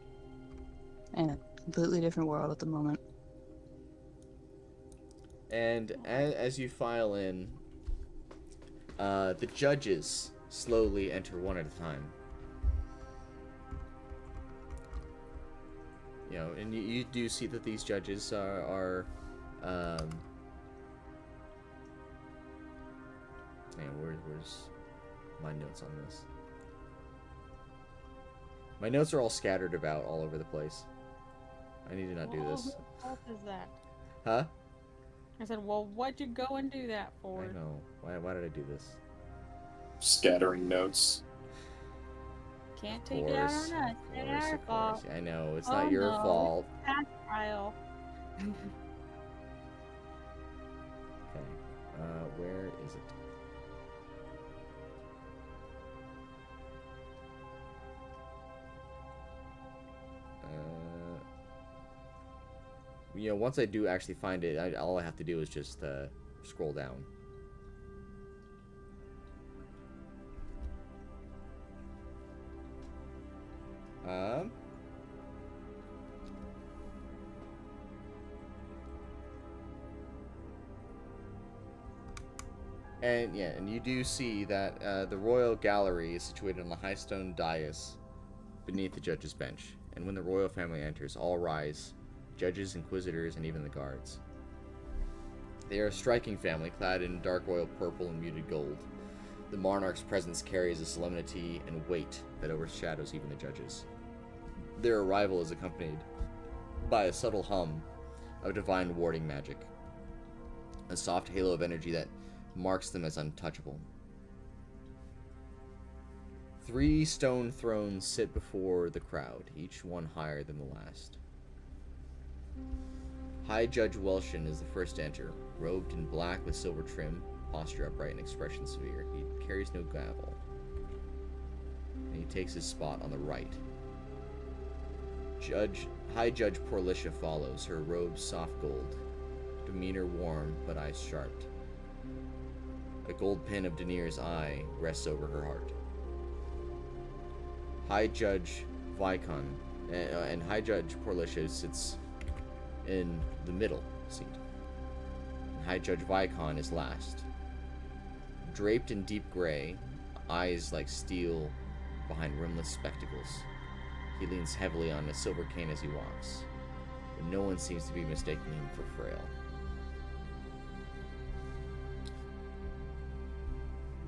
In a completely different world at the moment. And as you file in, the judges slowly enter one at a time. You know, and you do see that these judges are man, where's my notes on this? My notes are all scattered about all over the place. I need to not do this. What is that? Huh? I said, well, what'd you go and do that for? I know. Why did I do this? Scattering notes. Can't take it out on us. It's our fault. I know, it's not your fault. Past trial. Okay. Where is it? You know, once I do actually find it, all I have to do is just scroll down. And yeah, and you do see that the royal gallery is situated on the high stone dais beneath the judge's bench. And when the royal family enters, all rise. Judges, inquisitors, and even the guards. They are a striking family, clad in dark royal purple and muted gold. The monarch's presence carries a solemnity and weight that overshadows even the judges. Their arrival is accompanied by a subtle hum of divine warding magic, a soft halo of energy that marks them as untouchable. 3 stone thrones sit before the crowd, each one higher than the last. High Judge Welshin is the first to enter, robed in black with silver trim, posture upright and expression severe. He carries no gavel, and he takes his spot on the right. High Judge Porlicia follows, her robe soft gold, demeanor warm but eyes sharp. A gold pin of Daenerys' eye rests over her heart. High Judge Vicon and High Judge Porlicia sits in the middle seat. High Judge Vicon is last. Draped in deep gray, eyes like steel behind rimless spectacles. He leans heavily on a silver cane as he walks, but no one seems to be mistaking him for frail.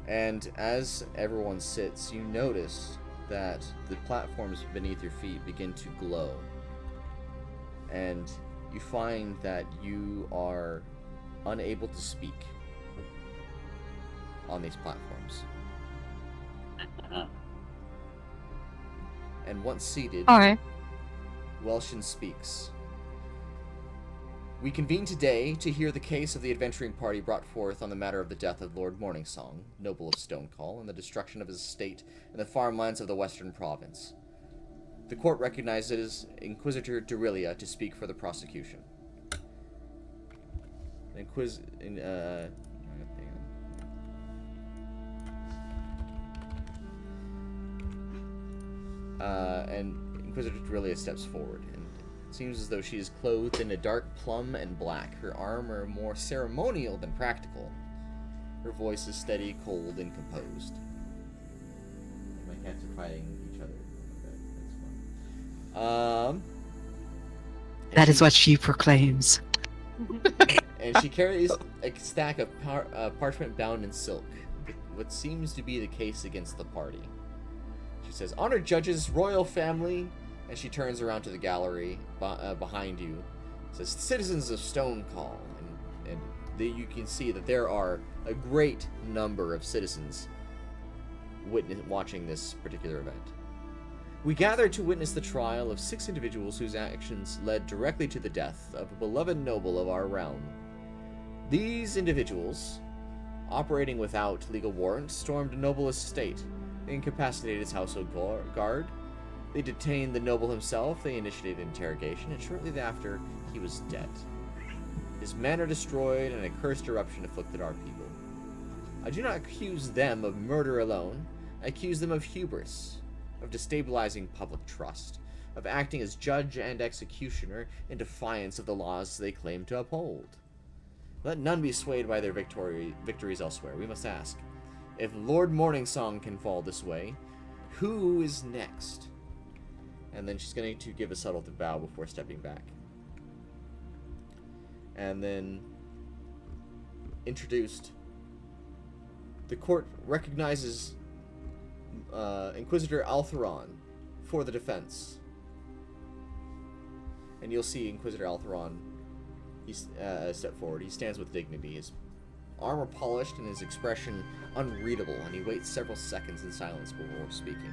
And as everyone sits, you notice that the platforms beneath your feet begin to glow. And you find that you are unable to speak on these platforms. And once seated, Alright. Welshin speaks. We convene today to hear the case of the adventuring party brought forth on the matter of the death of Lord Morningsong, noble of Stonecall, and the destruction of his estate and the farmlands of the western province. The court recognizes Inquisitor Durilia to speak for the prosecution. And Inquisitor Durilia steps forward, and it seems as though she is clothed in a dark plum and black. Her armor more ceremonial than practical. Her voice is steady, cold, and composed. My cats are fighting each other. That's fun. That is what she proclaims. And she carries a stack of parchment bound in silk, what seems to be the case against the party. She says, "Honored judges, royal family," and she turns around to the gallery behind you. Says, "Citizens of Stonecall," and you can see that there are a great number of citizens watching this particular event. We gather to witness the trial of 6 individuals whose actions led directly to the death of a beloved noble of our realm. These individuals, operating without legal warrant, stormed a noble's estate. They incapacitated his household guard. They detained the noble himself. They initiated interrogation, and shortly thereafter, he was dead. His manor destroyed, and a cursed eruption afflicted our people. I do not accuse them of murder alone. I accuse them of hubris, of destabilizing public trust, of acting as judge and executioner in defiance of the laws they claim to uphold. Let none be swayed by their victories elsewhere. We must ask, if Lord Morningsong can fall this way, who is next? And then she's going to give a subtle bow before stepping back. And then introduced. The court recognizes Inquisitor Altheron for the defense. And you'll see Inquisitor Altheron, he's step forward. He stands with dignity, his armor polished and his expression unreadable, and he waits several seconds in silence before speaking.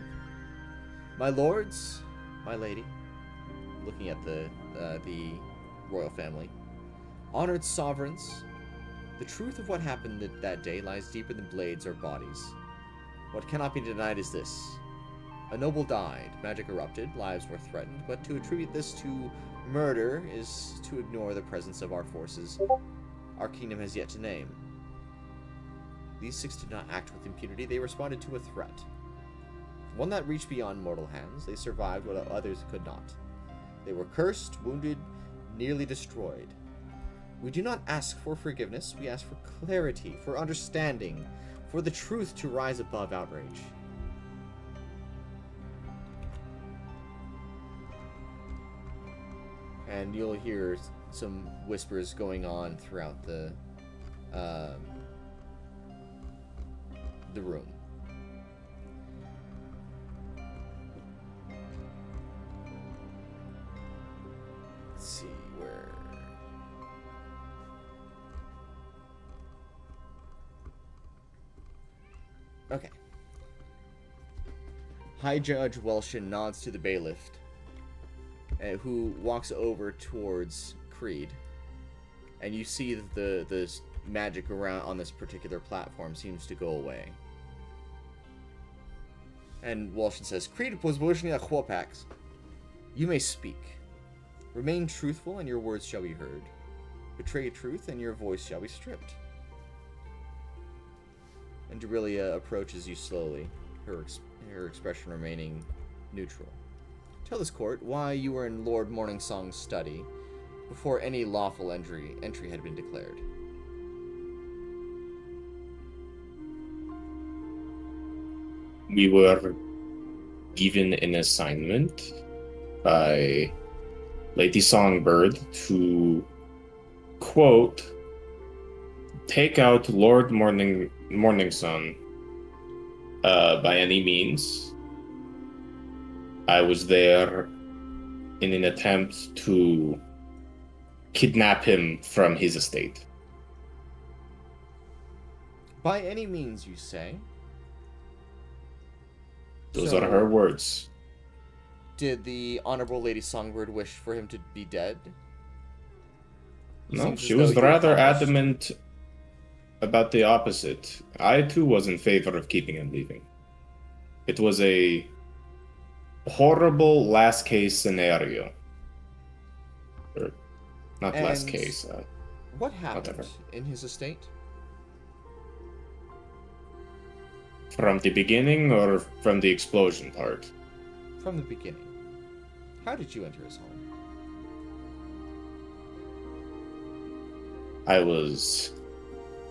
My lords, my lady, looking at the royal family, honored sovereigns, the truth of what happened that day lies deeper than blades or bodies. What cannot be denied is this. A noble died, magic erupted, lives were threatened, but to attribute this to murder is to ignore the presence of our forces our kingdom has yet to name. These six did not act with impunity, they responded to a threat. One that reached beyond mortal hands, they survived what others could not. They were cursed, wounded, nearly destroyed. We do not ask for forgiveness, we ask for clarity, for understanding, for the truth to rise above outrage. And you'll hear some whispers going on throughout the room. Let's see where. Okay. High Judge Welshin nods to the bailiff, who walks over towards Creed, and you see that the magic around on this particular platform seems to go away. And Welshin says, Creed was a Quopax. You may speak. Remain truthful, and your words shall be heard. Betray truth, and your voice shall be stripped. And Durilia approaches you slowly, her expression remaining neutral. Tell this court why you were in Lord Morningsong's study before any lawful entry had been declared. We were given an assignment by Lady Songbird to, quote, take out Lord Morningsong by any means. I was there in an attempt to kidnap him from his estate. By any means, you say? Those are her words. Did the Honorable Lady Songbird wish for him to be dead? No, Seems she as was though you rather accomplished- adamant about the opposite. I too was in favor of keeping him leaving. It was a horrible last case scenario. Or not last And case. What happened whatever. in his estate? From the beginning or from the explosion part? From the beginning. How did you enter his home? I was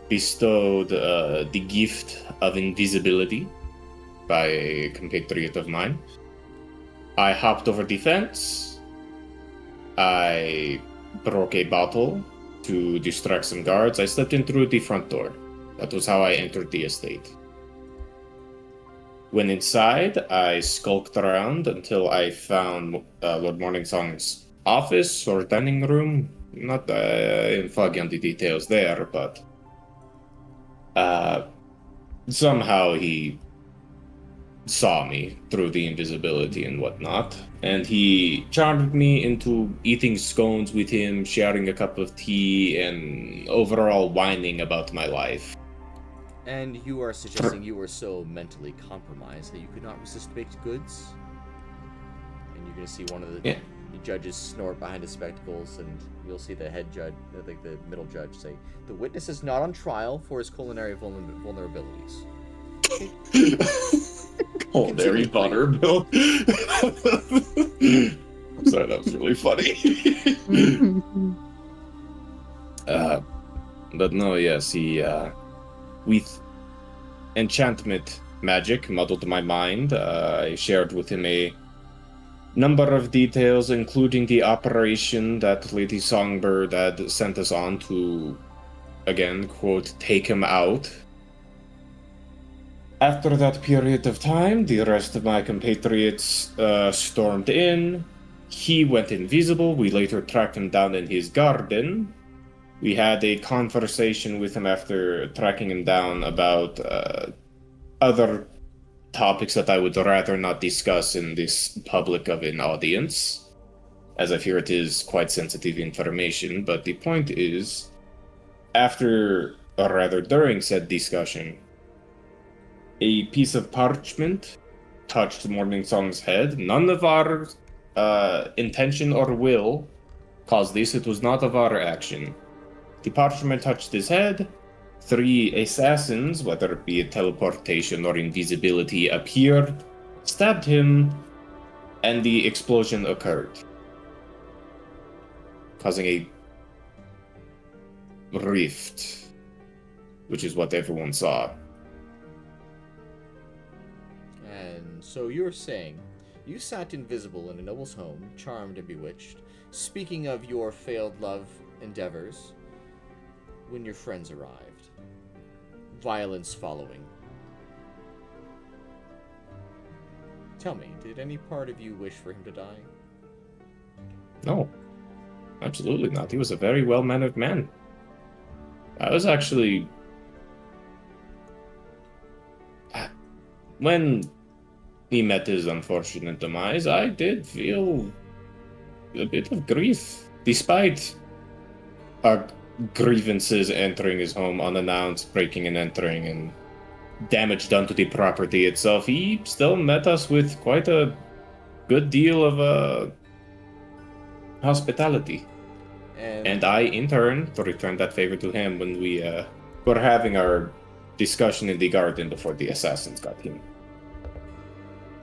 bestowed the gift of invisibility by a compatriot of mine. I hopped over the fence. I broke a bottle to distract some guards. I slipped in through the front door. That was how I entered the estate. When inside, I skulked around until I found Lord Morningsong's office or dining room. Not foggy on the details there, but somehow he saw me through the invisibility and whatnot, and he charmed me into eating scones with him, sharing a cup of tea, and overall whining about my life. And you are suggesting you were so mentally compromised that you could not resist baked goods? And you're going to see one of the judges snort behind his spectacles, and you'll see the head judge, like the middle judge, say, the witness is not on trial for his culinary vulnerabilities. Oh, there he thought her, Bill. I'm sorry, that was really funny. But no, yes, he, with enchantment magic muddled my mind. I shared with him a number of details, including the operation that Lady Songbird had sent us on to, again, quote, take him out. After that period of time, the rest of my compatriots stormed in. He went invisible. We later tracked him down in his garden. We had a conversation with him after tracking him down about other topics that I would rather not discuss in this public of an audience, as I fear it is quite sensitive information. But the point is, after, or rather during said discussion, a piece of parchment touched Morningsong's head. None of our intention or will caused this. It was not of our action. The parchment touched his head. 3 assassins, whether it be a teleportation or invisibility, appeared, stabbed him, and the explosion occurred, causing a rift, which is what everyone saw. And so you're saying you sat invisible in a noble's home, charmed and bewitched, speaking of your failed love endeavors, when your friends arrived. Violence following. Tell me, did any part of you wish for him to die? No, absolutely not. He was a very well-mannered man. I was actually... When he met his unfortunate demise, I did feel a bit of grief, despite our grievances entering his home unannounced, breaking and entering, and damage done to the property itself. He still met us with quite a good deal of hospitality. And I, in turn, returned that favor to him when we were having our discussion in the garden before the assassins got him.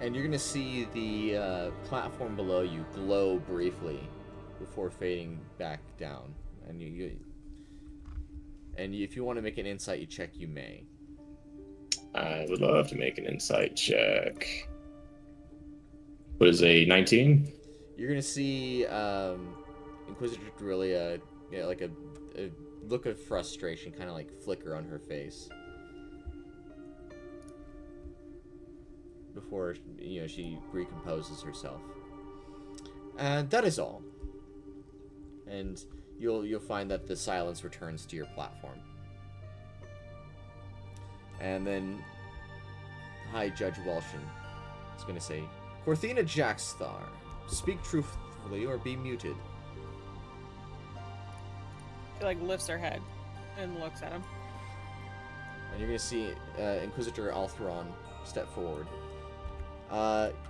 And you're going to see the platform below you glow briefly before fading back down. And if you want to make an insight check, you may. I would love to make an insight check. What is a 19? You're going to see Inquisitor Drillia, like a look of frustration kind of like flicker on her face. Before, she recomposes herself. And that is all. And you'll find that the silence returns to your platform. And then High Judge Welshon is going to say, Korthina Jackstar, speak truthfully or be muted. She lifts her head and looks at him. And you're going to see Inquisitor Altheron step forward.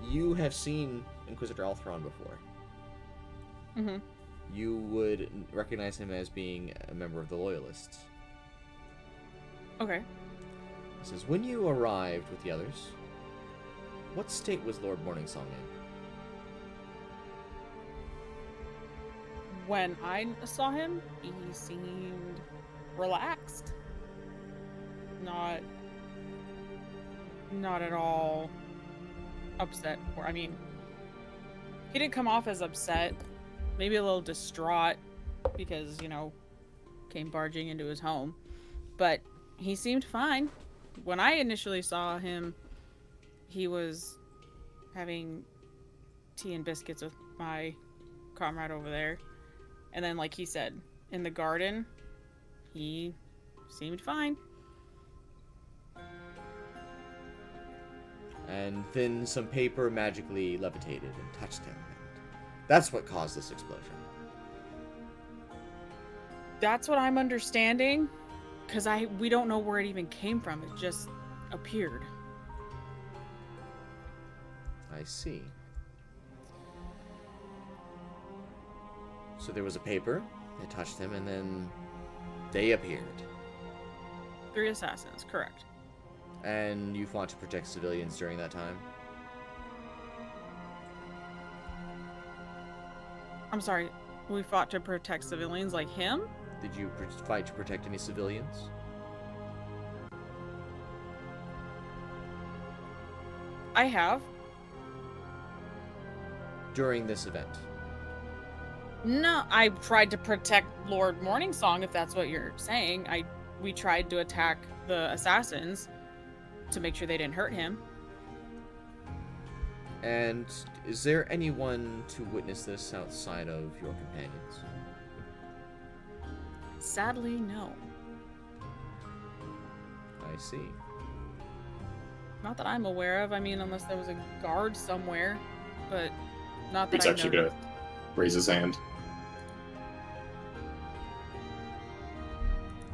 You have seen Inquisitor Altheron before. Mm-hmm. You would recognize him as being a member of the Loyalists. Okay. He says, when you arrived with the others, what state was Lord Morningsong in? When I saw him, he seemed relaxed. Not at all upset. He didn't come off as upset. Maybe a little distraught because, came barging into his home. But he seemed fine. When I initially saw him, he was having tea and biscuits with my comrade over there. And then, like he said, in the garden, he seemed fine. And then some paper magically levitated and touched him. That's what caused this explosion. That's what I'm understanding, because we don't know where it even came from. It just appeared. I see. So there was a paper that touched him, and then they appeared. 3 assassins, correct. And you fought to protect civilians during that time? I'm sorry. We fought to protect civilians like him? Did you fight to protect any civilians? I have. During this event? No, I tried to protect Lord Morningsong, if that's what you're saying. We tried to attack the assassins to make sure they didn't hurt him. And is there anyone to witness this outside of your companions? Sadly, no. I see. Not that I'm aware of. I mean, unless there was a guard somewhere, but not that It's I actually know. gonna raise his hand.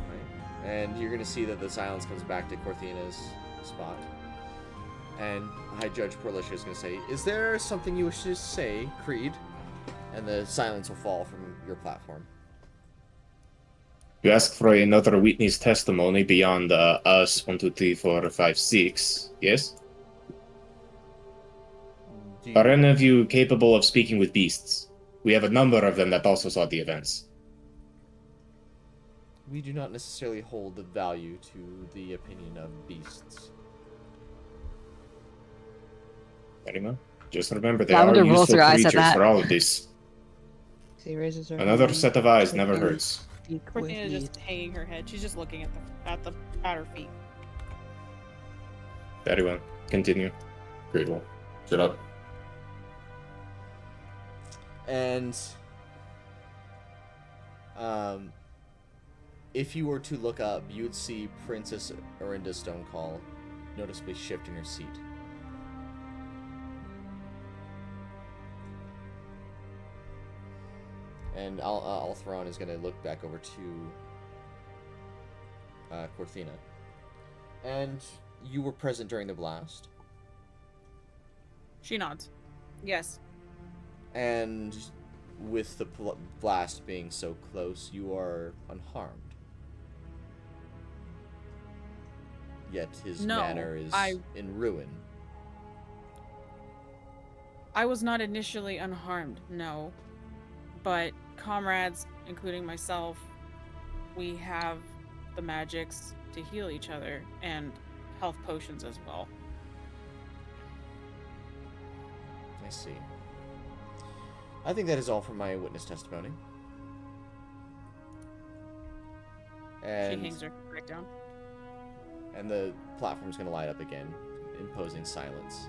Right. And you're gonna see that the silence comes back to Korthina's spot. And High Judge Porlish is gonna say, "Is there something you wish to say, Creed?" And the silence will fall from your platform. You ask for another witness testimony beyond us 1, 2, 3, 4, 5, 6. Yes. Are any of you capable of speaking with beasts? We have a number of them that also saw the events. We do not necessarily hold the value to the opinion of beasts. Anyone? Just remember, they Lavender are rolls useful her eyes at creatures that. for all of this. She raises her Another hand. set of eyes never Please hurts. speak with Korthina me. just hanging her head. She's just looking at her feet. Very well. Continue. Great well. Shut up. And if you were to look up, you'd see Princess Erynda Stonecall noticeably shift in her seat. And Altheron is going to look back over to Korthina. And you were present during the blast. She nods. Yes. And with the blast being so close, you are unharmed. Yet his No, manor is in ruin. I was not initially unharmed, no. But comrades, including myself, we have the magics to heal each other and health potions as well. I see. I think that is all from my witness testimony. And She hangs her back down. And the platform's going to light up again, imposing silence.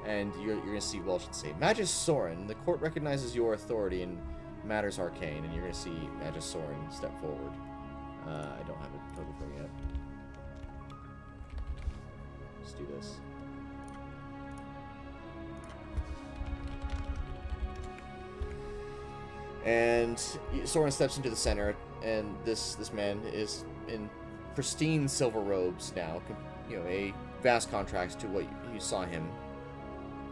And you're going to see Welsh say, Magus Sorron, the court recognizes your authority in matters arcane, and you're going to see Magus Sorron step forward. I don't have a total for yet. Let's do this. And Sorron steps into the center, and this man is in pristine silver robes now, you know, a vast contrast to what you saw him.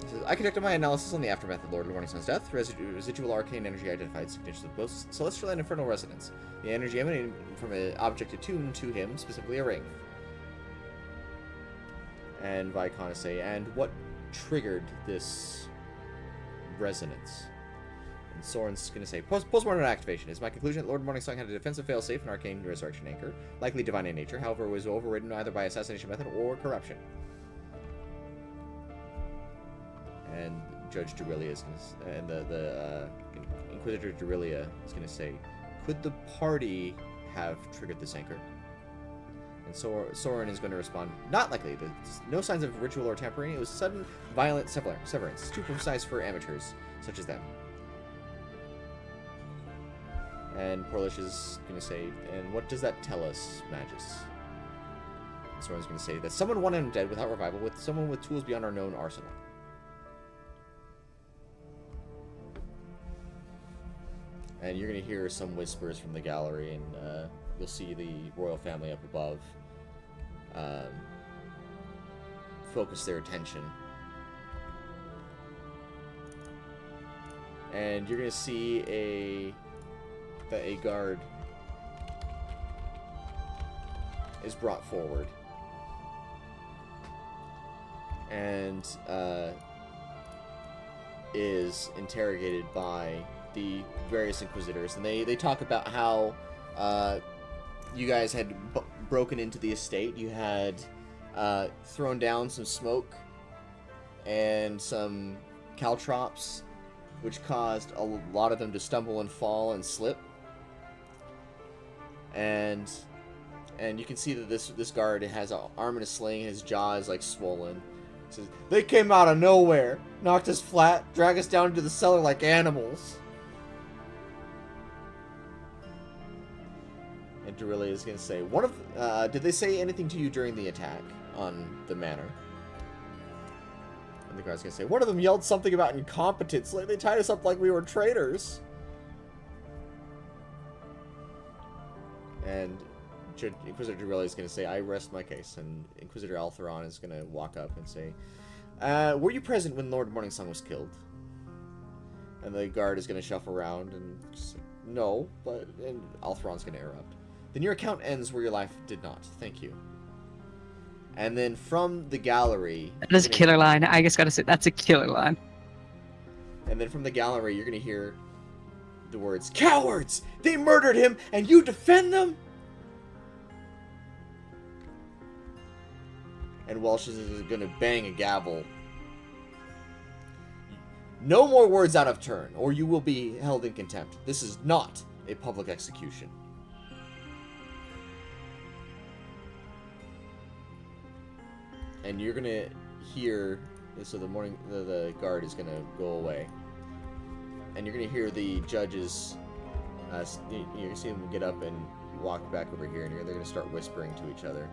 He says, I conducted my analysis on the aftermath of Lord Morningsong's death. Residual arcane energy identified signatures of both celestial and infernal resonance. The energy emanating from an object attuned to him, specifically a ring. And Vicon say, and what triggered this resonance? And Sorren's going to say, Postmortem activation. It's my conclusion that Lord Morningsong had a defensive failsafe and arcane resurrection anchor, likely divine in nature, however, was overridden either by assassination method or corruption. And Judge Durillia is going to, and the Inquisitor Durillia is going to say, could the party have triggered this anchor? And Sorron is going to respond, not likely. There's no signs of ritual or tampering. It was sudden, violent severance, too precise for amateurs such as them. And Porlish is going to say, and what does that tell us, Magus? And Sorron's going to say that someone wanted him dead without revival, with someone with tools beyond our known arsenal. And you're going to hear some whispers from the gallery, and you'll see the royal family up above focus their attention. And you're going to see a guard is brought forward. And is interrogated by the various inquisitors. And they talk about how you guys had broken into the estate. You had thrown down some smoke and some caltrops, which caused a lot of them to stumble and fall and slip. And you can see that this guard has an arm in a sling, his jaw is like swollen. He says, "They came out of nowhere, knocked us flat, dragged us down into the cellar like animals." And Durillia is going to say, did they say anything to you during the attack on the manor? And the guard's going to say, one of them yelled something about incompetence, like they tied us up like we were traitors. And Inquisitor Durillia is going to say, I rest my case. And Inquisitor Altheron is going to walk up and say, were you present when Lord Morningsong was killed? And the guard is going to shuffle around and just say, no, and Altheron's going to interrupt. Then your account ends where your life did not. Thank you. And then from the gallery... That is a killer line. I just gotta say, that's a killer line. And then from the gallery, you're going to hear the words, "Cowards! They murdered him, and you defend them?" And Welsh is going to bang a gavel. No more words out of turn, or you will be held in contempt. This is not a public execution. And you're gonna hear, so the guard is gonna go away, and you're gonna hear the judges. You're gonna see them get up and walk back over here, and they're gonna start whispering to each other.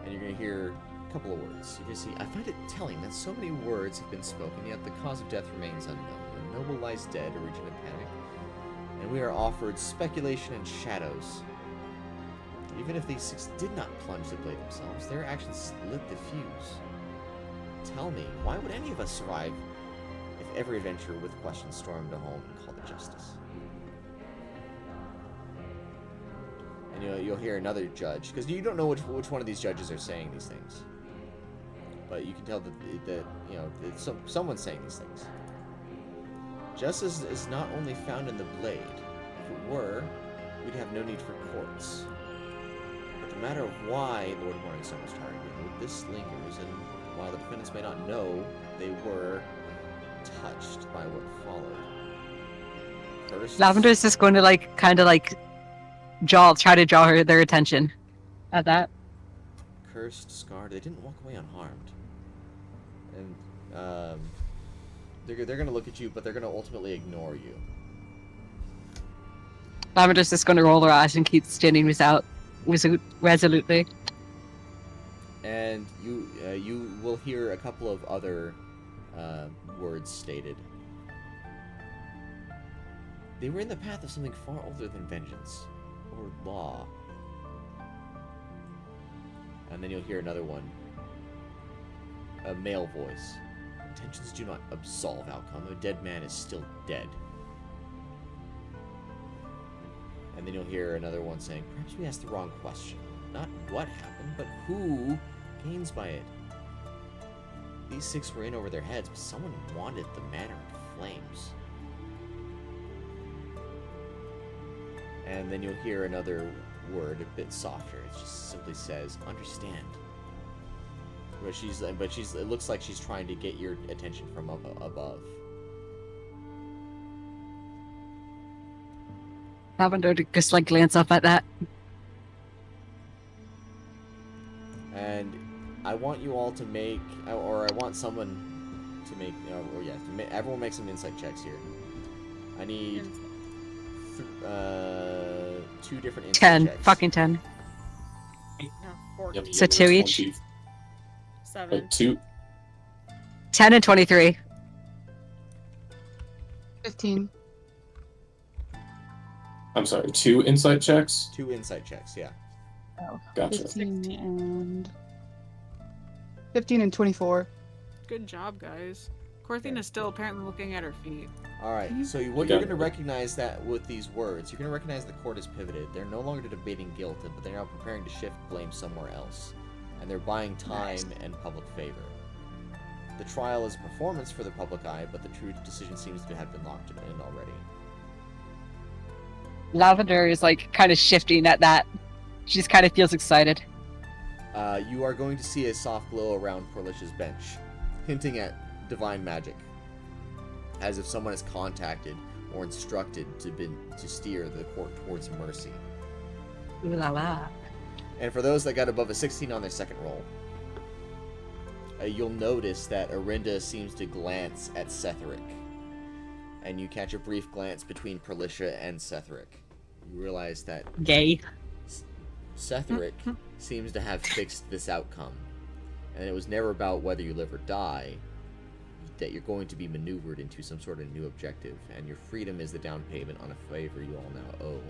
And you're gonna hear a couple of words. You're gonna see, I find it telling that so many words have been spoken, yet the cause of death remains unknown. The noble lies dead, a region of panic, and we are offered speculation and shadows. Even if these six did not plunge the blade themselves, their actions lit the fuse. Tell me, why would any of us survive if every adventurer with questions stormed a home and called it justice? And you'll hear another judge, because you don't know which one of these judges are saying these things. But you can tell that someone's saying these things. Justice is not only found in the blade. If it were, we'd have no need for courts. But the matter of why Lord Morningsong was targeted, this lingers, and while the defendants may not know, they were touched by what followed. First, Lavender is just going to try to draw their attention at that. Cursed, scarred, they didn't walk away unharmed. And they're going to look at you, but they're going to ultimately ignore you. Lavender's just going to roll her eyes and keep standing resolutely. And you will hear a couple of other words stated. They were in the path of something far older than vengeance or law. And then you'll hear another one. A male voice. Intentions do not absolve outcome. A dead man is still dead. And then you'll hear another one saying, perhaps we asked the wrong question. Not what happened, but who gains by it. These six were in over their heads, but someone wanted the manor in flames. And then you'll hear another word, a bit softer. It just simply says, understand. But it looks like she's trying to get your attention from above. Lavender just glance up at that. And I want you all to make, or I want someone to make, everyone make some insight checks here. I need 2 different insight 10. checks. Fucking 10. No, 14. So 2 each? 7. 2. 10 and 23. 15. I'm sorry, 2 insight checks? 2 insight checks, yeah. Oh, Gotcha. 15 and 24. Good job, guys. Korthina's still apparently looking at her feet. Alright, so you're going to recognize that with these words. You're going to recognize the court is pivoted. They're no longer debating guilt, but they're now preparing to shift blame somewhere else. And they're buying time and public favor. The trial is a performance for the public eye, but the true decision seems to have been locked in already. Lavender is like kind of shifting at that. She just kind of feels excited. You are going to see a soft glow around Porlish's bench, hinting at divine magic, as if someone is contacted or instructed to steer the court towards mercy. Ooh la la. And for those that got above a 16 on their second roll, you'll notice that Erynda seems to glance at Cetheric. And you catch a brief glance between Perlicia and Cetheric. You realize that Gay. Cetheric seems to have fixed this outcome. And it was never about whether you live or die, that you're going to be maneuvered into some sort of new objective, and your freedom is the down payment on a favor you all now owe.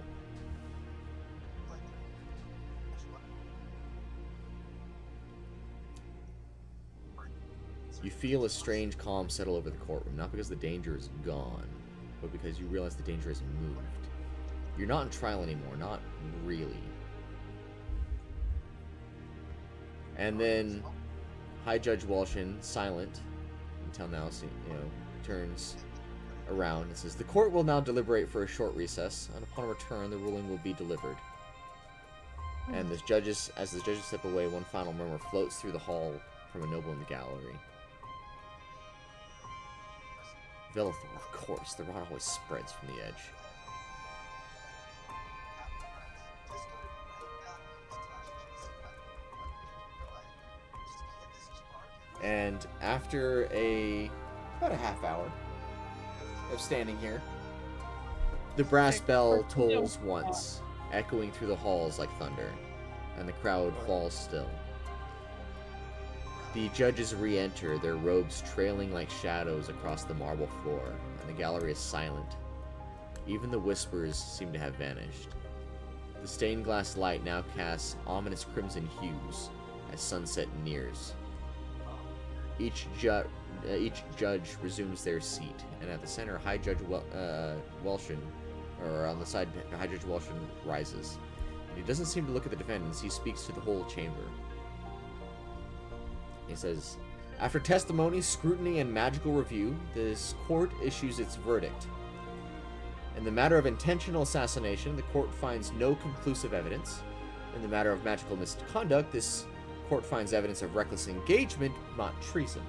You feel a strange calm settle over the courtroom, not because the danger is gone, but because you realize the danger has moved. You're not in trial anymore, not really. And then High Judge Welshin, silent until now, turns around and says, "The court will now deliberate for a short recess, and upon return, the ruling will be delivered." And as the judges step away, one final murmur floats through the hall from a noble in the gallery. Vellithor, of course. The rod always spreads from the edge. And after about a half hour of standing here, the brass bell tolls once, echoing through the halls like thunder, and the crowd falls still. The judges re-enter, their robes trailing like shadows across the marble floor, and the gallery is silent. Even the whispers seem to have vanished. The stained glass light now casts ominous crimson hues as sunset nears. Each judge resumes their seat, and at the center, High Judge Welshin, or on the side, High Judge Welshin rises. And he doesn't seem to look at the defendants, he speaks to the whole chamber. He says, "After testimony, scrutiny, and magical review, this court issues its verdict. In the matter of intentional assassination, the court finds no conclusive evidence. In the matter of magical misconduct, this court finds evidence of reckless engagement, not treason.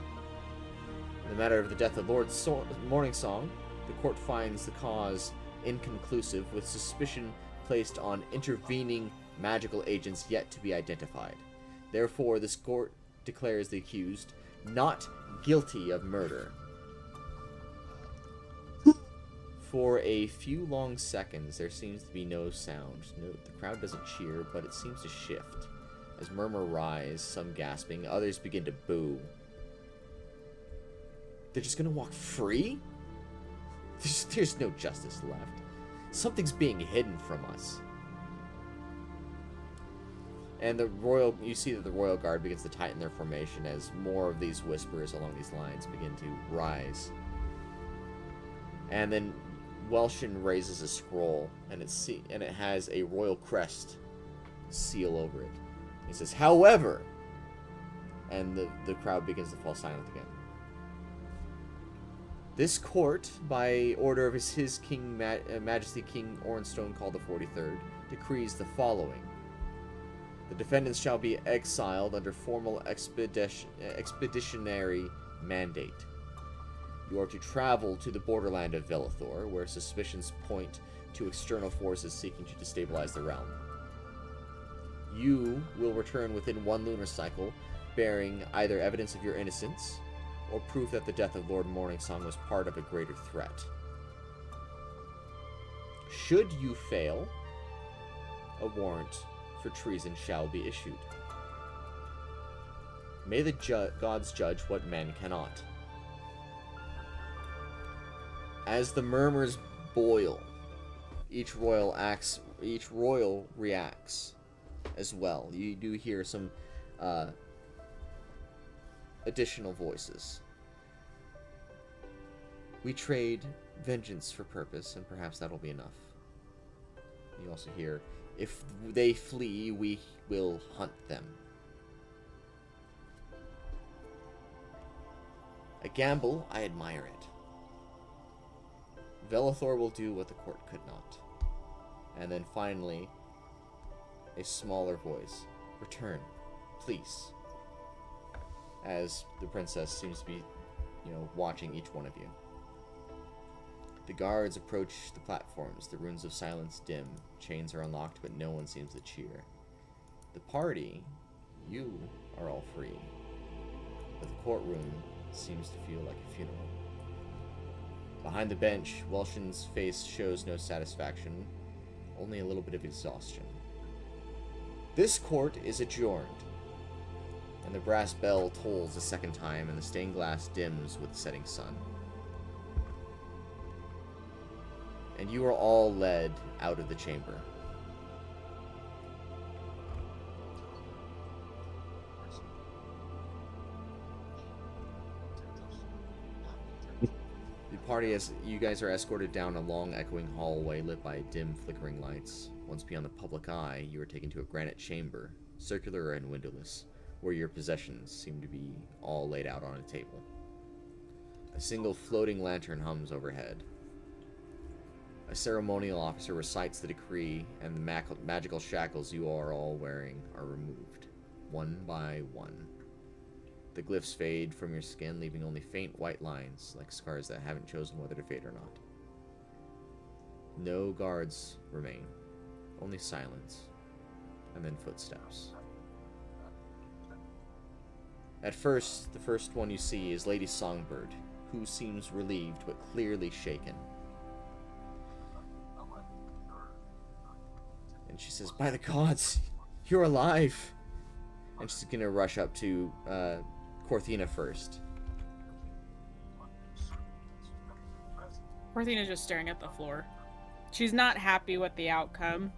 In the matter of the death of Lord Morningsong, the court finds the cause inconclusive, with suspicion placed on intervening magical agents yet to be identified. Therefore, this court declares the accused not guilty of murder." For a few long seconds, there seems to be no sound. The crowd doesn't cheer, but it seems to shift. As murmur rise, some gasping, others begin to boo. They're just gonna walk free? There's no justice left. Something's being hidden from us. And you see that the Royal Guard begins to tighten their formation as more of these whispers along these lines begin to rise. And then Welshin raises a scroll, and it has a royal crest seal over it. He says, "However," and the crowd begins to fall silent again. "This court, by order of His King Majesty King Stonecall the 43rd, decrees the following. The defendants shall be exiled under formal expeditionary mandate. You are to travel to the borderland of Vellithor, where suspicions point to external forces seeking to destabilize the realm. You will return within one lunar cycle, bearing either evidence of your innocence, or proof that the death of Lord Morningsong was part of a greater threat. Should you fail, a warrant for treason shall be issued. May the gods judge what men cannot." As the murmurs boil, each royal reacts as well. You do hear some additional voices. We trade vengeance for purpose, and perhaps that'll be enough. You also hear, if they flee, we will hunt them. A gamble, I admire it. Vellithor will do what the court could not. And then finally, a smaller voice. Return, please. As the princess seems to be, watching each one of you. The guards approach the platforms. The runes of silence dim. Chains are unlocked, but no one seems to cheer. The party, you are all free. But the courtroom seems to feel like a funeral. Behind the bench, Welshin's face shows no satisfaction, only a little bit of exhaustion. This court is adjourned, and the brass bell tolls a second time, and the stained glass dims with the setting sun. And you are all led out of the chamber. The party, as you guys are escorted down a long echoing hallway lit by dim flickering lights. Once beyond the public eye, you are taken to a granite chamber, circular and windowless, where your possessions seem to be all laid out on a table. A single floating lantern hums overhead. A ceremonial officer recites the decree, and the magical shackles you are all wearing are removed, one by one. The glyphs fade from your skin, leaving only faint white lines, like scars that haven't chosen whether to fade or not. No guards remain, only silence, and then footsteps. At first, the first one you see is Lady Songbird, who seems relieved but clearly shaken. And she says, "By the gods, you're alive!" And she's gonna rush up to Korthina first. Korthina's just staring at the floor. She's not happy with the outcome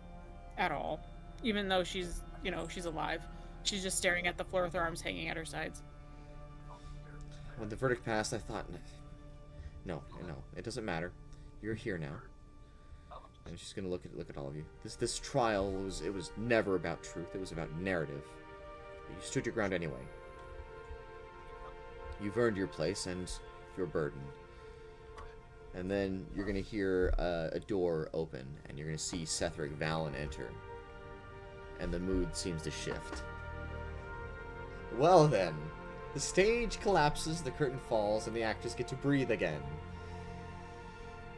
at all. Even though she's alive. She's just staring at the floor with her arms hanging at her sides. When the verdict passed, I thought, no, it doesn't matter. You're here now. And she's gonna look at all of you. This trial was never about truth. It was about narrative. But you stood your ground anyway. You've earned your place and your burden. And then you're gonna hear a door open, and you're gonna see Cetheric Vallin enter. And the mood seems to shift. Well then, the stage collapses, the curtain falls, and the actors get to breathe again.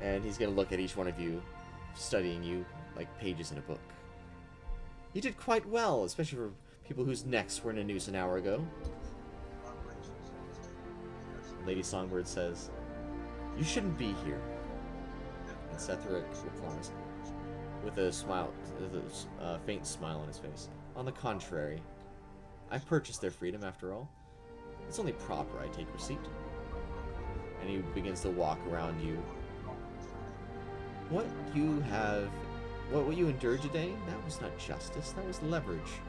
And he's gonna look at each one of you, studying you like pages in a book. You did quite well, especially for people whose necks were in a noose an hour ago. Lady Songbird says, "You shouldn't be here." And Cetheric replies, with a smile, a faint smile on his face. "On the contrary, I purchased their freedom after all. It's only proper I take receipt." And he begins to walk around you. What you endured today, that was not justice, that was leverage.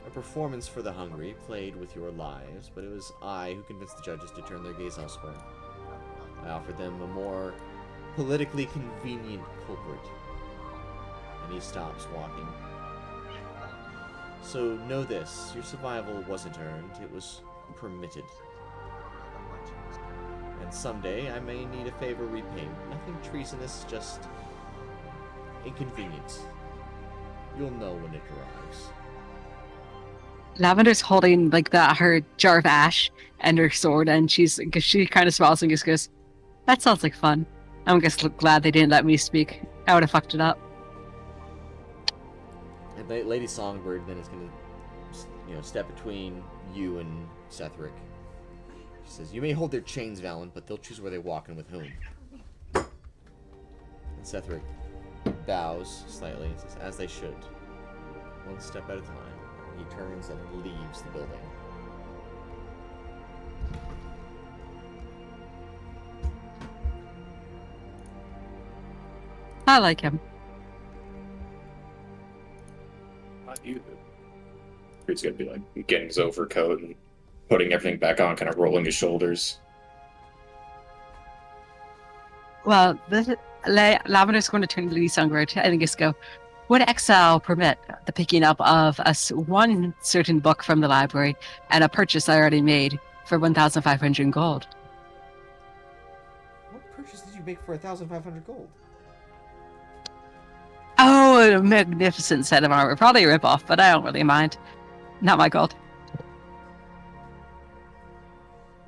A performance for the hungry, played with your lives, but it was I who convinced the judges to turn their gaze elsewhere. I offered them a more politically convenient culprit. And he stops walking. So know this, your survival wasn't earned, it was permitted. And someday I may need a favor repaid. Nothing treasonous, just inconvenience. You'll know when it arrives. Lavender's holding her jar of ash and her sword, and she kind of smiles and just goes, "That sounds like fun. I'm just glad they didn't let me speak. I would have fucked it up." And Lady Songbird then is going to, step between you and Cetheric. She says, "You may hold their chains, Vallin, but they'll choose where they walk and with whom." And Cetheric bows slightly and says, "As they should. One step at a time." He turns and leaves the building. I like him. Not you. He's gonna be getting his overcoat and putting everything back on, kind of rolling his shoulders. Well, Lavender's going to turn to the Songbird and just go, would exile permit the picking up of one certain book from the library and a purchase I already made for 1,500 gold? What purchase did you make for 1,500 gold? Oh, a magnificent set of armor. Probably a ripoff, but I don't really mind. Not my gold.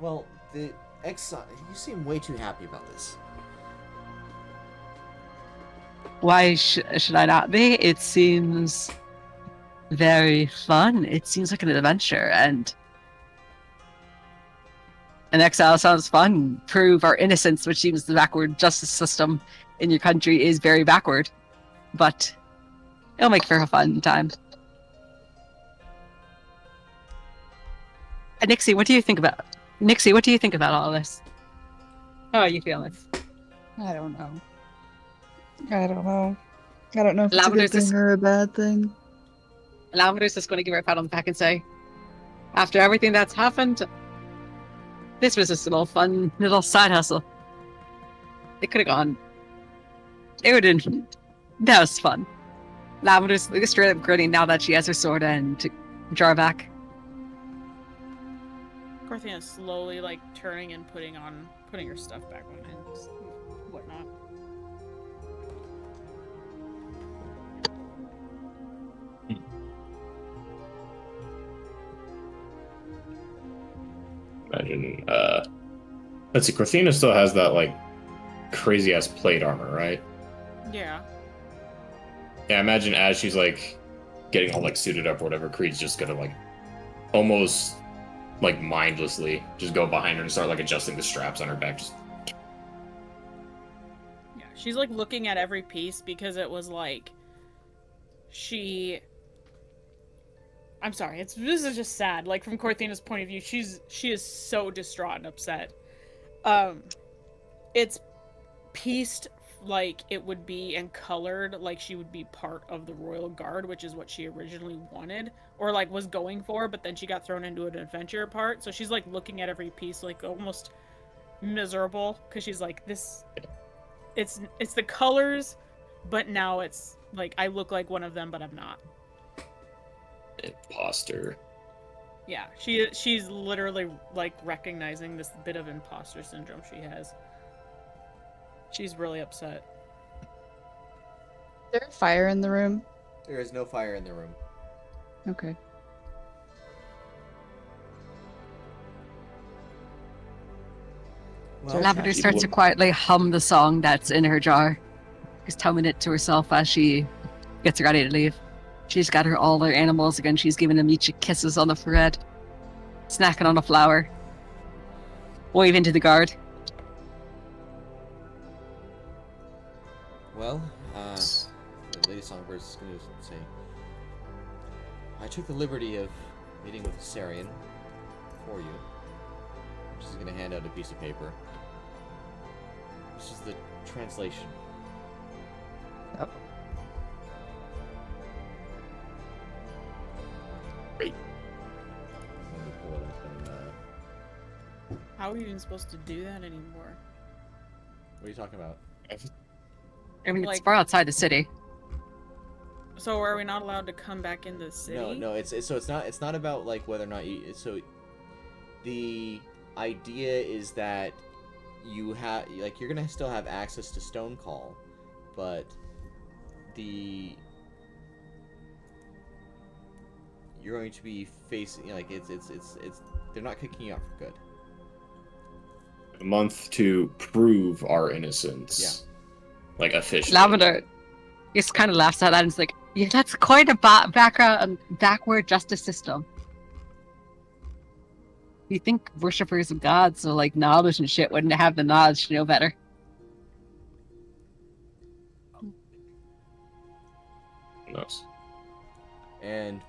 Well, the exile. You seem way too happy about this. Why should I not be? It seems very fun. It seems like an adventure, and an exile sounds fun. Prove our innocence, which seems the backward justice system in your country is very backward, but it'll make for a fun time. Nixie, what do you think about? Nixie, what do you think about all this? How are you feeling? I don't know. I don't know. I don't know if it's a Lavender's good thing or a bad thing. Lavender's just going to give her a pat on the back and say, after everything that's happened, this was just a little fun little side hustle. It could have gone. It would have been. That was fun. Lavender's straight up grinning now that she has her sword and to jar back. Korthina's slowly like turning and putting her stuff back on and whatnot. Imagine, let's see, Korthina still has that, like, crazy-ass plate armor, right? Yeah. Yeah, imagine as she's, like, getting all, like, suited up or whatever, Creed's just gonna, like, almost, like, mindlessly just go behind her and start, like, adjusting the straps on her back. Just... Yeah, she's like looking at every piece because it was like I'm sorry, this is just sad. Like from Korthina's point of view, she is so distraught and upset. It's pieced like it would be and colored like she would be part of the Royal Guard, which is what she originally wanted or like was going for, but then she got thrown into an adventure part. So she's like looking at every piece like almost miserable because she's like this. It's the colors, but now it's like I look like one of them, but I'm not. Imposter. Yeah, she's literally like recognizing this bit of imposter syndrome she has. She's really upset. Is there a fire in the room? There is no fire in the room. Okay. Well, Lavender starts to quietly hum the song that's in her jar. She's humming it to herself as she gets ready to leave. She's got all her animals again. She's giving them each kisses on the forehead, snacking on a flower, waving to the guard. Well, the Lady Songbird is going to say, I took the liberty of meeting with Sarian for you. She's going to hand out a piece of paper. This is the translation. Yep. Great. Let me pull it up and, How are you even supposed to do that anymore? what are you talking about? I mean, it's Like- far outside the city. So are we not allowed to come back in the city? No, it's not about like whether or not you. So, the idea is that you have like you're gonna still have access to Stonecall, but you're going to be facing like it's they're not kicking you out for good. A month to prove our innocence. Yeah. Like, officially. Lavender just kind of laughs at that and is like, yeah, that's quite a backward justice system. You think worshippers of gods, so like knowledge and shit, wouldn't have the knowledge to know better? Nice.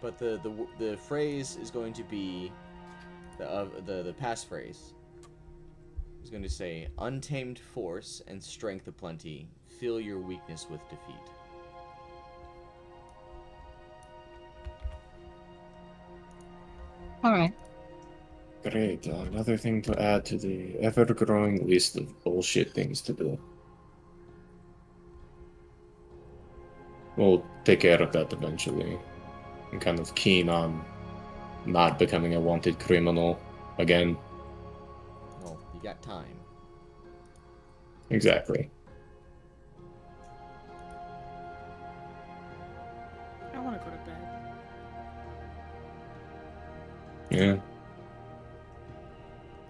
But the phrase is going to be the passphrase is going to say, untamed force and strength aplenty, fill your weakness with defeat. All right. Great. Another thing to add to the ever-growing list of bullshit things to do. we'll take care of that eventually. I'm kind of keen on not becoming a wanted criminal again. Well, you got time. Exactly. I want to go to bed. Yeah,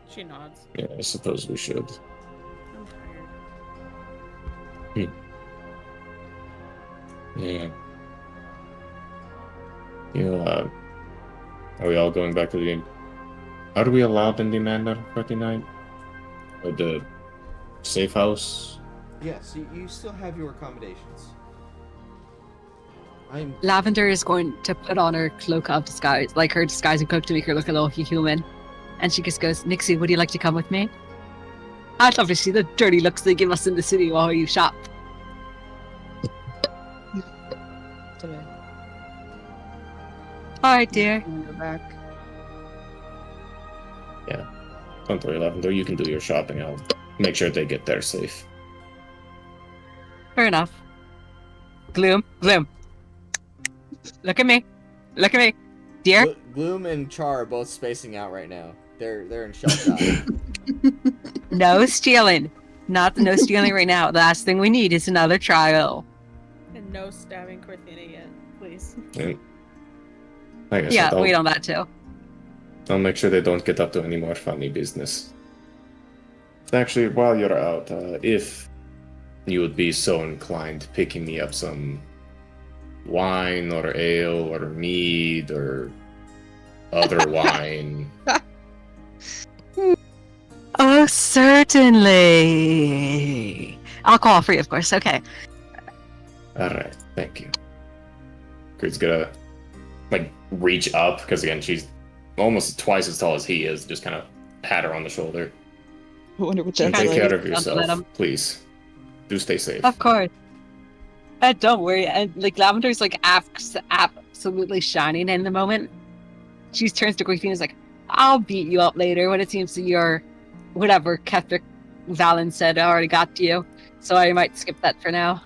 She nods. yeah, I suppose we should. I'm tired. Yeah. Are we all going back to the... Are we allowed in the manor for the night? Or the safe house? Yes, you still have your accommodations. I'm... Lavender is going to put on her cloak of disguise, like her disguising cloak to make her look a little human. And she just goes, Nixie, would you like to come with me? I'd love to see the dirty looks they give us in the city while you shop. Today. Alright, dear. I'm gonna go back. Don't worry, Lavender, you can do your shopping. I'll make sure they get there safe. Fair enough. Gloom. Look at me. Dear? Gloom and Char are both spacing out right now. They're in shell shock. No stealing. No stealing right now. The last thing we need is another trial. And no stabbing Korthina yet, please. And like I Yeah, said, wait on that too. I'll make sure they don't get up to any more funny business. Actually, while you're out, if you would be so inclined, picking me up some wine or ale or mead or other wine. Oh, certainly. Alcohol free, of course. Okay. Alright, thank you. Creed's gonna, reach up, because again, she's almost twice as tall as he is, just kind of pat her on the shoulder. I wonder what And that's take like. care of Don't let yourself, him. please. Do stay safe. Of course. Don't worry. And Lavender's absolutely shining in the moment. She turns to Korthina and is like, I'll beat you up later when it seems that your whatever Cetheric Vallin said already got to you. So I might skip that for now.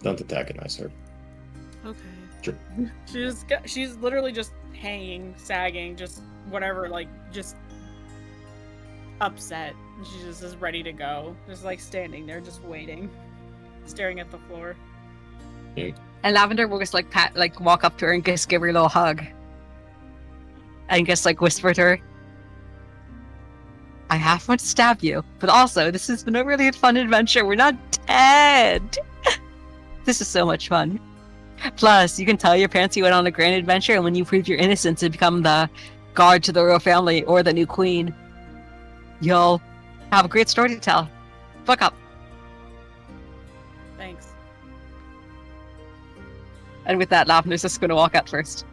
Don't antagonize her. Okay. Sure. She's literally just hanging, sagging, just whatever, just upset. And she just is ready to go. Just standing there, just waiting. Staring at the floor. And Lavender will just walk up to her and just give her a little hug. And just whisper to her, I have want to stab you, but also this has been a really fun adventure. We're not dead. This is so much fun. Plus, you can tell your parents you went on a grand adventure, and when you prove your innocence and become the guard to the royal family or the new queen, you'll have a great story to tell. Fuck up. Thanks. And with that, Lavender's just going to walk out first.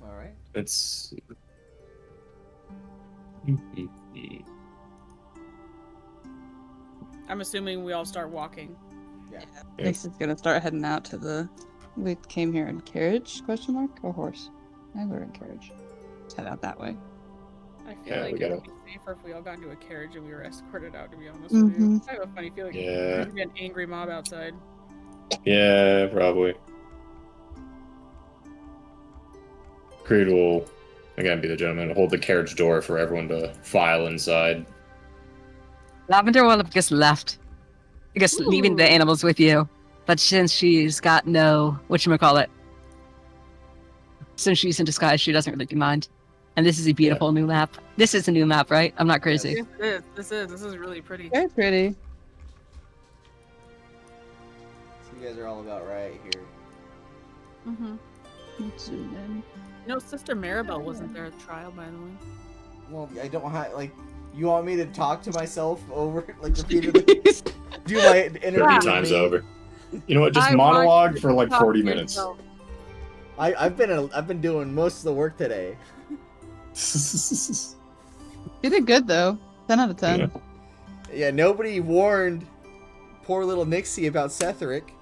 Alright. Let's see. I'm assuming we all start walking. Yeah. Nixi's gonna start heading out to the. We came here in carriage? Question mark or horse? I think we're in carriage. Let's head out that way. I feel Yeah, like we it gotta- would be safer if we all got into a carriage and we were escorted out, to be honest Mhm. with you. I have a funny feeling Yeah. there'd be an angry mob outside. Yeah, probably. Creed will, again, be the gentleman, hold the carriage door for everyone to file inside. Lavender will have just left. Just leaving the Ooh. animals with you. But since she's got no, whatchamacallit, since she's in disguise, she doesn't really mind. And this is a beautiful new map. This is a new map, right? I'm not crazy. Yes, this is really pretty. Very pretty. So you guys are all about right here. Mm-hmm. Let's zoom in. No, Sister Maribel wasn't there at the trial, by the way. Well, I don't have, you want me to talk to myself over, repeatedly? Do my interview. Every with time's me? over. You know what? Just I want monologue you for to talk 40 to minutes. yourself. I've been doing most of the work today. You did good though. 10 out of 10. Yeah. Yeah, nobody warned poor little Nixie about Cetheric.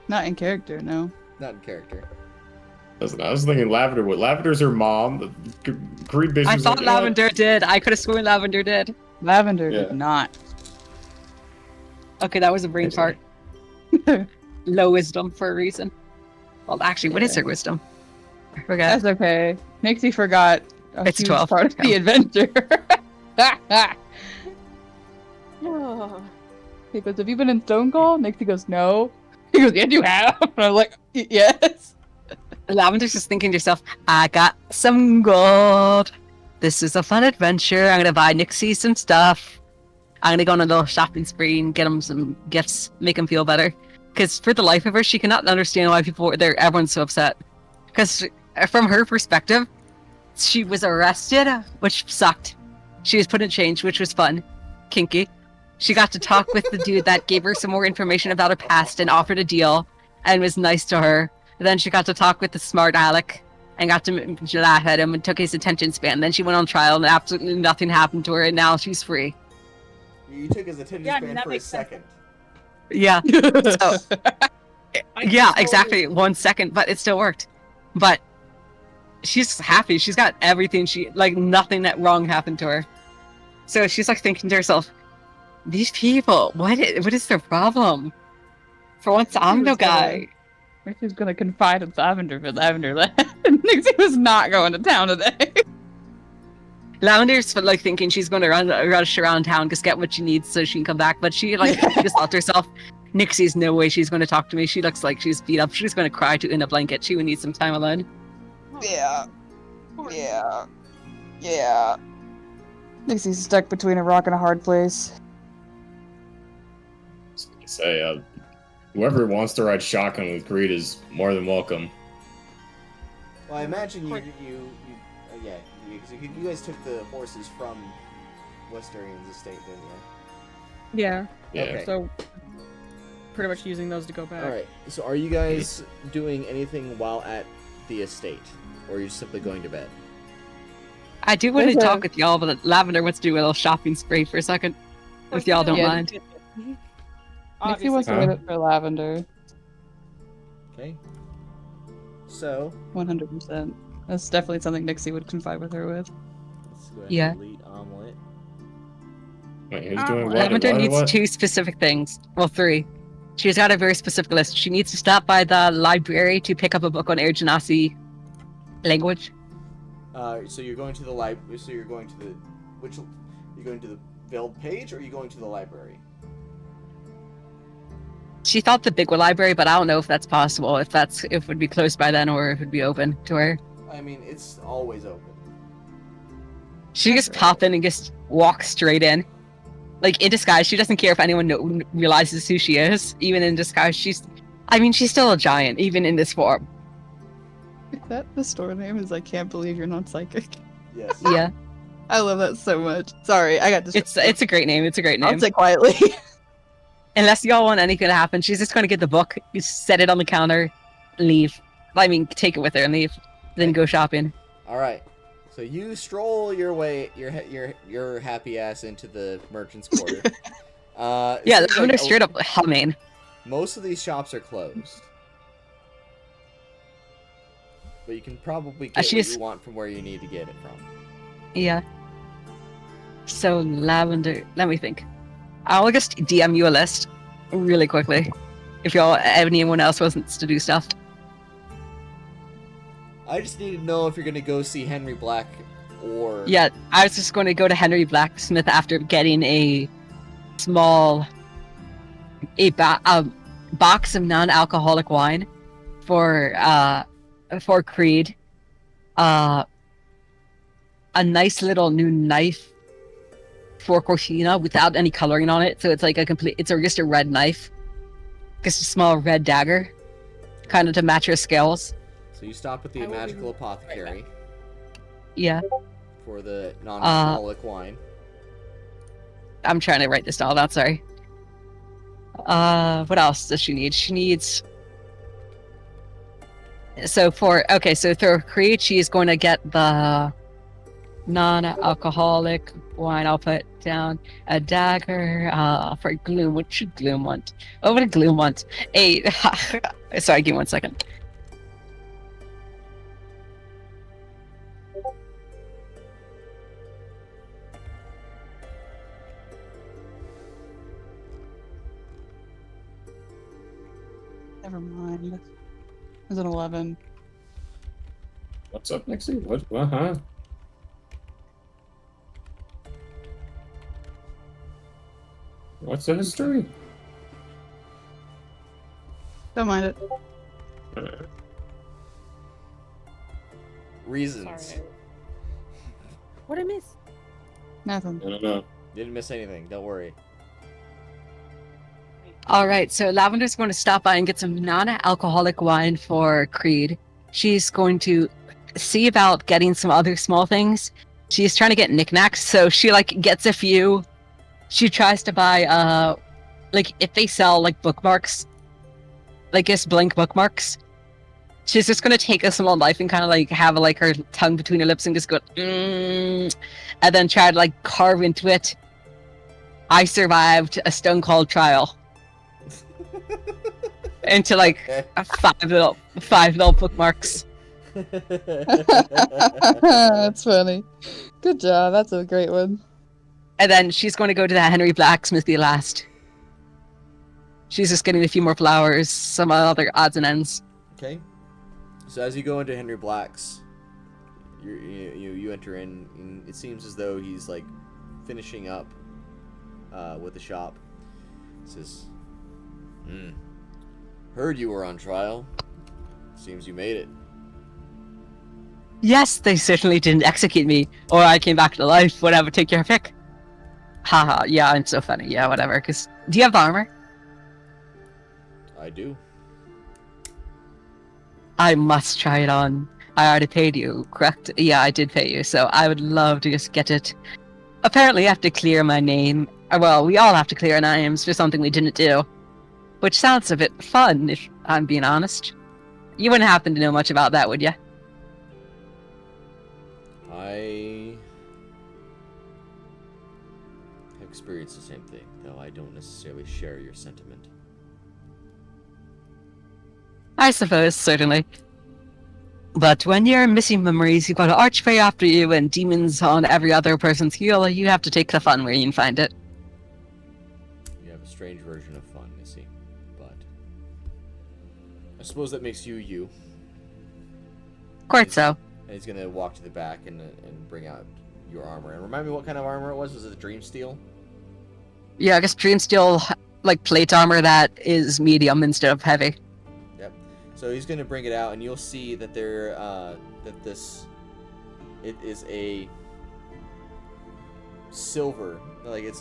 Not in character, no. Not in character. I was thinking Lavender. What? Lavender's her mom. Creed basically. I was thought like, Lavender did. I could have sworn Lavender did. Lavender Yeah. did not. Okay, that was a brain fart. Low wisdom for a reason. Well, actually, what is her wisdom? I forgot. That's okay. Nixie forgot a It's huge 12. part of the adventure. Oh. He goes, "Have you been in Stonecall?" Nixie goes, "No." He goes, "Yeah, you have." And I'm like, "Yes." Lavender's just thinking to herself, I got some gold. This is a fun adventure. I'm gonna buy Nixie some stuff. I'm gonna go on a little shopping spree and get him some gifts, make him feel better. Because for the life of her, she cannot understand why people were there. Everyone's so upset. Because from her perspective, she was arrested, which sucked. She was put in chains, which was fun, kinky. She got to talk with the dude that gave her some more information about her past and offered a deal and was nice to her. And then she got to talk with the smart Alec and got to laugh at him and took his attention span. Then she went on trial and absolutely nothing happened to her, and now she's free. You took his attention Yeah, I mean, span that for a makes sense. second. Yeah. So, I yeah, totally- exactly. 1 second, but it still worked. But she's happy. She's got everything. Nothing that wrong happened to her. So she's like thinking to herself, these people, what is their problem? For once, I'm the guy. Nixie's gonna confide in Lavender for Lavender left. Nixie was not going to town today. Lavender's like thinking she's going to rush around town, just get what she needs so she can come back. But she just thought to herself, Nixie's no way she's going to talk to me. She looks like she's beat up. She's going to cry in a blanket. She would need some time alone. Yeah. Nixie's stuck between a rock and a hard place. Say, whoever wants to ride shotgun with Creed is more than welcome. Well, I imagine you guys took the horses from Westerian's estate, didn't you? Yeah. Yeah. Okay. So pretty much using those to go back. All right. So, are you guys doing anything while at the estate, or are you simply going to bed? I do want to There's a- talk with y'all, but Lavender wants to do a little shopping spree for a second. If y'all don't Yeah. mind. Nixie wants to Huh? wait up for Lavender. Okay. So, 100%. That's definitely something Nixie would confide with her with. let's go ahead Yeah. and delete omelet. Wait, who's doing what? Lavender needs What? 2 specific things. Well, 3. She's got a very specific list. She needs to stop by the library to pick up a book on Erynda language. So you're going to the library. So you're going to the You're going to the build page, or are you going to the library? She thought the big library, but I don't know if that's possible. If it would be closed by then, or if it would be open to her. I mean, it's always open. She just pop in and just walk straight in, like in disguise. She doesn't care if anyone realizes who she is. Even in disguise, she's still a giant, even in this form. Is that the store name? Is I can't believe you're not psychic. Yes. Yeah, I love that so much. Sorry, I got distracted. it's a great name. It's a great I'll name. say quietly. Unless y'all want anything to happen, she's just going to get the book, set it on the counter, leave. I mean, take it with her and leave. Then go shopping. All right. So you stroll your way, your happy ass into the merchant's quarter. It Yeah, seems I'm like straight up humming. most of these shops are closed, but you can probably get what she's- you want from where you need to get it from. Yeah. So Lavender, let me think. I'll just DM you a list really quickly. If anyone else wants to do stuff. I just need to know if you're gonna go see Henry Black or Yeah, I was just going to go to Henry Blacksmith after getting a small box of non-alcoholic wine for Creed. A nice little new knife for Korthina without any coloring on it, so it's like just a red knife, just a small red dagger, kind of to match her scales. So you stop at the I will be magical right apothecary Yeah, for the non-alcoholic wine. I'm trying to write this down. Sorry. What else does she need? She needs. So for Creed, she is going to get the non-alcoholic wine. I'll put down a dagger. For gloom, what should gloom want? What would gloom want? Sorry, give me 1 second. Never mind. It was an 11. What's up, Nixie? What? Uh-huh. What's the history? Don't mind it. Reasons. Sorry. What'd I miss? Nothing. I don't know. You didn't miss anything. Don't worry. All right, so Lavender's going to stop by and get some non-alcoholic wine for Creed. She's going to see about getting some other small things. She's trying to get knickknacks, so she gets a few. She tries to buy if they sell bookmarks, just blank bookmarks. She's just gonna take a small knife and kind of have her tongue between her lips and just go, and then try to carve into it. I survived a Stonecall trial. Into five little bookmarks. That's funny. Good job. That's a great one. And then she's going to go to the Henry Blacksmithy last. She's just getting a few more flowers, some other odds and ends. Okay. So as you go into Henry Black's, you enter in, and it seems as though he's finishing up with the shop. He says, heard you were on trial. Seems you made it. Yes, they certainly didn't execute me, or I came back to life. Whatever, take your pick. Haha, yeah, I'm so funny. Yeah, whatever. Do you have the armor? I do. I must try it on. I already paid you, correct? Yeah, I did pay you, so I would love to just get it. Apparently, I have to clear my name. Well, we all have to clear our names for something we didn't do. Which sounds a bit fun, if I'm being honest. You wouldn't happen to know much about that, would you? I have experienced the same thing, though I don't necessarily share your sentiment. I suppose, certainly. But when you're missing memories, you've got an archfey after you and demons on every other person's heel, you have to take the fun where you can find it. You have a strange version of fun, Nixie, but I suppose that makes you you. Quite so. And he's gonna walk to the back and bring out your armor. And remind me what kind of armor it was. Was it dream steel? Yeah, I guess Dreamsteel, plate armor that is medium instead of heavy. Yep. So he's gonna bring it out, and you'll see that it is a silver. Looks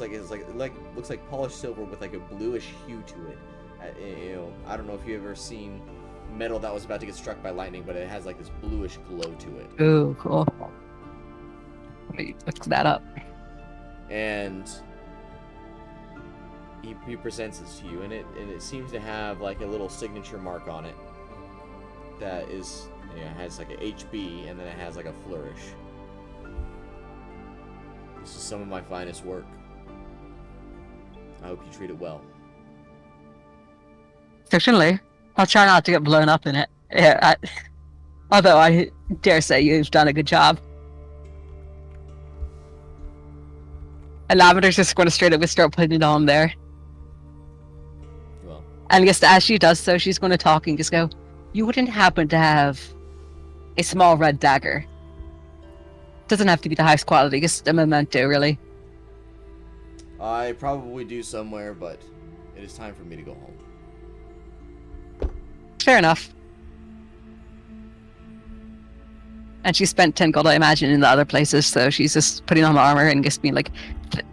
like polished silver with a bluish hue to it. I don't know if you've ever seen metal that was about to get struck by lightning, but it has this bluish glow to it. Ooh, cool. Let me look that up. And he presents this to you, and it seems to have a little signature mark on it that is has a HB, and then it has a flourish. This is some of my finest work. I hope you treat it well. Certainly. I'll try not to get blown up in it. Yeah, although I dare say you've done a good job. And Lavender's just going to straight up start putting it on there. Well, and I guess as she does so, she's going to talk and just go, you wouldn't happen to have a small red dagger? Doesn't have to be the highest quality, just a memento, really. I probably do somewhere, but it is time for me to go home. Fair enough. And she spent 10 gold, I imagine, in the other places, so she's just putting on the armor and just being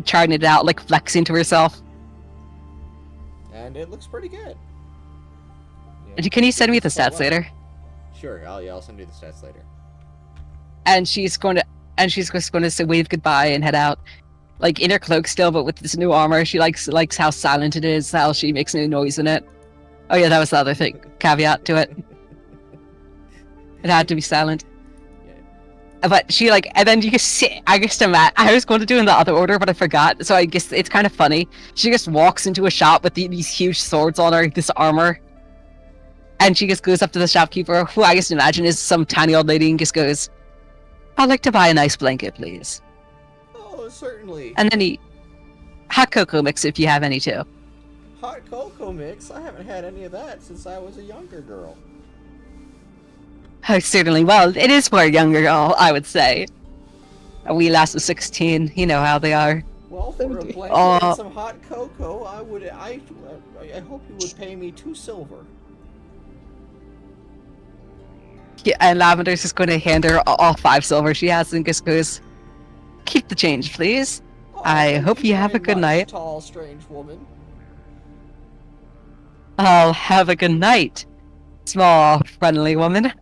trying it out, flexing to herself. And it looks pretty good. Can you send me the stats later? Sure, I'll send you the stats later. And she's just going to say wave goodbye and head out. In her cloak still, but with this new armor. She likes how silent it is, how she makes no noise in it. Oh yeah, that was the other thing. Caveat to it. It had to be silent. Yeah. But she and then you just sit. I was going to do in the other order, but I forgot. So I guess it's kind of funny. She just walks into a shop with these huge swords on her, this armor. And she just goes up to the shopkeeper, who I guess imagine is some tiny old lady, and just goes, I'd like to buy a nice blanket, please. Oh, certainly. And then hot cocoa mix if you have any too. hot cocoa mix. I haven't had any of that since I was a younger girl. Oh, certainly. Well, it is for a younger girl, I would say. A wee lass of 16, you know how they are. Well, for a blanket Oh. and some hot cocoa, I hope you would pay me 2 silver. Yeah, and Lavender's just going to hand her all 5 silver she has and just goes, keep the change, please. Oh, I thank hope you have very a good much, night. Tall, strange woman. I'll have a good night, small, friendly woman.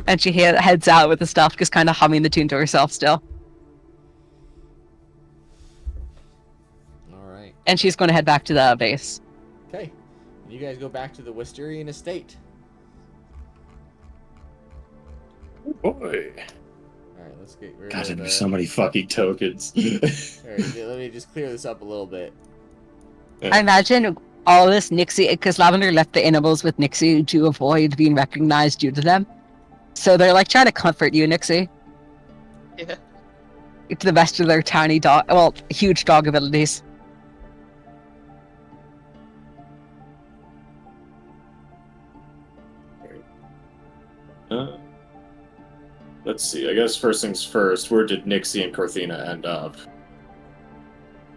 And she heads out with the stuff, just kind of humming the tune to herself still. All right. And she's going to head back to the base. Okay. You guys go back to the Wisterian estate. Boy. All right, let's get rid God, of there'd be so many fucking tokens. All right, let me just clear this up a little bit. I imagine all this Nixie, because Lavender left the animals with Nixie to avoid being recognized due to them. So they're like trying to comfort you, Nixie. Yeah. To the best of their tiny dog, well, huge dog abilities. Let's see. I guess first things first. Where did Nixie and Korthina end up?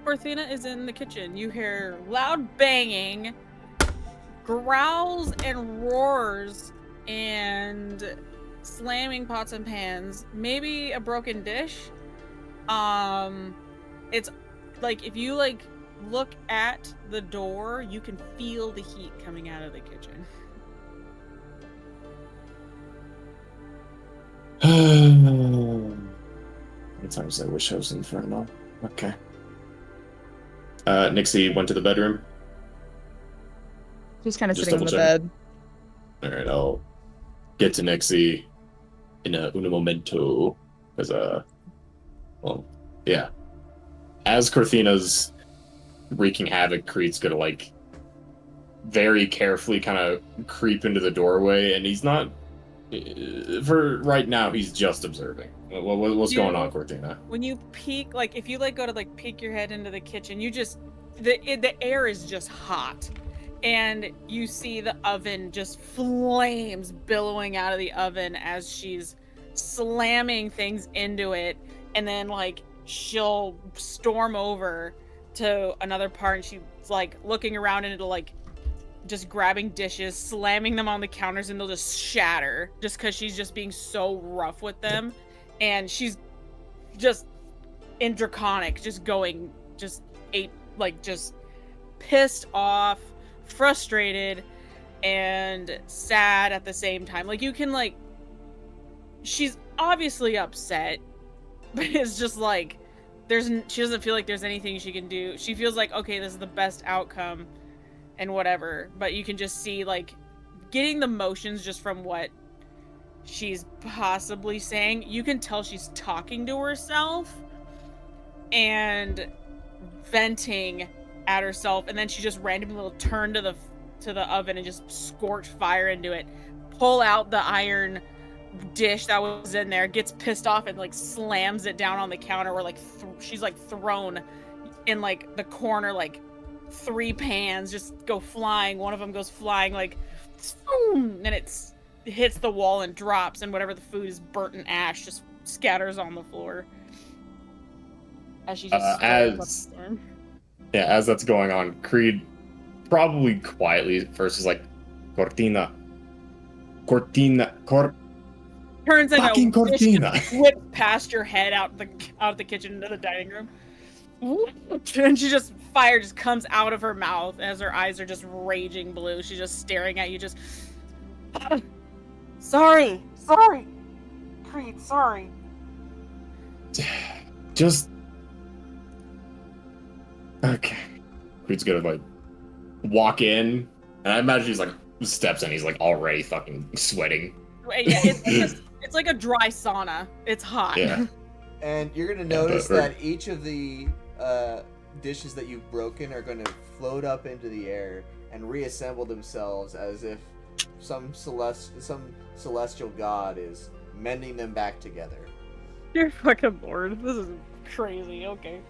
Korthina is in the kitchen. You hear loud banging, growls and roars, and slamming pots and pans. Maybe a broken dish. It's like if you like look at the door, you can feel the heat coming out of the kitchen. Sometimes I wish I was Inferno. Okay. Nixie went to the bedroom. Just kind of Just sitting on the double-checking. bed. Alright, I'll get to Nixie in un momento. Because, well, yeah. As Korthina's wreaking havoc, Creed's gonna, like, very carefully kind of creep into the doorway, and he's not... For right now, he's just observing. What's going on, Korthina? When you peek, like if you like go to like peek your head into the kitchen, you just the air is just hot, and you see the oven just flames billowing out of the oven as she's slamming things into it, and then like she'll storm over to another part and she's like looking around and it'll like just grabbing dishes, slamming them on the counters, and they'll just shatter just because she's just being so rough with them. And she's just in draconic, just going, just just pissed off, frustrated, and sad at the same time. Like you can like, she's obviously upset, but it's just like, she doesn't feel like there's anything she can do. She feels like, okay, this is the best outcome and whatever, but you can just see like getting the motions just from what she's possibly saying. You can tell she's talking to herself and venting at herself, and then she just randomly will turn to the oven and just scorch fire into it, pull out the iron dish that was in there, gets pissed off and like slams it down on the counter, where like she's like thrown in like the corner, like 3 pans just go flying. One of them goes flying like boom, and it hits the wall and drops, and whatever the food is burnt in ash just scatters on the floor as she just as that's going on, Creed probably quietly first is like, Korthina turns into fucking Korthina. whip past your head out the kitchen into the dining room. And she just, fire just comes out of her mouth as her eyes are just raging blue. She's just staring at you, just sorry, Creed, sorry. Just okay. Creed's gonna like walk in, and I imagine he's like steps in, he's like already fucking sweating. Yeah, it's like a dry sauna. It's hot. Yeah. And you're gonna notice that each of the dishes that you've broken are going to float up into the air and reassemble themselves as if some celestial god is mending them back together. You're fucking bored. This is crazy. Okay.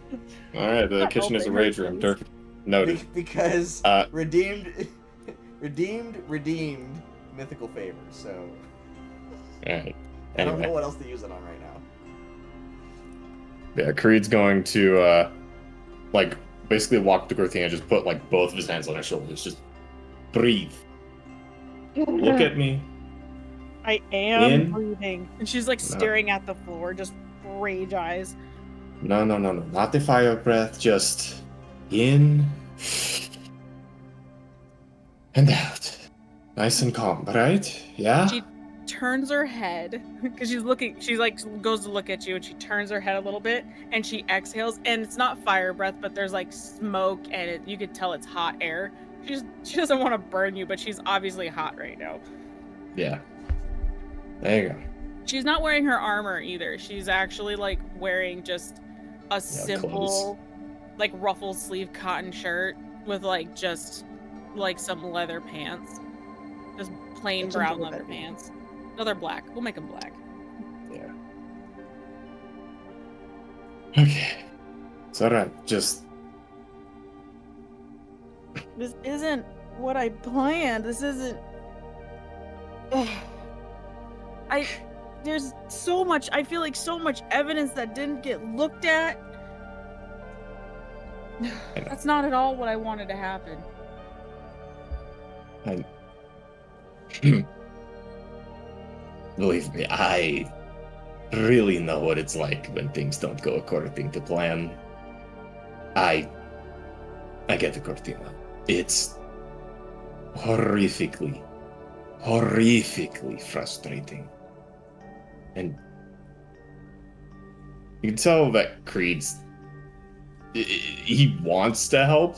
All right, the kitchen is a rage room. Noted. Because Uh, redeemed mythical favors. So Alright. I don't know Anyway. what else to use it on right now. Yeah, Creed's going to, like, basically walk to Korthina and just put, like, both of his hands on her shoulders. Just breathe. Look at me. I am In. breathing. And she's like staring at the floor, just rage eyes. No. Not the fire breath. Just in. And out. Nice and calm, right? Yeah? She turns her head because she like goes to look at you and she turns her head a little bit and she exhales, and it's not fire breath, but there's like smoke and you could tell it's hot air. She doesn't want to burn you, but she's obviously hot right now. Yeah. There you go. She's not wearing her armor either. She's actually like wearing just a simple like ruffle sleeve cotton shirt with like just like some leather pants. Just plain It's brown enjoyable. leather pants. No, they're black. We'll make them black. Yeah. Okay. It's alright. Just. This isn't what I planned. This isn't. Ugh. There's so much. I feel like so much evidence that didn't get looked at. That's not at all what I wanted to happen. Believe me, I really know what it's like when things don't go according to plan. I get the Korthina. It's horrifically frustrating. And you can tell that he wants to help,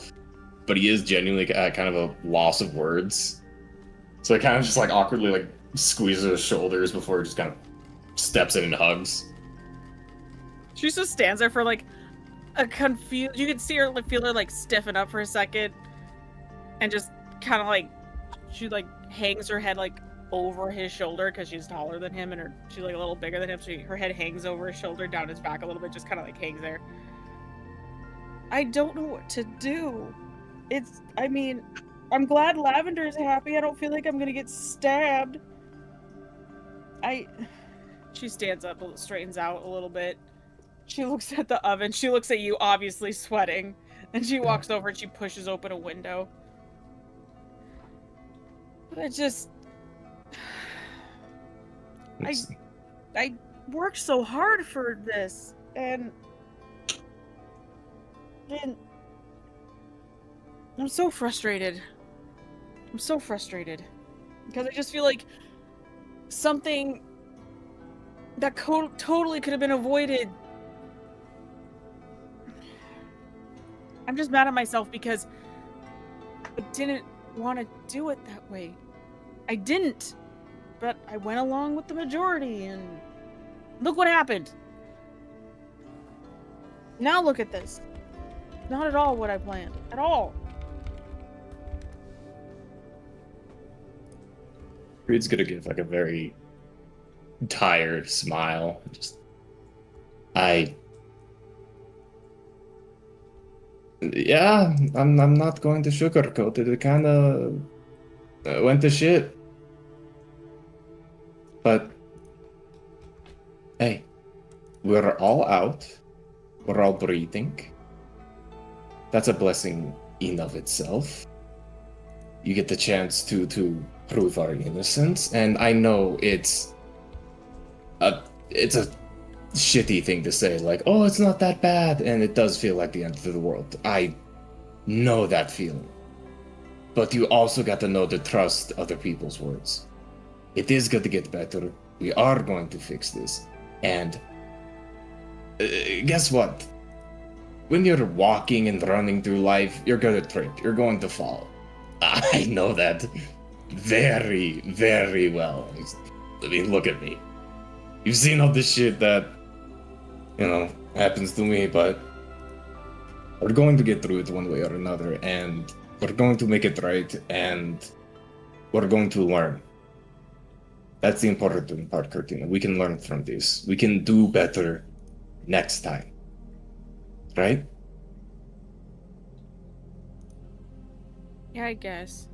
but he is genuinely at kind of a loss of words. So he kind of just like awkwardly like squeezes his shoulders before he just kind of steps in and hugs. She just stands there for like a confused. You can see her, like, feel her like stiffen up for a second, and just kind of like she like hangs her head like over his shoulder because she's taller than him and she's like a little bigger than him. So her head hangs over his shoulder, down his back a little bit, just kind of like hangs there. I don't know what to do. I mean, I'm glad Lavender's happy. I don't feel like I'm gonna get stabbed. She stands up, straightens out a little bit. She looks at the oven. She looks at you, obviously sweating. And she walks over and she pushes open a window. I worked so hard for this, and I'm so frustrated. Because I just feel like something that totally could have been avoided. I'm just mad at myself because I didn't want to do it that way. I didn't. But I went along with the majority, and look what happened. Now look at this. Not at all what I planned. At all. Creed's gonna give like a very tired smile. I'm not going to sugarcoat it. It kind of went to shit. But hey, we're all out. We're all breathing. That's a blessing in of itself. You get the chance to prove our innocence, and I know it's a shitty thing to say, like, oh, it's not that bad, and it does feel like the end of the world. I know that feeling. But you also got to know to trust other people's words. It is going to get better. We are going to fix this. And guess what? When you're walking and running through life, you're going to trip. You're going to fall. I know that very, very well. I mean, look at me. You've seen all this shit that, happens to me, but we're going to get through it one way or another, and we're going to make it right, and we're going to learn. That's the important part, Korthina. We can learn from this. We can do better next time. Right? Yeah, I guess.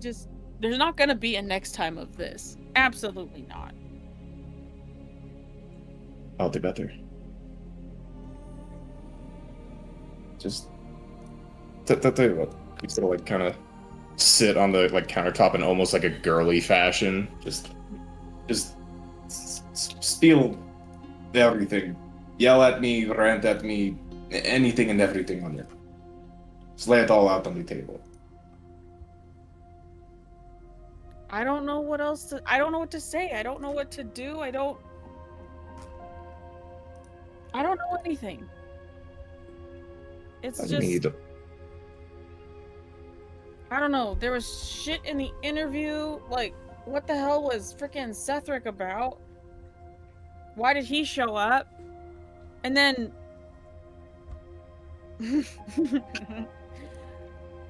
There's not gonna be a next time of this. Absolutely not. All the better. Just tell you what, we sort of like kind of sit on the like countertop in almost like a girly fashion. Just spiel everything. Yell at me, rant at me, anything and everything on it. Just lay it all out on the table. I don't know what else to. I don't know what to say. I don't know what to do. I don't know anything. It's just. I don't know. There was shit in the interview. Like, what the hell was freaking Cetheric about? Why did he show up? And then.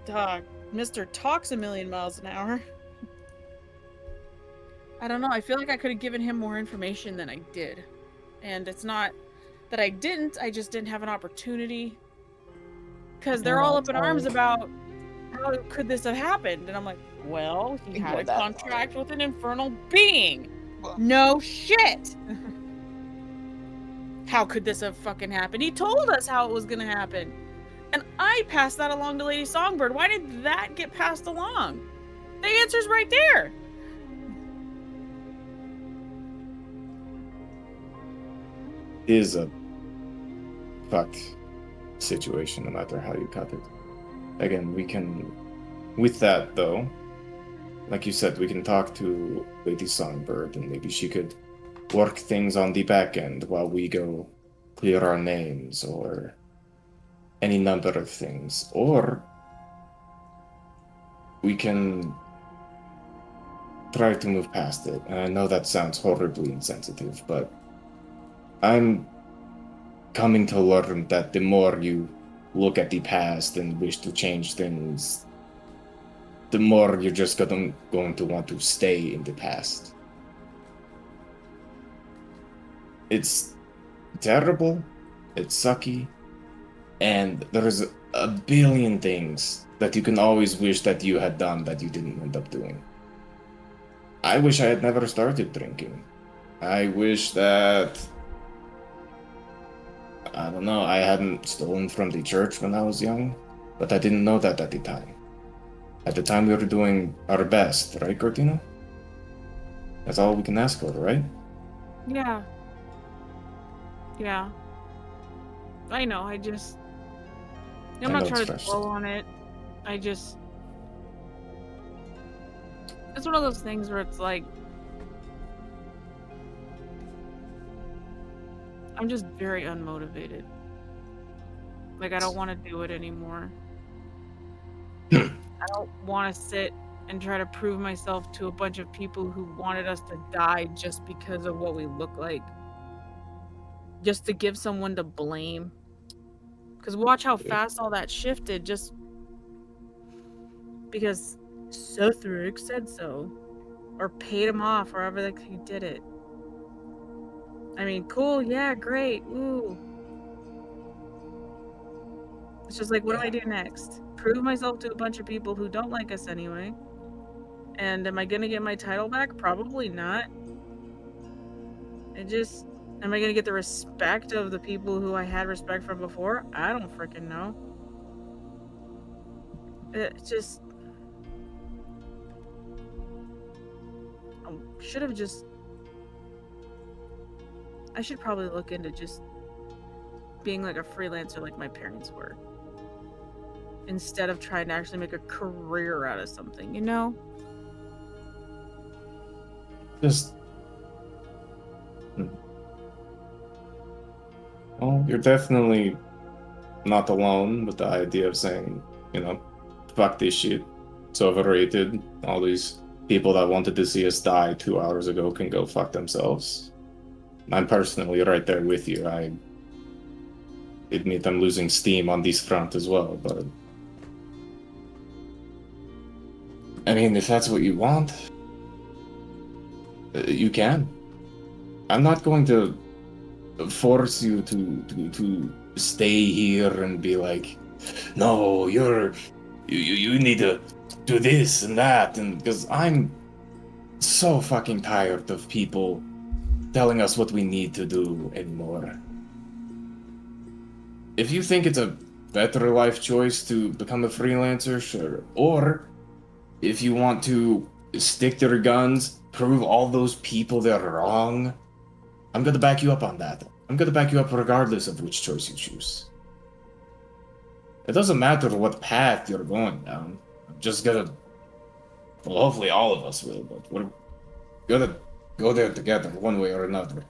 Dog. Mr. Talks a million miles an hour. I don't know. I feel like I could have given him more information than I did. And it's not that I didn't. I just didn't have an opportunity. Because they're all up in arms about how could this have happened? And I'm like, well, he had a contract with an infernal being. No shit. How could this have fucking happened? He told us how it was gonna happen. And I passed that along to Lady Songbird. Why did that get passed along? The answer's right there. Is a fucked situation, no matter how you cut it. Again, we can, with that though, like you said, we can talk to Lady Songbird and maybe she could work things on the back end while we go clear our names or any number of things. Or we can try to move past it. And I know that sounds horribly insensitive, but I'm coming to learn that the more you look at the past and wish to change things, the more you're just going to want to stay in the past. It's terrible, it's sucky, and there's a billion things that you can always wish that you had done that you didn't end up doing. I wish I had never started drinking. I wish that, I don't know, I hadn't stolen from the church when I was young, but I didn't know that at the time. At the time we were doing our best, right, Korthina? That's all we can ask for, right? Yeah. Yeah. I know, I'm not trying to dwell on it. It's one of those things where it's like, I'm just very unmotivated. Like, I don't want to do it anymore. I don't want to sit and try to prove myself to a bunch of people who wanted us to die just because of what we look like. Just to give someone to blame. Because watch how fast all that shifted just because Cetheric said so. Or paid him off, however he did it. I mean, cool, yeah, great, ooh. It's just like, what do I do next? Prove myself to a bunch of people who don't like us anyway. And am I gonna get my title back? Probably not. Am I gonna get the respect of the people who I had respect from before? I don't freaking know. It just... I should probably look into just being like a freelancer like my parents were. Instead of trying to actually make a career out of something, you know? Well, you're definitely not alone with the idea of saying, fuck this shit. It's overrated. All these people that wanted to see us die 2 hours ago can go fuck themselves. I'm personally right there with you. I admit I'm losing steam on this front as well, but I mean, if that's what you want, you can. I'm not going to force you to stay here and be like, no, you're you need to do this and that, and because I'm so fucking tired of people telling us what we need to do anymore. If you think it's a better life choice to become a freelancer, sure. Or if you want to stick to your guns, prove all those people they're wrong, I'm gonna back you up on that. I'm gonna back you up regardless of which choice you choose. It doesn't matter what path you're going down. I'm just gonna... Well, hopefully all of us will, but we're gonna go there together, one way or another.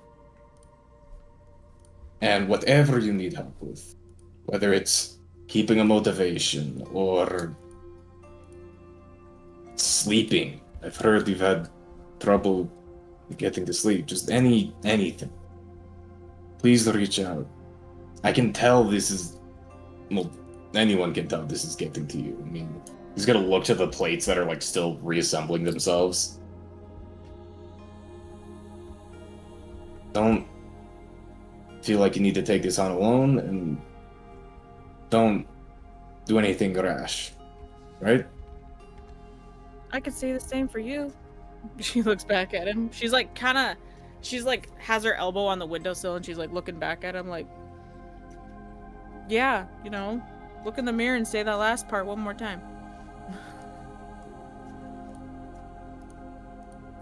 And whatever you need help with, whether it's keeping a motivation or sleeping. I've heard you've had trouble getting to sleep. Just anything. Please reach out. I can tell this is... Well, anyone can tell this is getting to you. I mean, he's gonna look to the plates that are, like, still reassembling themselves. Don't feel like you need to take this on alone, and don't do anything rash, right? I could say the same for you. She looks back at him. She's like has her elbow on the windowsill and she's like looking back at him like, yeah, you know, look in the mirror and say that last part one more time.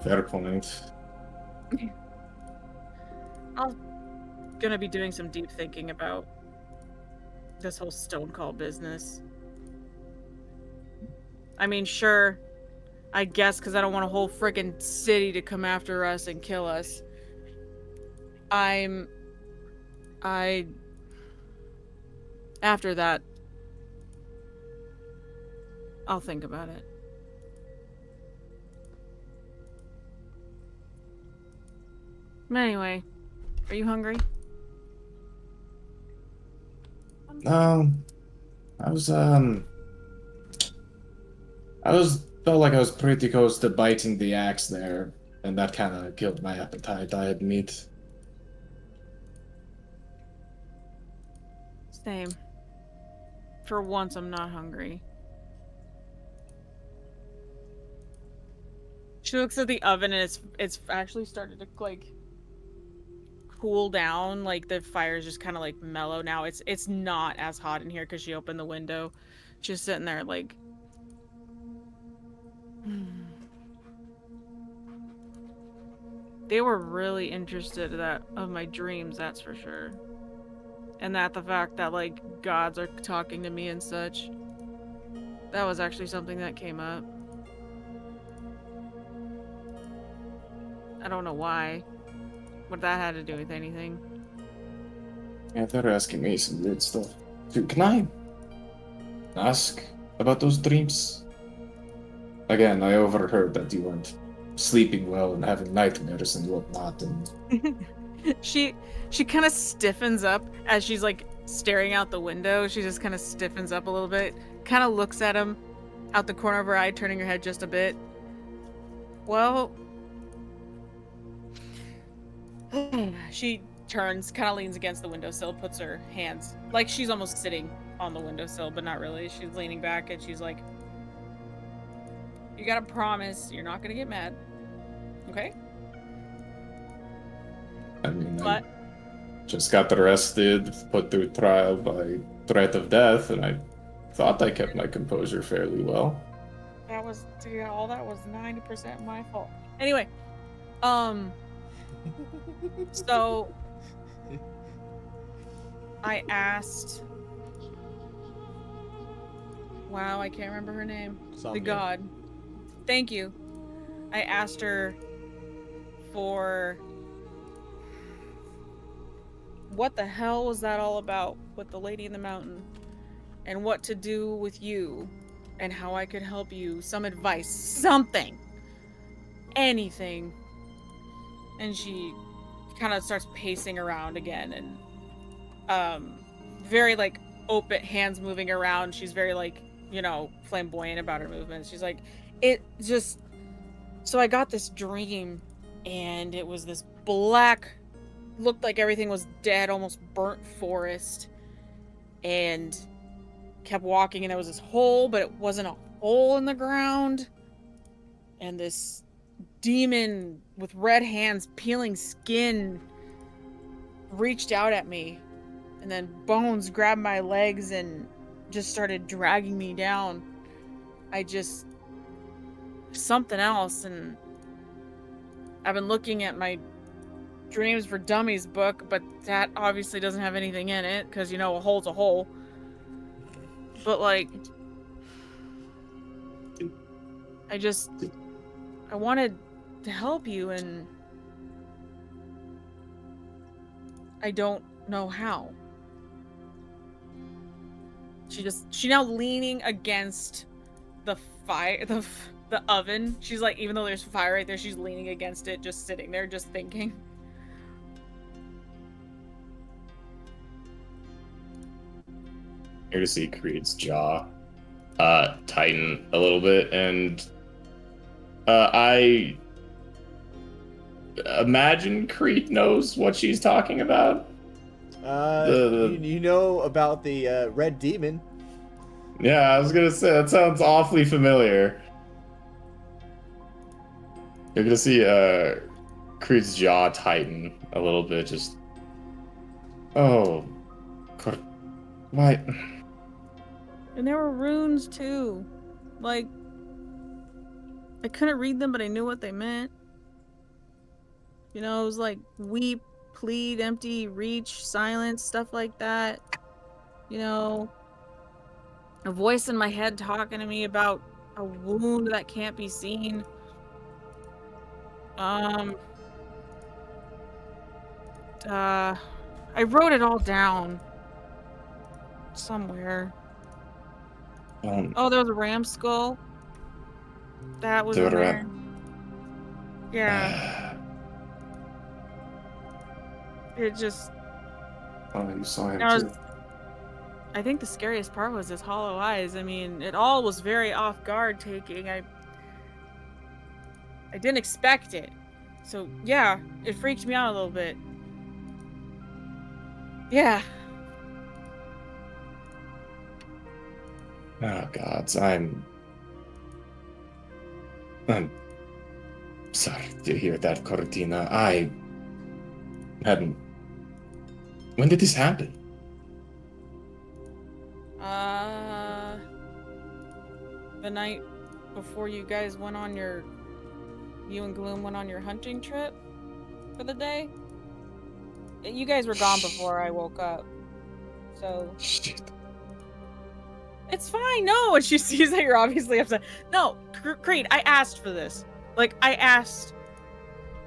Fair point. I'm gonna be doing some deep thinking about this whole Stonecall business. I mean, sure, I guess because I don't want a whole friggin' city to come after us and kill us. After that, I'll think about it. Anyway, are you hungry? Felt like I was pretty close to biting the axe there, and that kind of killed my appetite, I admit. Same. For once, I'm not hungry. She looks at the oven and it's actually started to like cool down. Like the fire's just kind of like mellow now. It's not as hot in here because she opened the window. She's sitting there like. They were really interested of my dreams, that's for sure. And that the fact that like gods are talking to me and such. That was actually something that came up. I don't know why. What that had to do with anything. Yeah, they're asking me some weird stuff. Dude, can I ask about those dreams? Again, I overheard that you weren't sleeping well and having nightmares and whatnot, and... She kind of stiffens up as she's like staring out the window. She just kind of stiffens up a little bit, kind of looks at him out the corner of her eye, turning her head just a bit. Well, she turns, kind of leans against the windowsill, puts her hands like she's almost sitting on the windowsill, but not really. She's leaning back and she's like, you gotta promise you're not gonna get mad, okay? I mean, But I just got arrested, put through trial by threat of death, and I thought I kept my composure fairly well. that was, yeah, all that was 90% my fault. Anyway, so I asked, wow, I can't remember her name. The god. Thank you. I asked her for what the hell was that all about with the lady in the mountain, and what to do with you, and how I could help you, some advice, something, anything. And she kind of starts pacing around again, and very like open, hands moving around. She's very like, you know, flamboyant about her movements. She's like, it just, so I got this dream, and it was this black, looked like everything was dead, almost burnt forest, and kept walking and there was this hole, but it wasn't a hole in the ground. And this demon with red hands peeling skin reached out at me. And then Bones grabbed my legs and just started dragging me down. Something else, and I've been looking at my Dreams for Dummies book, but that obviously doesn't have anything in it, because, you know, a hole's a hole. But, like, I wanted to help you, and I don't know how. She now leaning against the fire, the oven. She's like, even though there's fire right there, she's leaning against it, just sitting there, just thinking. Here to see Creed's jaw tighten a little bit, and I imagine Creed knows what she's talking about. You know about the red demon. Yeah, I was gonna say, that sounds awfully familiar. You're gonna see Creed's jaw tighten a little bit, just... Oh... What? And there were runes, too. Like, I couldn't read them, but I knew what they meant. You know, it was like weep, plead, empty, reach, silence, stuff like that. You know, a voice in my head talking to me about a wound that can't be seen. I wrote it all down somewhere. Oh, there was a ram skull. That was in there. Yeah. It just... Oh, you saw him too. I think the scariest part was his hollow eyes. I mean, it all was very off guard taking. I didn't expect it. So, yeah, it freaked me out a little bit. Yeah. Oh, gods, I'm sorry to hear that, Korthina. I hadn't... When did this happen? The night before you guys went on your... You and Gloom went on your hunting trip for the day. You guys were gone before I woke up. So... Shit. It's fine, no! And she sees that you're obviously upset. No, Creed, I asked for this. Like, I asked,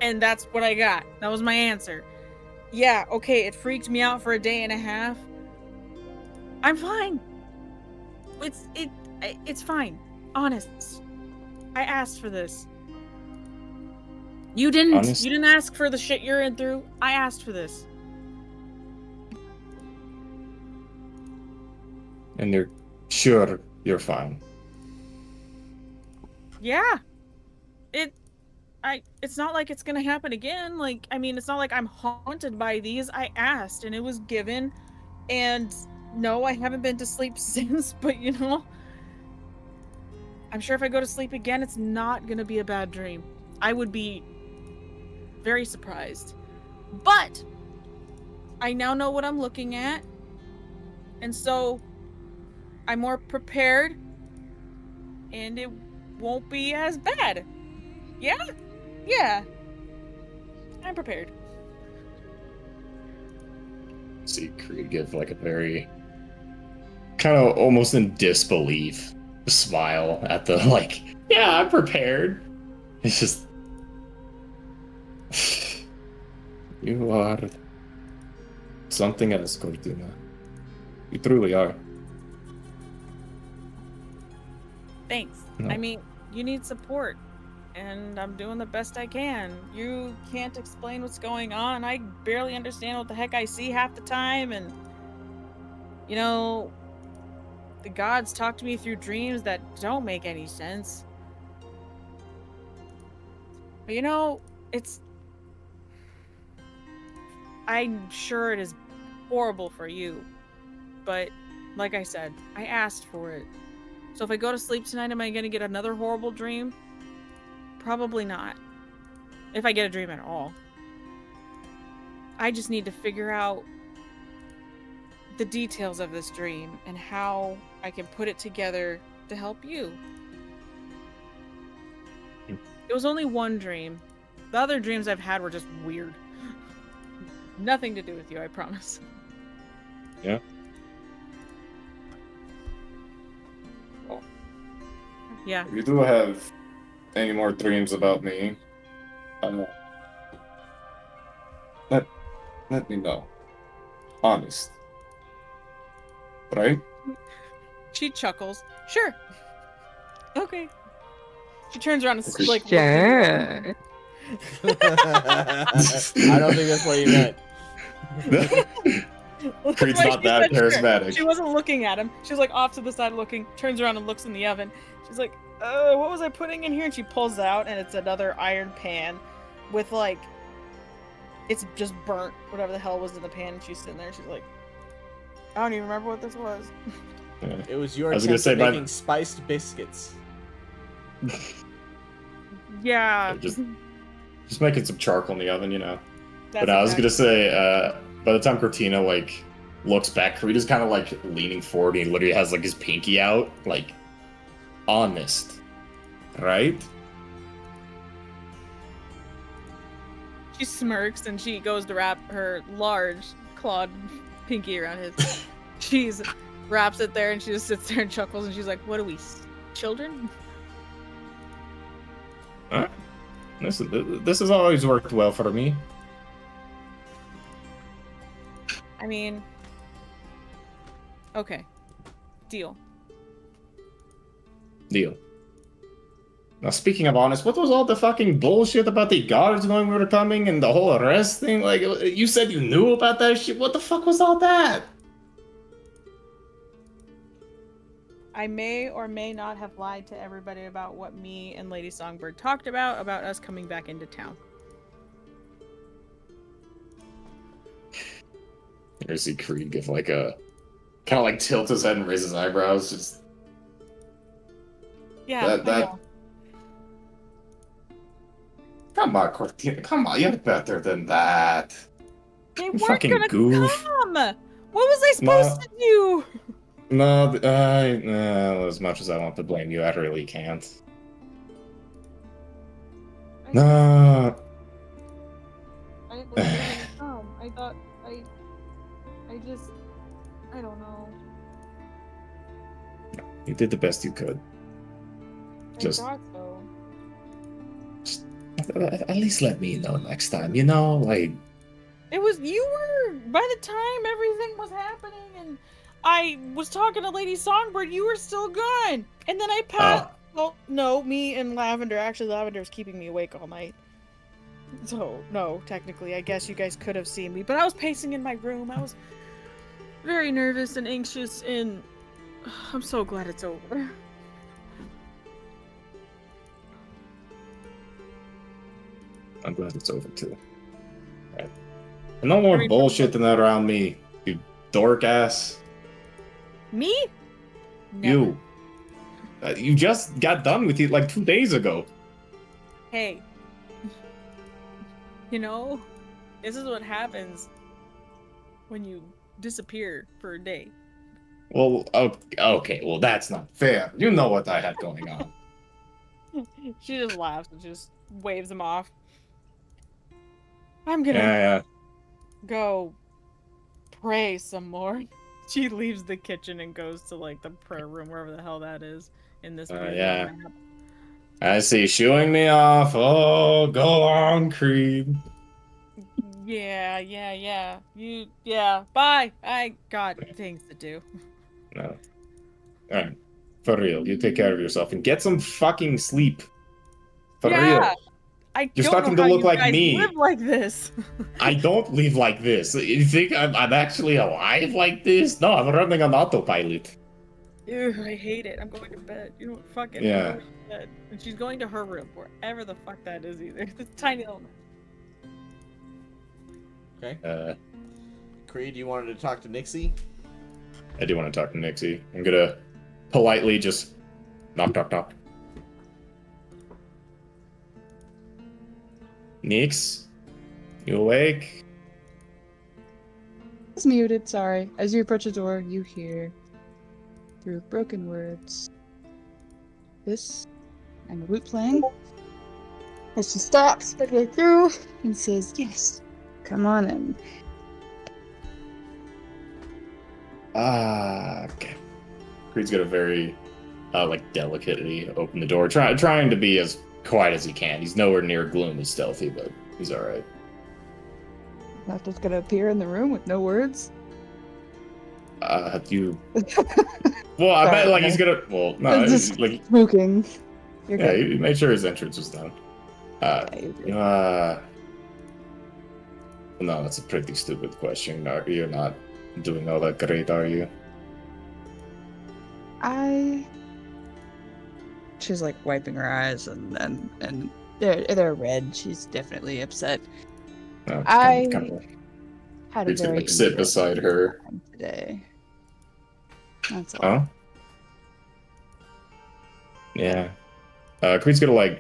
and that's what I got. That was my answer. Yeah, okay, it freaked me out for a day and a half. I'm fine. It's fine. Honest. I asked for this. You didn't. Honest? You didn't ask for the shit you're in through. I asked for this. And you're sure you're fine? Yeah. It's not like it's gonna happen again. Like, I mean, it's not like I'm haunted by these. I asked and it was given. And no, I haven't been to sleep since, but you know, I'm sure if I go to sleep again, it's not gonna be a bad dream. I would be very surprised. But I now know what I'm looking at. And so I'm more prepared and it won't be as bad. Yeah? Yeah. I'm prepared. See Creed give like a very kind of almost in disbelief smile at the like, yeah, I'm prepared. It's just you are something else, Korthina. You truly are. Thanks. No. I mean, you need support, and I'm doing the best I can. You can't explain what's going on. I barely understand what the heck I see half the time, and, you know, the gods talk to me through dreams that don't make any sense. But, you know, I'm sure it is horrible for you, but Like I said, I asked for it. So if I go to sleep tonight, am I gonna get another horrible dream? Probably not. If I get a dream at all. I just need to figure out the details of this dream and how I can put it together to help you. It was only one dream. The other dreams I've had were just weird. Nothing to do with you, I promise. Yeah. Yeah. If you do have any more dreams about me, let me know. Honest. Right? She chuckles. Sure. Okay. She turns around and like Sure. I don't think that's what you meant. Creed's Right, not she that said sure. charismatic. She wasn't looking at him. She was like off to the side looking, turns around and looks in the oven. She's like, what was I putting in here? And she pulls it out and it's another iron pan with like, it's just burnt, whatever the hell was in the pan. And she's sitting there, she's like, I don't even remember what this was. Yeah. It was your I was attempt gonna at say, making spiced biscuits. Yeah. Just making some charcoal in the oven, you know. That's But I was exactly- gonna say, by the time Cortina like looks back, Creed is kind of like leaning forward. And he literally has like his pinky out, like honest, right? She smirks and she goes to wrap her large clawed pinky around his. She wraps it there and she just sits there and chuckles and she's like, "What are we, children?" This has always worked well for me. I mean, okay, deal. Deal. Now, speaking of honest, what was all the fucking bullshit about the guards knowing we were coming and the whole arrest thing? Like, you said you knew about that shit. What the fuck was all that? I may or may not have lied to everybody about what me and Lady Songbird talked about us coming back into town. I see Creed give like a kind of like tilt his head and raise his eyebrows. Just Yeah, that. I know. Come on, Cortina. Come on, you're better than that. They You weren't fucking gonna goof. come. What was I supposed to do? No, as much as I want to blame you, I really can't. No. I didn't believe they were gonna come. I thought I don't know. You did the best you could. Just- I thought so. At least let me know next time, you know? Like, It was you were by the time everything was happening and I was talking to Lady Songbird, you were still gone. And then I passed well, no, me and Lavender. Actually, Lavender's keeping me awake all night. So, no, technically, I guess you guys could have seen me. But I was pacing in my room. I was very nervous and anxious, and I'm so glad it's over. I'm glad it's over too. Right. And no more bullshit than that around me, you dork ass. Me? Never. You. You just got done with it like 2 days ago. Hey. You know, this is what happens when you disappear for a day. Well, okay, well, that's not fair. You know what I had going on. She just laughs and just waves him off. I'm gonna Yeah. go pray some more. She leaves the kitchen and goes to like the prayer room, wherever the hell that is in this beautiful Yeah. map. I see, shooing me off. Oh, go on, Creed. Yeah. Bye. I got things to do. No. Alright. For real, you take care of yourself and get some fucking sleep. For real. I You're don't starting know to how look you like guys me. live like this. I don't live like this. You think I'm actually alive like this? No, I'm running on autopilot. Ew, I hate it. I'm going to bed. You don't fucking Yeah. I'm going to bed. And she's going to her room, wherever the fuck that is either. This tiny little Okay. Creed, you wanted to talk to Nixie? I do want to talk to Nixie. I'm gonna politely just knock, knock, knock. Nix, you awake? It's muted, sorry. As you approach the door, you hear, through broken words, this, and the lute playing. As she stops midway through and says, yes, come on in. Okay. Creed's gonna very, delicately open the door, trying to be as quiet as he can. He's nowhere near Gloom as stealthy, but he's alright. Not just gonna appear in the room with no words. You... Well, I bet, Sorry, he's no. gonna... Well, no, Just like... smoking. You're Yeah, good. he made sure his entrance was done. Yeah, you're good. No, that's a pretty stupid question. You're not doing all that great, are you? She's like wiping her eyes and they're red. She's definitely upset. No, I kind of had a Creed's gonna very sit beside her. time today. That's all. Oh? Yeah. Creed's gonna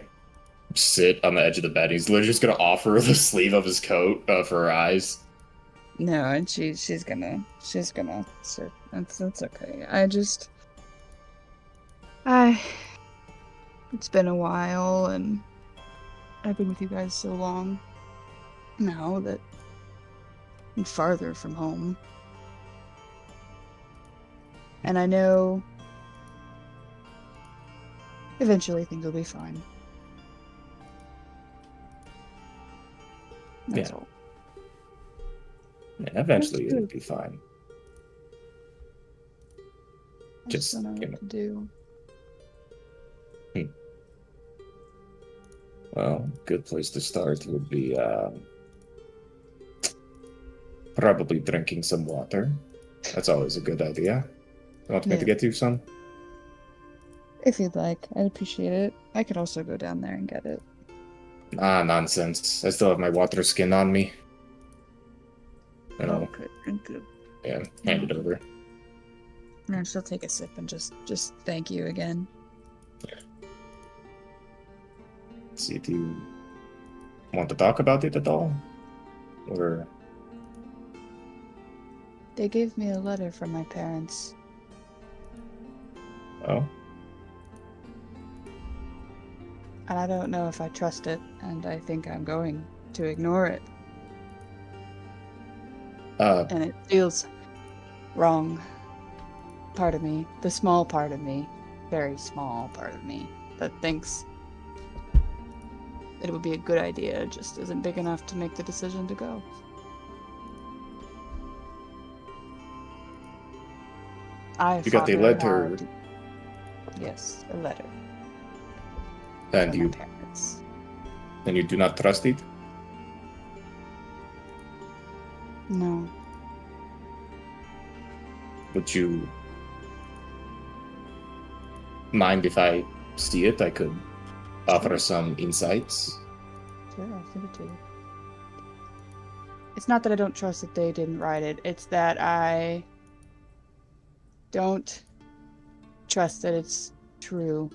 sit on the edge of the bed. He's literally just gonna offer her the sleeve of his coat for her eyes. No, and she's gonna sir, that's okay. It's been a while and I've been with you guys so long now that I'm farther from home. And I know eventually things will be fine. That's Yeah. all. Yeah, eventually That's it'll good. be fine. I Just, don't know you know. what to do. Well, good place to start would be probably drinking some water. That's always a good idea. You want me to Yeah. get you some? If you'd like, I'd appreciate it. I could also go down there and get it. Ah, nonsense. I still have my water skin on me. You know, Okay, thank you. yeah, hand it over. And she'll take a sip and just thank you again. See, do you want to talk about it at all? Or... They gave me a letter from my parents. Oh? And I don't know if I trust it, and I think I'm going to ignore it. And it feels wrong. Part of me, the small part of me, very small part of me, that thinks it would be a good idea, just isn't big enough to make the decision to go. You got the letter. Yes, a letter. And from you my parents. and you do not trust it? No. Would you mind if I see it? I could offer some insights. Sure, I'll send it to you. It's not that I don't trust that they didn't write it. It's that I don't trust that it's true.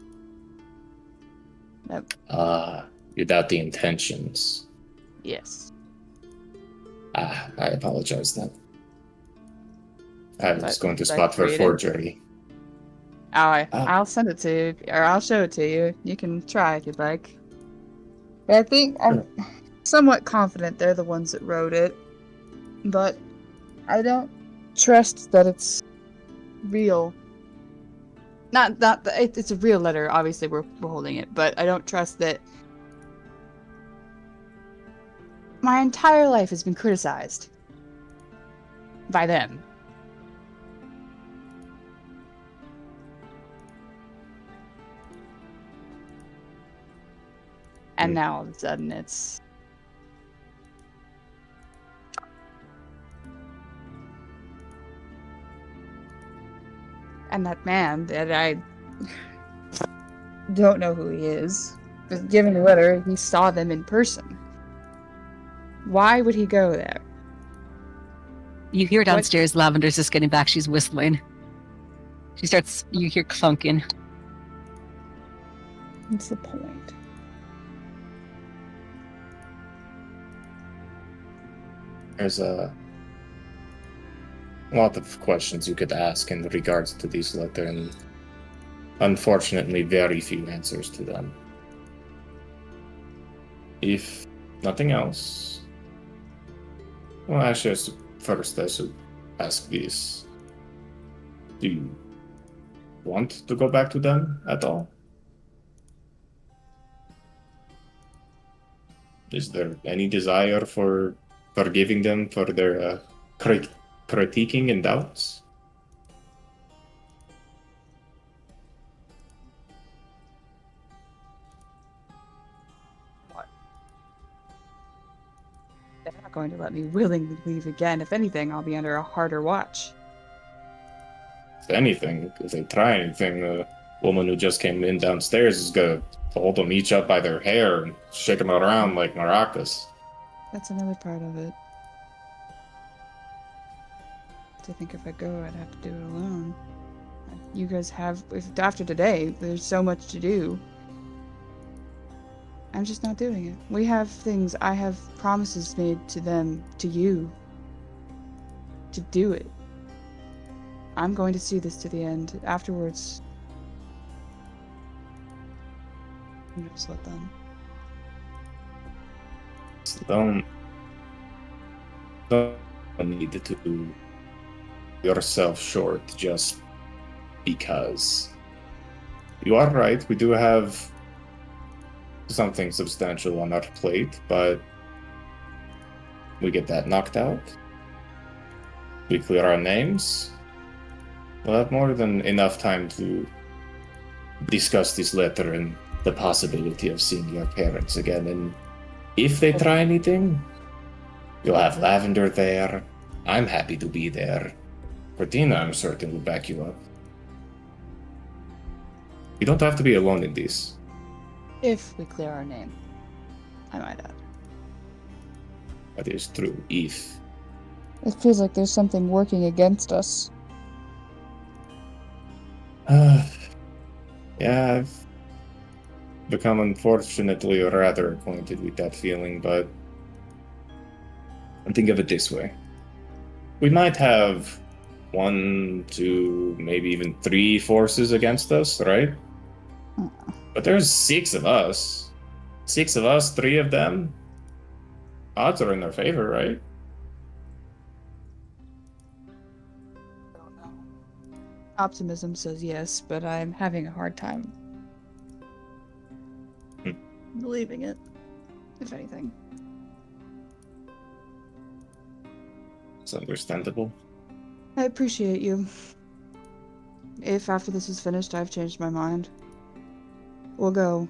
You doubt the intentions. Yes. I apologize then. I was But going to would you spot like to for read it? forgery. I'll send it to you, or I'll show it to you. You can try if you'd like. I think I'm somewhat confident they're the ones that wrote it, but I don't trust that it's real. Not that it's a real letter. Obviously, we're holding it, but I don't trust that. My entire life has been criticized by them. And now all of a sudden it's... And that man that I don't know who he is, was given a letter, he saw them in person. Why would he go there? You hear downstairs, Lavender's just getting back. She's whistling. You hear clunking. What's the point? There's a lot of questions you could ask in regards to these letters, and unfortunately, very few answers to them. If nothing else, well, actually, first I should ask this: do you want to go back to them at all? Is there any desire for forgiving them for their critiquing and doubts? What? They're not going to let me willingly leave again. If anything, I'll be under a harder watch. If anything, if they try anything, the woman who just came in downstairs is gonna hold them each up by their hair and shake them around like maracas. That's another part of it. I think if I go, I'd have to do it alone. You guys have, after today, there's so much to do. I'm just not doing it. We have things, I have promises made to them, to you, to do it. I'm going to see this to the end. Afterwards, I'm just let them. So don't need to yourself short just because. You are right, we do have something substantial on our plate, but we get that knocked out. We clear our names. We'll have more than enough time to discuss this letter and the possibility of seeing your parents again. And if they try anything, you'll have Lavender there. I'm happy to be there. Korthina, I'm certain, will back you up. You don't have to be alone in this. If we clear our name, I might add. That is true. If. It feels like there's something working against us. Yeah, I've become unfortunately rather acquainted with that feeling, but think of it this way. We might have 1, 2, maybe even 3 forces against us, right? But there's 6 of us. 6 of us, 3 of them. Odds are in their favor, right? Optimism says yes, but I'm having a hard time believing it, if anything. It's understandable. I appreciate you. If after this is finished I've changed my mind, we'll go.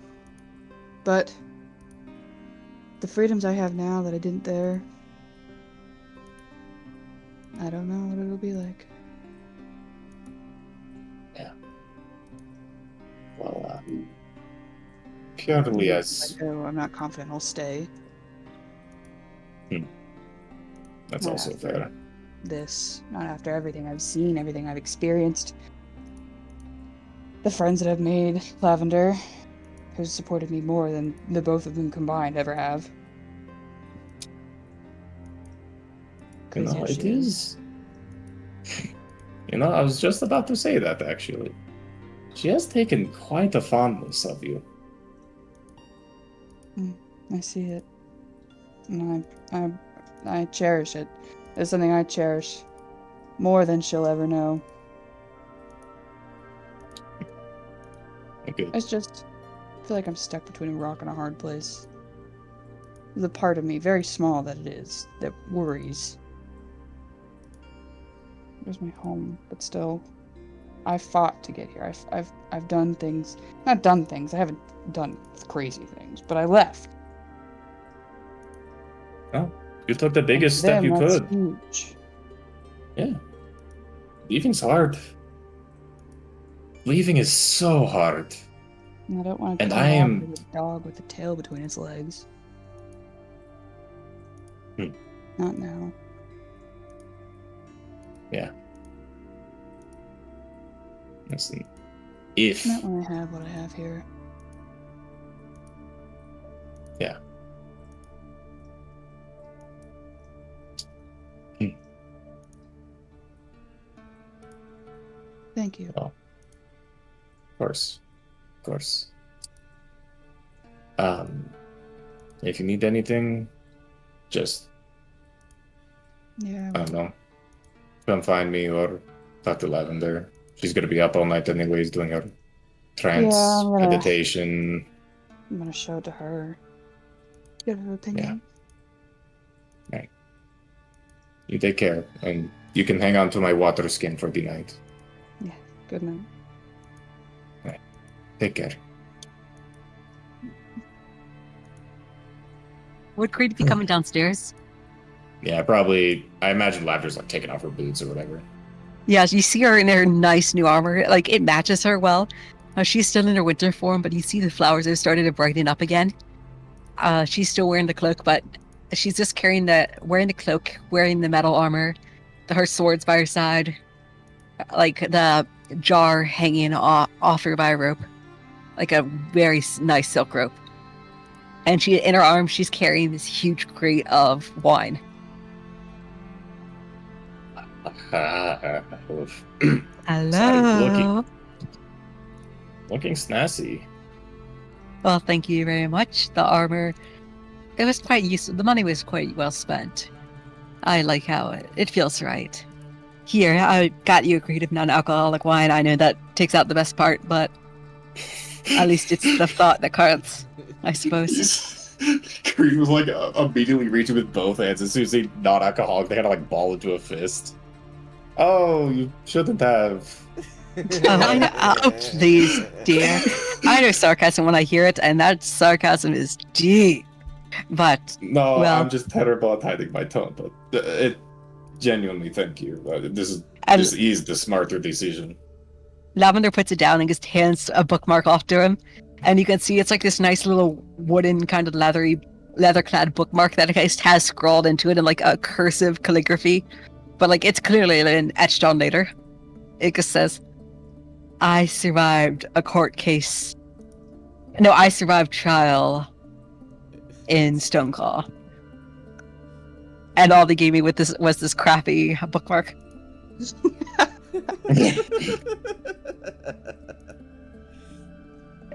But the freedoms I have now that I didn't there, I don't know what it'll be like. Yeah. Well, purely as... I'm not confident I'll stay. That's Not also after fair. This, not after everything I've seen, everything I've experienced. The friends that I've made, Lavender, who's supported me more than the both of them combined ever have. You know, Crazy as it she is. You know, I was just about to say that, actually. She has taken quite a fondness of you. I see it. And I cherish it. It's something I cherish more than she'll ever know. Okay. It's just, I feel like I'm stuck between a rock and a hard place. There's a part of me, very small that it is, that worries. There's my home, but still, I fought to get here. I've done things, not done things. I haven't done crazy things, but I left. Oh, you took the biggest And step you that's could. huge. Yeah. Leaving's hard. Leaving is so hard. I don't want to And come I back am- with a dog with a tail between its legs. Hmm. Not now. Yeah. Listen, if Not when I have what I have here. yeah. Thank you. Oh, of course. If you need anything, just Yeah. I don't know, come find me or talk to Lavender. She's gonna be up all night anyways, doing her trance Yeah, meditation. I'm gonna show it to her. Get her opinion. Right. You take care, and you can hang on to my water skin for the night. Yeah. Good night. Take care. Would Creed be coming downstairs? Yeah, probably. I imagine Lavender's like taking off her boots or whatever. Yeah, you see her in her nice new armor. Like, it matches her well. She's still in her winter form, but you see the flowers have started to brighten up again. She's still wearing the cloak, but she's just wearing the cloak, wearing the metal armor, her swords by her side, like the jar hanging off her by a rope, like a very nice silk rope. And in her arms, she's carrying this huge crate of wine. Hello. Looking snazzy. Well, thank you very much. The armor, it was quite useful. The money was quite well spent. I like how it feels right. Here, I got you a crate of non-alcoholic wine. I know that takes out the best part, but at least it's the thought that counts, I suppose. Creed was like immediately reaching with both hands as soon as they non-alcoholic. They had to like ball into a fist. Oh, you shouldn't have. I know, oh, please, dear. I know sarcasm when I hear it, and that sarcasm is deep. But No, well, I'm just terrible at hiding my tone. But it genuinely, thank you. This is the smarter decision. Lavender puts it down and just hands a bookmark off to him, and you can see it's like this nice little wooden kind of leather-clad bookmark that has scrawled into it in like a cursive calligraphy, but like it's clearly etched on later. It just says, I survived a court case. No, I survived trial in Stonecall. And all they gave me with this was this crappy bookmark.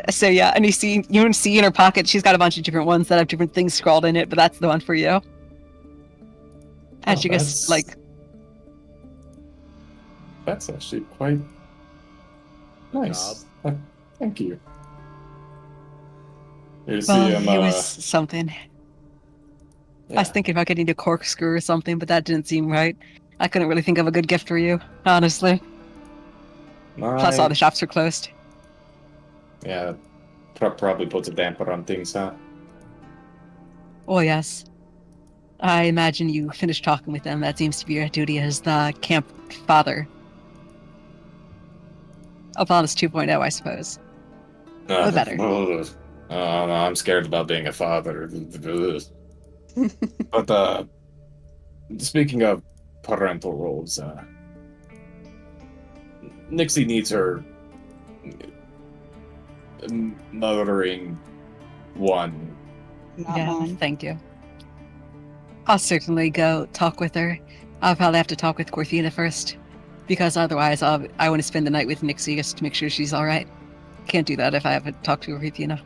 So yeah, and you can see in her pocket she's got a bunch of different ones that have different things scrawled in it, but that's the one for you. And she goes like, that's actually quite nice. Thank you. You see, well, it was something. yeah. I was thinking about getting a corkscrew or something, but that didn't seem right. I couldn't really think of a good gift for you, honestly. Plus, all the shops are closed. Yeah, probably puts a damper on things, huh? Oh, yes. I imagine you finished talking with them. That seems to be your duty as the camp father. Upon 2.0, I suppose. But better. I'm scared about being a father. But, speaking of parental roles, Nixie needs her mothering one. Not Yeah, mine. thank you. I'll certainly go talk with her. I'll probably have to talk with Korthina first, because otherwise I want to spend the night with Nixie just to make sure she's all right. Can't do that if I haven't talked to Korthina.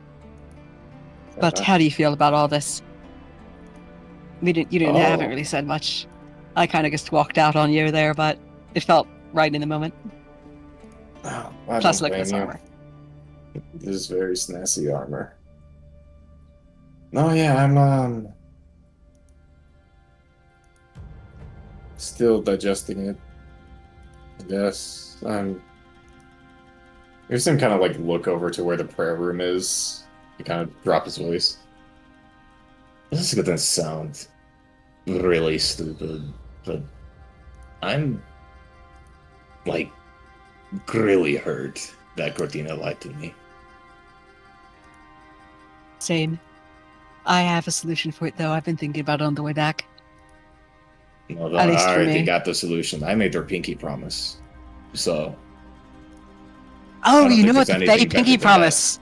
But how do you feel about all this? You haven't really said much. I kind of just walked out on you there, but it felt right in the moment. Oh, Plus, look at this armor. This is very snazzy armor. No, yeah, I'm still digesting it. I guess there's some kind of like look over to where the prayer room is. He kind of drop his voice. This is gonna sound really stupid, but I'm like really hurt that Korthina lied to me. Same. I have a solution for it, though. I've been thinking about it on the way back. Although At least I for already me. got the solution. I made her pinky promise. So, Oh, don't you think know what? there's The anything Fae better Pinky than Promise.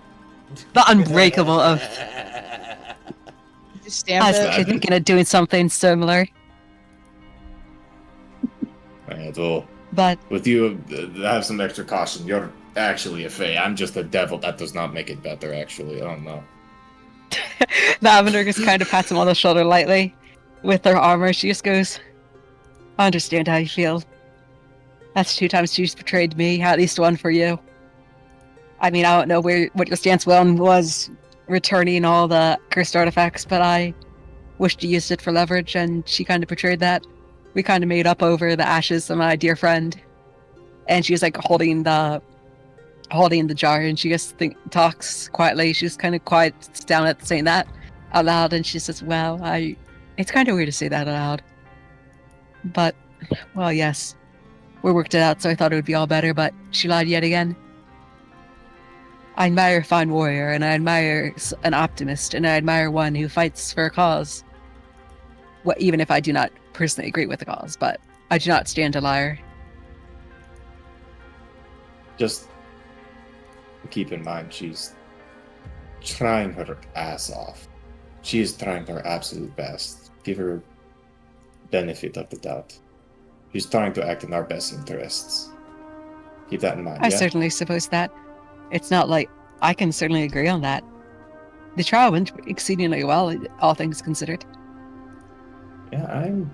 The unbreakable oath. Just stamp I was it. actually thinking of doing something similar. Alright, well, But with you, have some extra caution. You're actually a Fae. I'm just a devil. That does not make it better, actually. I don't know. Lavender just kind of pats him on the shoulder lightly. With her armor, she just goes, I understand how you feel. That's 2 times she's betrayed me, at least 1 for you. I mean, I don't know what your stance was returning all the cursed artifacts, but I wished you used it for leverage, and she kind of betrayed that. We kind of made up over the ashes of my dear friend. And she's like holding the jar, and she just talks quietly. She's kind of quiet down at saying that out loud, and she says, well, it's kind of weird to say that out loud. But, well, yes. We worked it out, so I thought it would be all better, but she lied yet again. I admire a fine warrior, and I admire an optimist, and I admire one who fights for a cause. Well, even if I do not personally agree with the cause, but I do not stand a liar. Just keep in mind, she's trying her ass off. She is trying her absolute best. Give her benefit of the doubt. She's trying to act in our best interests. Keep that in mind. I yeah? certainly suppose that. It's not like I can certainly agree on that. The trial went exceedingly well, all things considered. Yeah, I'm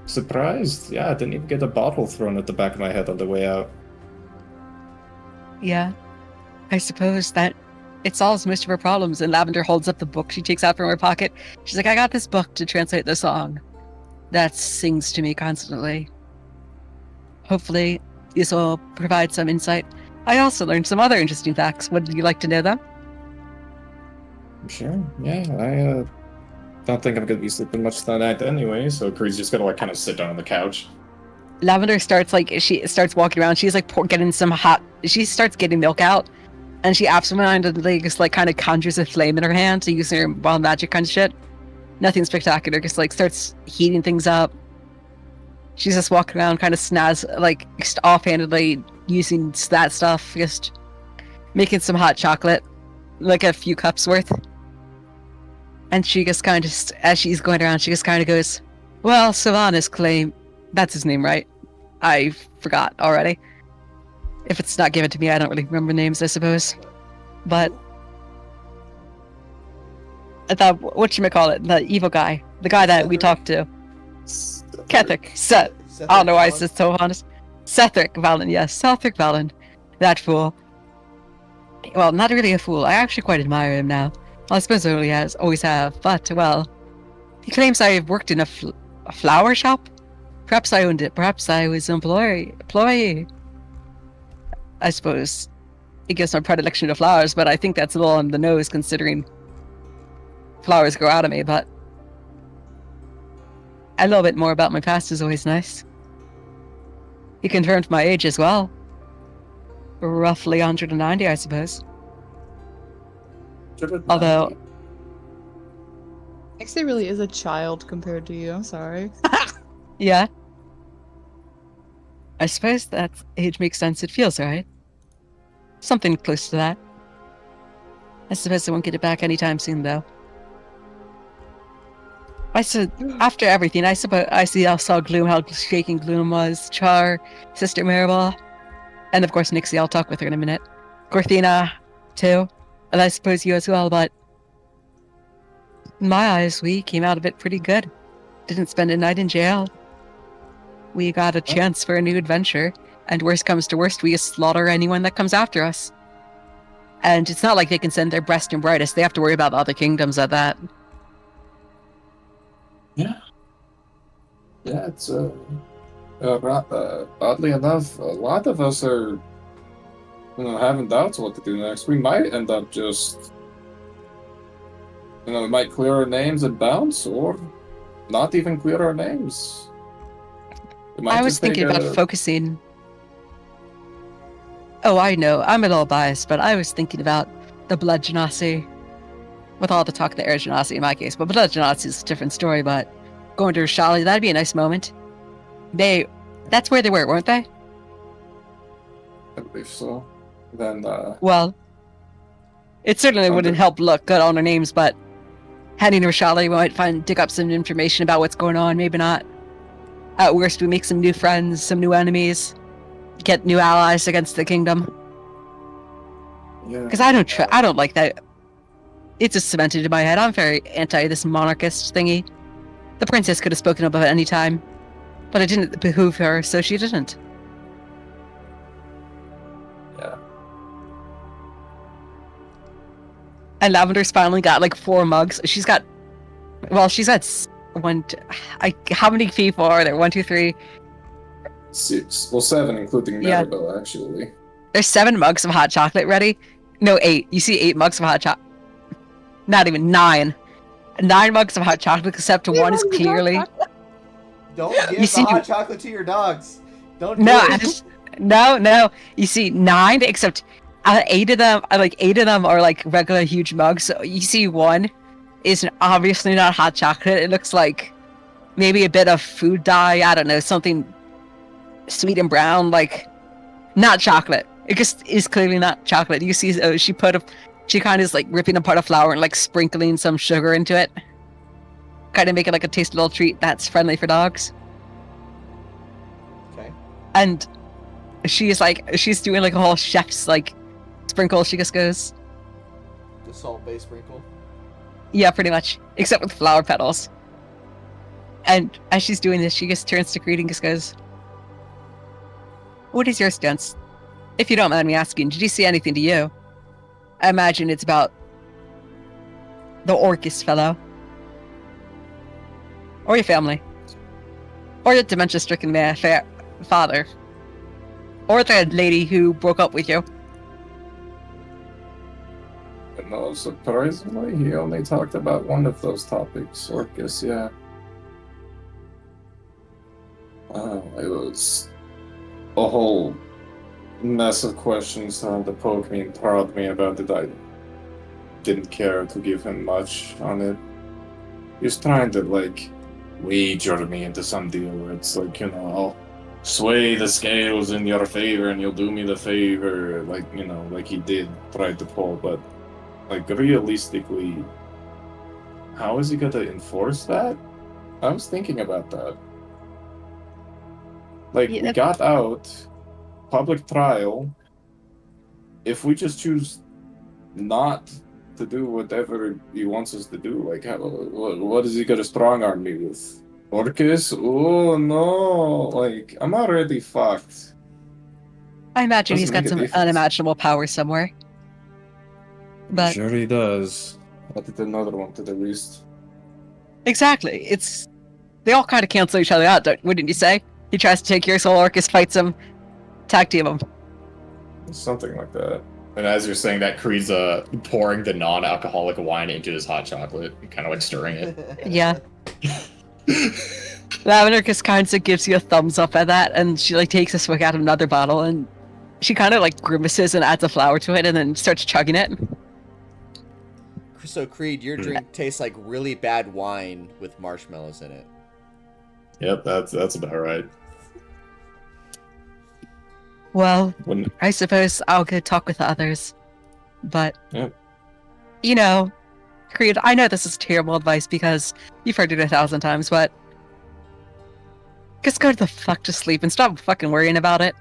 surprised. Yeah, I didn't even get a bottle thrown at the back of my head on the way out. Yeah. I suppose that it solves most of her problems, and Lavender holds up the book she takes out from her pocket. She's like, I got this book to translate the song that sings to me constantly. Hopefully, this will provide some insight. I also learned some other interesting facts. Would you like to know them? Sure, yeah, I don't think I'm gonna be sleeping much tonight anyway, so Creed's just gonna kind of sit down on the couch. Lavender starts she starts walking around. She's like getting some hot. She starts getting milk out, and she absentmindedly just kind of conjures a flame in her hand, using her wild magic kind of shit. Nothing spectacular. Just starts heating things up. She's just walking around, kind of just offhandedly using that stuff, just making some hot chocolate, like a few cups worth. And she just kind of, as she's going around, she just kind of goes, well, Sylvanas claim, that's his name, right? I forgot already. If it's not given to me, I don't really remember names, I suppose. But I thought, whatchamacallit, the evil guy, the guy that we talked to. Cetheric, I don't know why I said so honest. Cetheric Vallin, yes, Cetheric Vallin. That fool. Well, not really a fool. I actually quite admire him now. Well, I suppose I always have, but, well, he claims I have worked in a flower shop? Perhaps I owned it. Perhaps I was an employee. I suppose it gives my predilection to flowers, but I think that's a little on the nose considering flowers grow out of me, but a little bit more about my past is always nice. He confirmed my age as well. Roughly 190, I suppose. Although, Nixie really is a child compared to you. I'm sorry. yeah. I suppose that age makes sense. It feels right. Something close to that. I suppose I won't get it back anytime soon, though. I said, after everything, I saw Gloom, how shaking Gloom was, Char, Sister Maribel, and of course Nixie. I'll talk with her in a minute. Korthina, too, and I suppose you as well, but in my eyes, we came out of it pretty good. Didn't spend a night in jail. We got a chance for a new adventure, and worst comes to worst, we just slaughter anyone that comes after us. And it's not like they can send their best and brightest. They have to worry about the other kingdoms at that. Yeah. Yeah, it's oddly enough, a lot of us are, having doubts what to do next. We might end up just, we might clear our names and bounce, or not even clear our names. I was thinking about focusing. Oh, I know. I'm a little biased, but I was thinking about the blood genasi. With all the talk of the air genasi in my case, but blood genasi is a different story, but going to Rashali. That'd be a nice moment. That's where they were, weren't they? I believe so. Then, Well, it certainly wouldn't help look good on their names, but heading to Rashali, we might dig up some information about what's going on. Maybe not. At worst, we make some new friends, some new enemies, get new allies against the kingdom. yeah. Because I don't like that. It's just cemented in my head. I'm very anti this monarchist thingy. The princess could have spoken up at any time, but it didn't behoove her, so she didn't. Yeah. And Lavender's finally got like 4 mugs. She's got how many people are there? 1, 2, 3. 6. Well, 7, including Yeah. Maribel, actually. There's 7 mugs of hot chocolate ready. No, 8. You see 8 mugs of hot chocolate. Not even 9. 9 mugs of hot chocolate, except one is clearly. Don't give You the see- hot chocolate to your dogs. Don't do No, it. no. You see 9, except 8 of them are like regular huge mugs. So you see one is obviously not hot chocolate. It looks like maybe a bit of food dye. I don't know, something sweet and brown, like not chocolate. It just is clearly not chocolate. You see, she kind of is like ripping apart a flower and like sprinkling some sugar into it, kind of make it like a tasty little treat that's friendly for dogs. Okay. And she's doing like a whole chef's like sprinkle. She just goes, The salt-based sprinkle. yeah, pretty much, except with flower petals. And as she's doing this, she just turns to Creed and just goes, "What is your stance? If you don't mind me asking, did you see anything to you? I imagine it's about the Orcus fellow. Or your family. Or your dementia-stricken father. Or the lady who broke up with you." No, surprisingly, he only talked about one of those topics, Orcus, yeah. It was a whole mess of questions to poke me and prod me about it. I didn't care to give him much on it. He was trying to, like, wager me into some deal where it's like, I'll sway the scales in your favor and you'll do me the favor, like, like he did try to pull, but, like, realistically, how is he gonna enforce that? I was thinking about that. Like, Yeah, we got out, public trial. If we just choose not to do whatever he wants us to do, like, what is he gonna strong arm me with? Orcus? Oh no! Like, I'm already fucked. I imagine he's Doesn't got make a some difference. unimaginable power somewhere. But Sure he does. Added another one to the list. exactly, they all kind of cancel each other out, wouldn't you say? He tries to take your soul, Orcus fights him, tag team him. Something like that. And as you're saying that, Creed's pouring the non-alcoholic wine into his hot chocolate, kind of like stirring it. Yeah. Lavender just kind of gives you a thumbs up at that, and she like takes a swig out of another bottle, and she kind of like grimaces and adds a flower to it, and then starts chugging it. So, Creed, your drink tastes like really bad wine with marshmallows in it. Yep, that's about right. Well, When I suppose I'll go talk with the others, but Yep. Creed, I know this is terrible advice because you've heard it 1,000 times, but just go to the fuck to sleep and stop fucking worrying about it.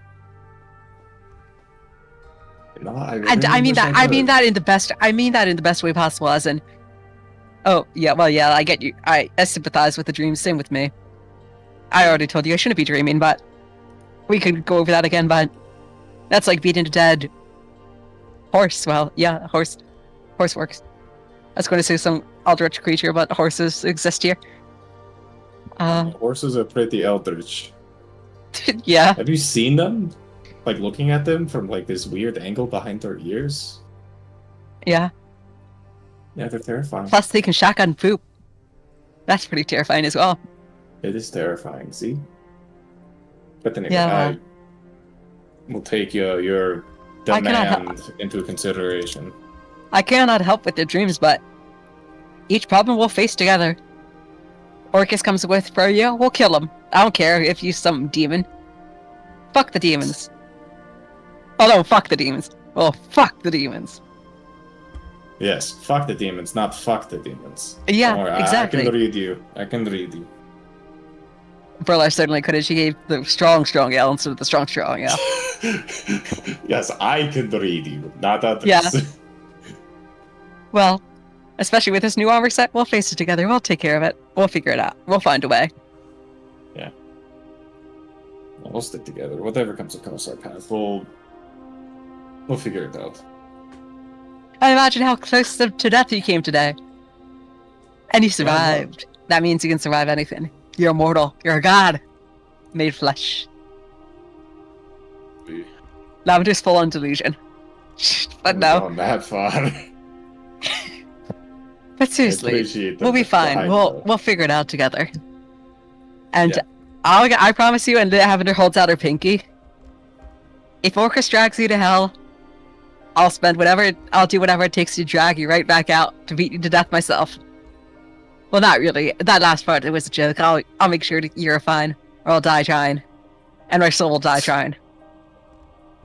No, And I mean that in the best way possible, as in, oh yeah, well yeah, I get you. I sympathize with the dreams. Same with me. I already told you I shouldn't be dreaming, but we could go over that again. But that's like beating a dead horse. Well, yeah, horse works. I was going to say some eldritch creature, but horses exist here. Horses are pretty eldritch. Yeah. Have you seen them? Like looking at them from like this weird angle behind their ears? Yeah. Yeah, they're terrifying. Plus, they can shotgun poop. That's pretty terrifying as well. It is terrifying, see? But then Yeah. I will take your I cannot demand into consideration. I cannot help with their dreams, but each problem we'll face together. Orcus comes with for you, we'll kill him. I don't care if you some demon. Fuck the demons. Oh no, fuck the demons. Well, fuck the demons. Yes, fuck the demons, not fuck the demons. Yeah, Don't worry, exactly. I can read you. I can read you. Burla certainly couldn't. She gave the strong yell instead of the strong yell. Yes, I can read you, not others. Yeah. Well, especially with this new armor set, we'll face it together. We'll take care of it. We'll figure it out. We'll find a way. Yeah. We'll stick together. Whatever comes across our path, we'll figure it out. I imagine how close to death you came today. And you survived. That means you can survive anything. You're immortal. You're a god. Made flesh. Lavender's full on delusion. But no. Going that far. But seriously, we'll be fine. We'll figure it out together. And Yeah. I promise you, and Lavender holds out her pinky. If Orcus drags you to hell, I'll do whatever it takes to drag you right back out to beat you to death myself. Well, not really. That last part, it was a joke. I'll make sure you're fine, or I'll die trying. And my soul will die trying.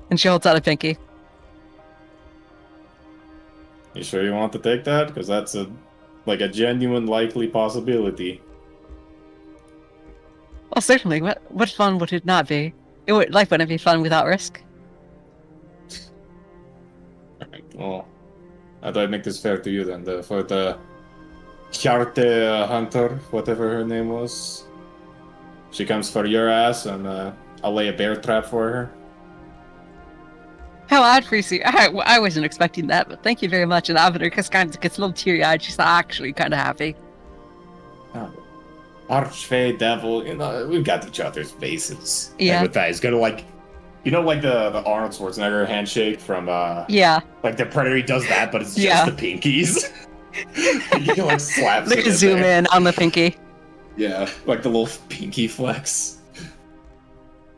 And she holds out a pinky. You sure you want to take that? Because that's a genuine likely possibility. Well, certainly. What fun would it not be? Life wouldn't be fun without risk. Alright, well, how do I make this fair to you then? For the Charte hunter, whatever her name was. She comes for your ass, and I'll lay a bear trap for her. How odd for you. I wasn't expecting that, but thank you very much. And Lavender gets a little teary-eyed. She's actually kind of happy. Oh. Archfey, devil, we've got each other's bases. Yeah. And with that, he's gonna the Arnold Schwarzenegger handshake from Yeah. the Predator. He does that, but it's just Yeah. the pinkies. He slaps Look it at zoom there. in on the pinky. Yeah, the little pinky flex.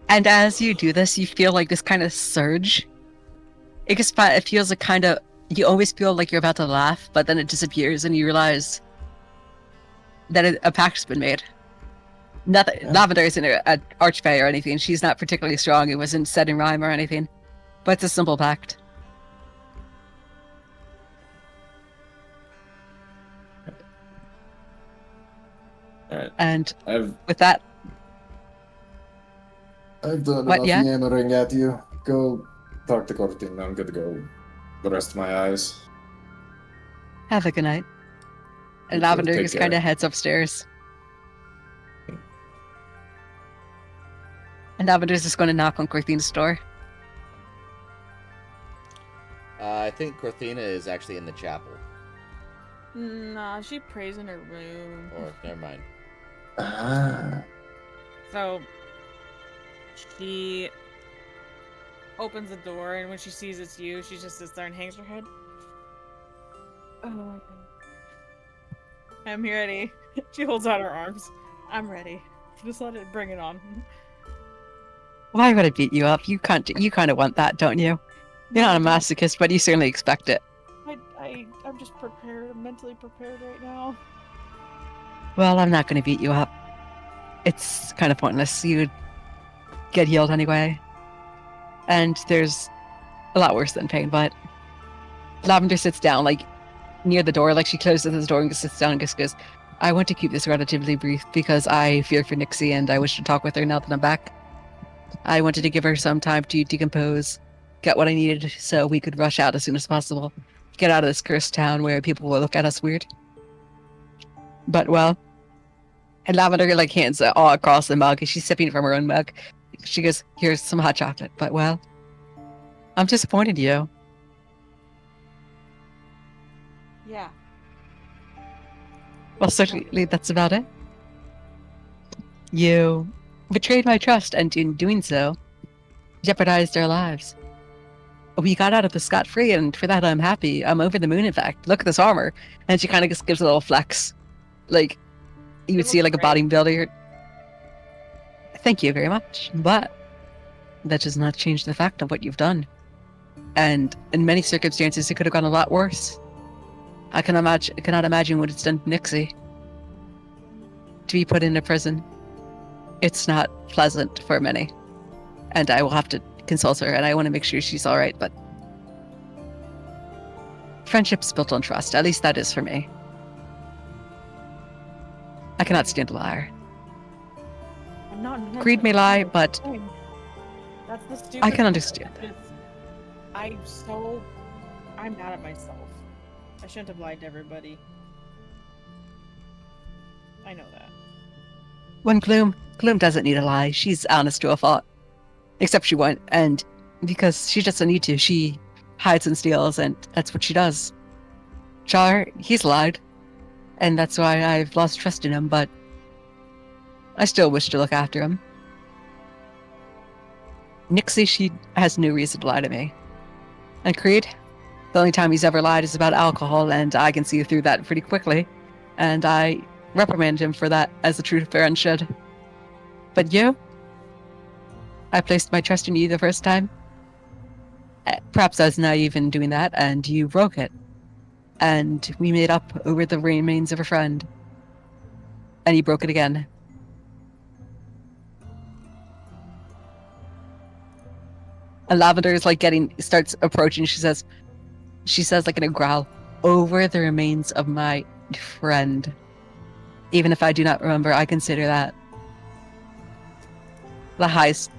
And as you do this, you feel this kind of surge. It feels you always feel like you're about to laugh, but then it disappears and you realize that a pact's been made. Nothing. Yeah. Lavender isn't an archfey or anything. She's not particularly strong. It wasn't said in rhyme or anything. But it's a simple pact. Alright. And I've done enough yammering at you. Go talk to Korthina. I'm good to go. Rest my eyes. Have a good night. And You too. Lavender Take just care. kind of heads upstairs. And Lavender's just going to knock on Korthina's door. I think Korthina is actually in the chapel. Nah, she prays in her room. Or, never mind. So, she opens the door, and when she sees it's you, she just sits there and hangs her head. Oh, I'm ready. She holds out her arms. I'm ready. Just bring it on. Why would I beat you up? You kind of want that, don't you? You're not a masochist, but you certainly expect it. I'm just prepared. I'm mentally prepared right now. Well, I'm not going to beat you up. It's kind of pointless. You'd get healed anyway. And there's a lot worse than pain, but Lavender sits down, near the door, she closes the door and just sits down and just goes, I want to keep this relatively brief because I fear for Nixie and I wish to talk with her now that I'm back. I wanted to give her some time to decompose, get what I needed so we could rush out as soon as possible. Get out of this cursed town where people will look at us weird. But, well, and Lavender, hands it all across the mug. She's sipping from her own mug. She goes, here's some hot chocolate. But, well, I'm disappointed in you. Yeah. Well, certainly that's about it. You betrayed my trust, and in doing so, jeopardized our lives. We got out of this scot-free, and for that I'm happy. I'm over the moon, in fact. Look at this armor. And she kind of just gives a little flex. You would see a bodybuilder. Thank you very much. But that does not change the fact of what you've done. And in many circumstances, it could have gone a lot worse. I cannot imagine what it's done to Nixie. to be put into prison. It's not pleasant for many. And I will have to consult her, and I want to make sure she's all right, but friendship's built on trust. At least that is for me. I cannot stand a liar. I'm not Creed may lie, but that's the stupid I can understand. I'm mad at myself. I shouldn't have lied to everybody. I know that. When Gloom doesn't need a lie. She's honest to a fault. Except she won't, and because she doesn't need to, she hides and steals, and that's what she does. Char, he's lied, and that's why I've lost trust in him, but I still wish to look after him. Nixie, she has no reason to lie to me. And Creed, the only time he's ever lied is about alcohol, and I can see through that pretty quickly, and I reprimand him for that, as a true friend should. But you? I placed my trust in you the first time. Perhaps I was naive in doing that, and you broke it. And we made up over the remains of a friend. And you broke it again. And Lavender is like starts approaching. She says like in a growl, over the remains of my friend. Even if I do not remember, I consider that the highest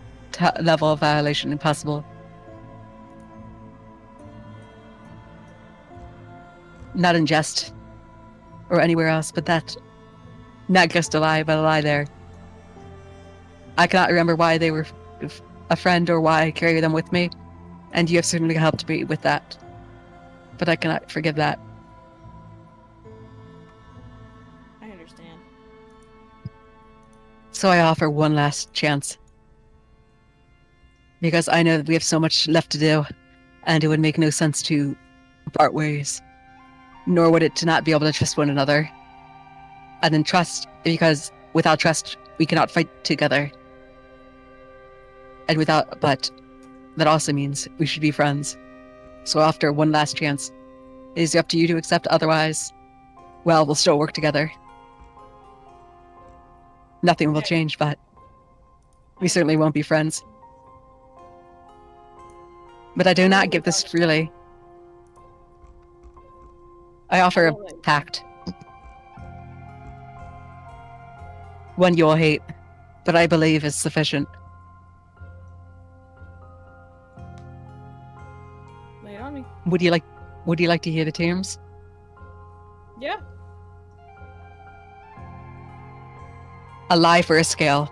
level of violation possible. Not in jest or anywhere else, but that. Not just a lie, but a lie there. I cannot remember why they were a friend or why I carry them with me, and you have certainly helped me with that. But I cannot forgive that. I understand. So I offer one last chance. Because I know that we have so much left to do, and it would make no sense to part ways. Nor would it to not be able to trust one another. And then trust, because without trust, we cannot fight together. And but that also means we should be friends. So after one last chance, it is up to you to accept, otherwise, well, we'll still work together. Nothing will change, but we certainly won't be friends. But I do not give this freely. I offer a pact. One you will hate, but I believe is sufficient. Lay it on me. Would you like to hear the terms? Yeah. A lie for a scale.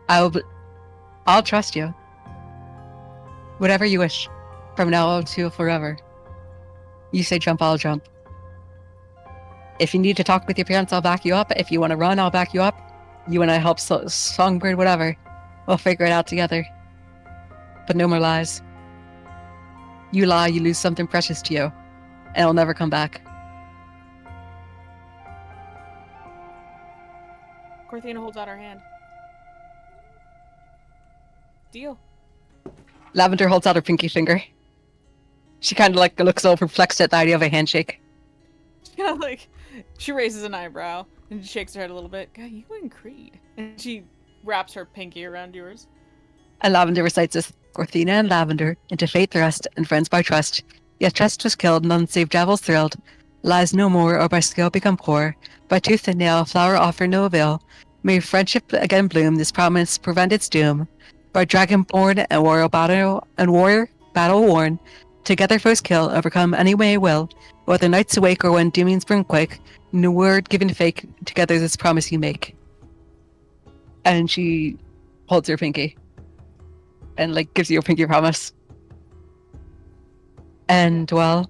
I'll trust you. Whatever you wish, from now on to forever. You say jump, I'll jump. If you need to talk with your parents, I'll back you up. If you want to run, I'll back you up. You want to help Songbird, whatever. We'll figure it out together. But no more lies. You lie, you lose something precious to you, and it'll never come back. Korthina holds out her hand. Deal. Lavender holds out her pinky finger. She kind of like looks all perplexed at the idea of a handshake. Yeah, like, she raises an eyebrow and shakes her head a little bit. God, you and Creed. And she wraps her pinky around yours. And Lavender recites this: Korthina and Lavender, into fate thrust, and friends by trust. Yet trust was killed, none save devils thrilled. Lies no more, or by skill become poor. By tooth and nail, flower offer no avail. May friendship again bloom, this promise prevent its doom. By dragonborn and warrior battle worn, together foes kill, overcome any way will. Whether nights awake or when doomings bring quake, no word given fake, together this promise you make. And she holds her pinky. And like gives you a pinky promise. And well,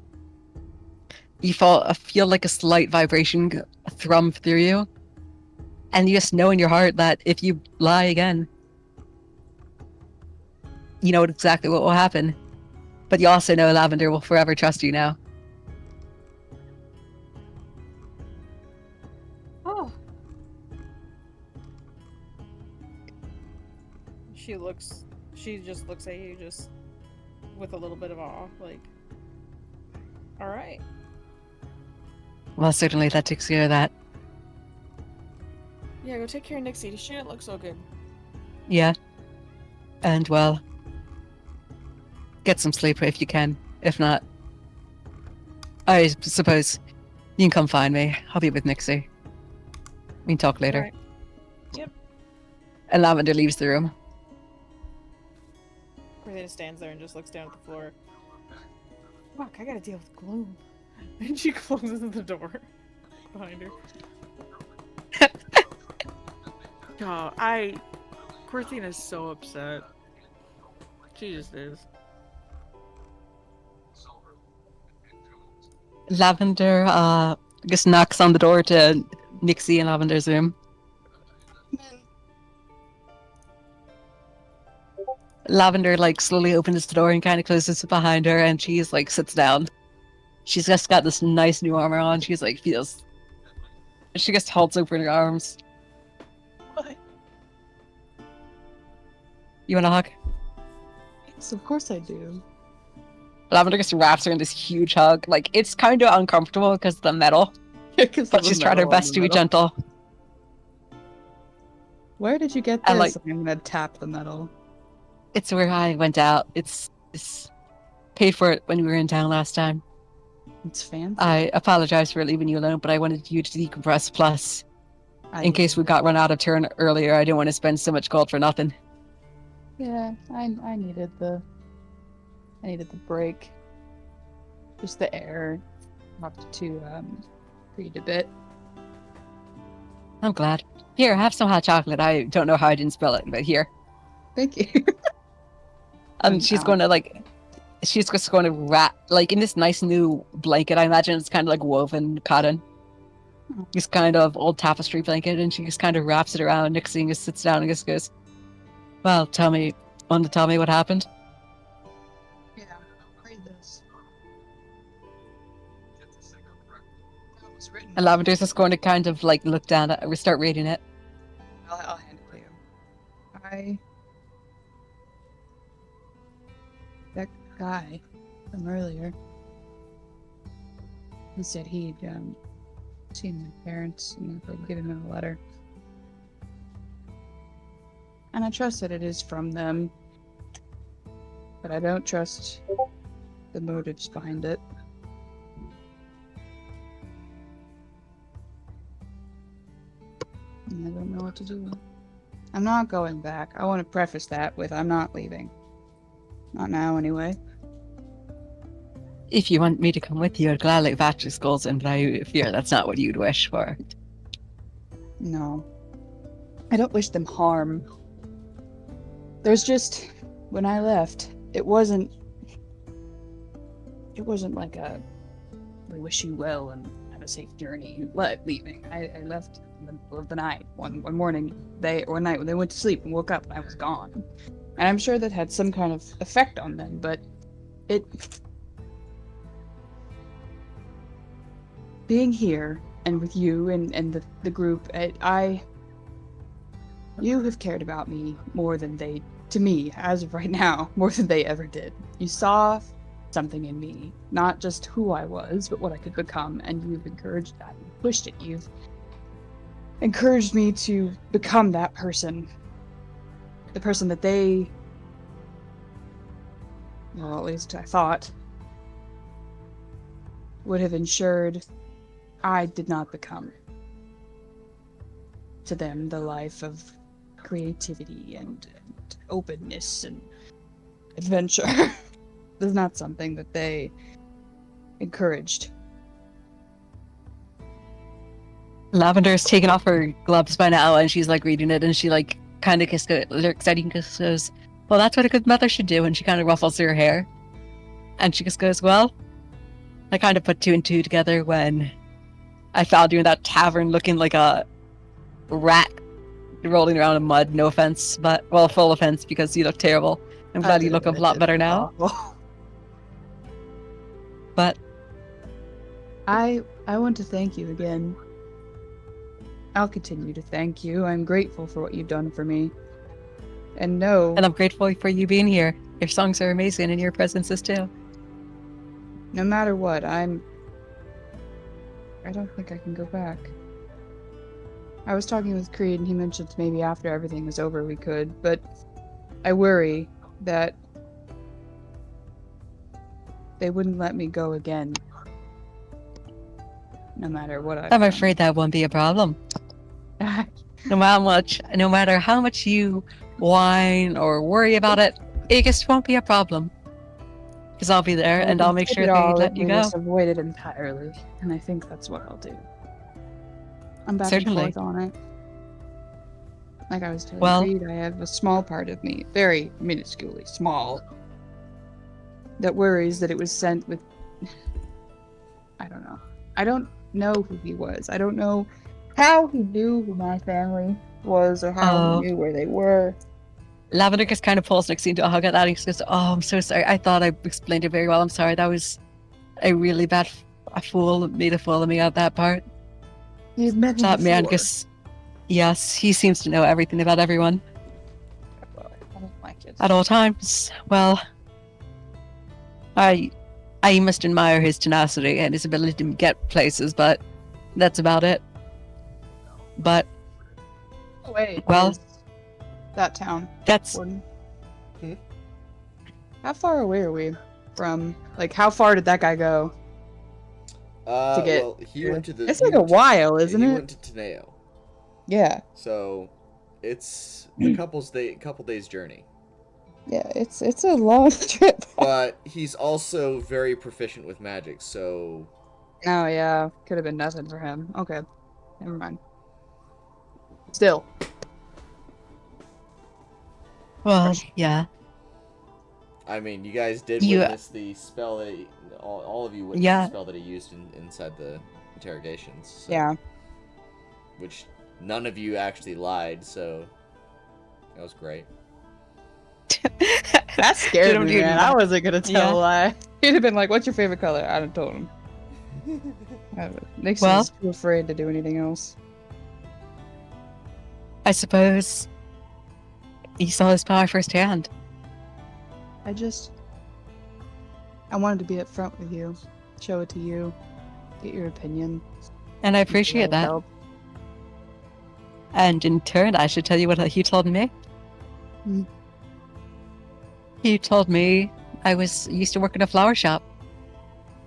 you feel like a slight vibration thrum through you. And you just know in your heart that if you lie again, you know exactly what will happen. But you also know Lavender will forever trust you now. Oh. She just looks at you just with a little bit of awe, like, all right. Well, certainly that takes care of that. Yeah, go take care of Nixie. She didn't look so good. Yeah. And, well, get some sleep if you can. If not, I suppose you can come find me. I'll be with Nixie. We can talk later. Right. Yep. And Lavender leaves the room. Korthina stands there and just looks down at the floor. Fuck, I gotta deal with gloom. And she closes the door behind her. Oh, Korthina's so upset. She just is. Lavender, just knocks on the door to Nixie and Lavender's room. Lavender, like, slowly opens the door and kind of closes it behind her, and she's, like, sits down. She's just got this nice new armor on. She's, like, feels... She just holds open her arms. What? You want a hug? Yes, of course I do. Lavender just wraps her in this huge hug. Like, it's kind of uncomfortable because of the metal, but she's trying her best to be gentle. Where did you get this? And, like, I'm gonna tap the metal. It's where I went out. It's paid for it when we were in town last time. It's fancy. I apologize for leaving you alone, but I wanted you to decompress. Plus, in case we got run out of turn earlier, I didn't want to spend so much gold for nothing. Yeah, I needed the break. Just the air. Talked to Creed a bit. I'm glad. Here, have some hot chocolate. I don't know how I didn't spill it, but here. Thank you. And she's going to, like, she's just going to wrap, like, in this nice new blanket. I imagine it's kind of like woven cotton. This kind of old tapestry blanket, and she just kind of wraps it around Nixie and just sits down and just goes, well, want to tell me what happened? Yeah, read this. And Lavender's just going to kind of, like, look down at it, start reading it. I'll hand it to you. That guy from earlier, he said he'd seen my parents and they'd given him a letter. And I trust that it is from them, but I don't trust the motives behind it. And I don't know what to do. I'm not going back. I want to preface that with I'm not leaving. Not now, anyway. If you want me to come with you, I'd gladly patch your skulls in, but I fear that's not what you'd wish for. No. I don't wish them harm. There's just... When I left, it wasn't like a... We wish you well and have a safe journey. Leaving. I left in the middle of the night. One morning, one night when they went to sleep and woke up and I was gone. And I'm sure that had some kind of effect on them, but it... Being here, and with you and the group, you have cared about me more than they, to me, as of right now, more than they ever did. You saw something in me, not just who I was, but what I could become, and you've encouraged that, and pushed it. You've encouraged me to become that person. The person that they, well, at least I thought, would have ensured I did not become. To them, the life of creativity and openness and adventure is not something that they encouraged. Lavender's taken off her gloves by now, and she's, like, reading it, and she, like, kind of just looks at you and just goes, well, that's what a good mother should do, and she kind of ruffles her hair. And she just goes, well, I kind of put two and two together when I found you in that tavern looking like a rat rolling around in mud. No offense, but, well, full offense because you look terrible. I'm glad you look a lot better now. But I want to thank you again. I'll continue to thank you. I'm grateful for what you've done for me. And I'm grateful for you being here. Your songs are amazing and your presence is too. No matter what, I I don't think I can go back. I was talking with Creed and he mentioned maybe after everything was over we could, but I worry that they wouldn't let me go again. No matter what I've I'm done. afraid that won't be a problem. No matter how much you whine or worry about it, it just won't be a problem. Because I'll be there and I'll make sure they let you go. Just avoid it entirely, and I think that's what I'll do. I'm back Certainly. and forth on it. Like I was telling Well- Creed, I have a small part of me, very minusculely small, that worries that it was sent with. I don't know. I don't know who he was. I don't know how he knew who my family was or how Oh. he knew where they were. Lavender just kind of pulls Nixie into a hug at that. He goes, "Oh, I'm so sorry. I thought I explained it very well. I'm sorry. That was a really bad fool. Made a fool of me at that part. You've met me That man before. just, yes, he seems to know everything about everyone I don't like it. at all times. Well, I must admire his tenacity and his ability to get places, but that's about it. But Wait, well- is that town, that's Warden? Hmm? How far away are we from? Like, how far did that guy go? To get- well, he went to the. It's he like a went to- while, isn't he it? went to Teneo, Yeah, so it's a couple days journey. yeah. It's a long trip. But he's also very proficient with magic, so Oh yeah, could have been nothing for him. Okay, never mind. Still, well, yeah. I mean, you guys did You- witness the spell that all of you witnessed Yeah. the spell that he used inside the interrogations. So, yeah. Which none of you actually lied, so that was great. That scared Don't me, do man. that. I wasn't gonna tell Yeah. a lie. He'd have been like, "What's your favorite color?" I'd have told him. Nixie Well- was too afraid to do anything else. I suppose you saw his power firsthand. I wanted to be up front with you, show it to you, get your opinion. And I appreciate that. Help. And in turn, I should tell you what he told me. Hmm. He told me I used to work in a flower shop.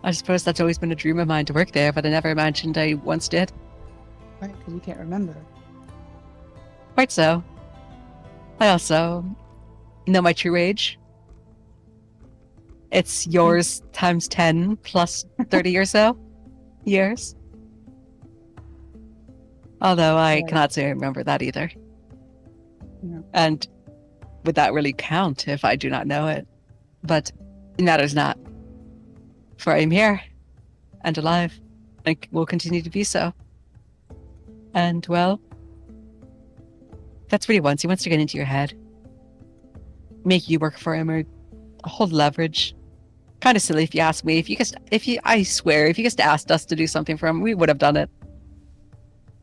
I suppose that's always been a dream of mine to work there, but I never imagined I once did. Right, because you can't remember. Quite so. I also know my true age. It's yours times 10 plus 30 or so years. Although I Right. cannot say I remember that either. No. And would that really count if I do not know it? But it matters not. For I am here and alive and will continue to be so. And well, that's what he wants. He wants to get into your head. Make you work for him or hold leverage. Kind of silly if you ask me. I swear, if you just asked us to do something for him, we would have done it.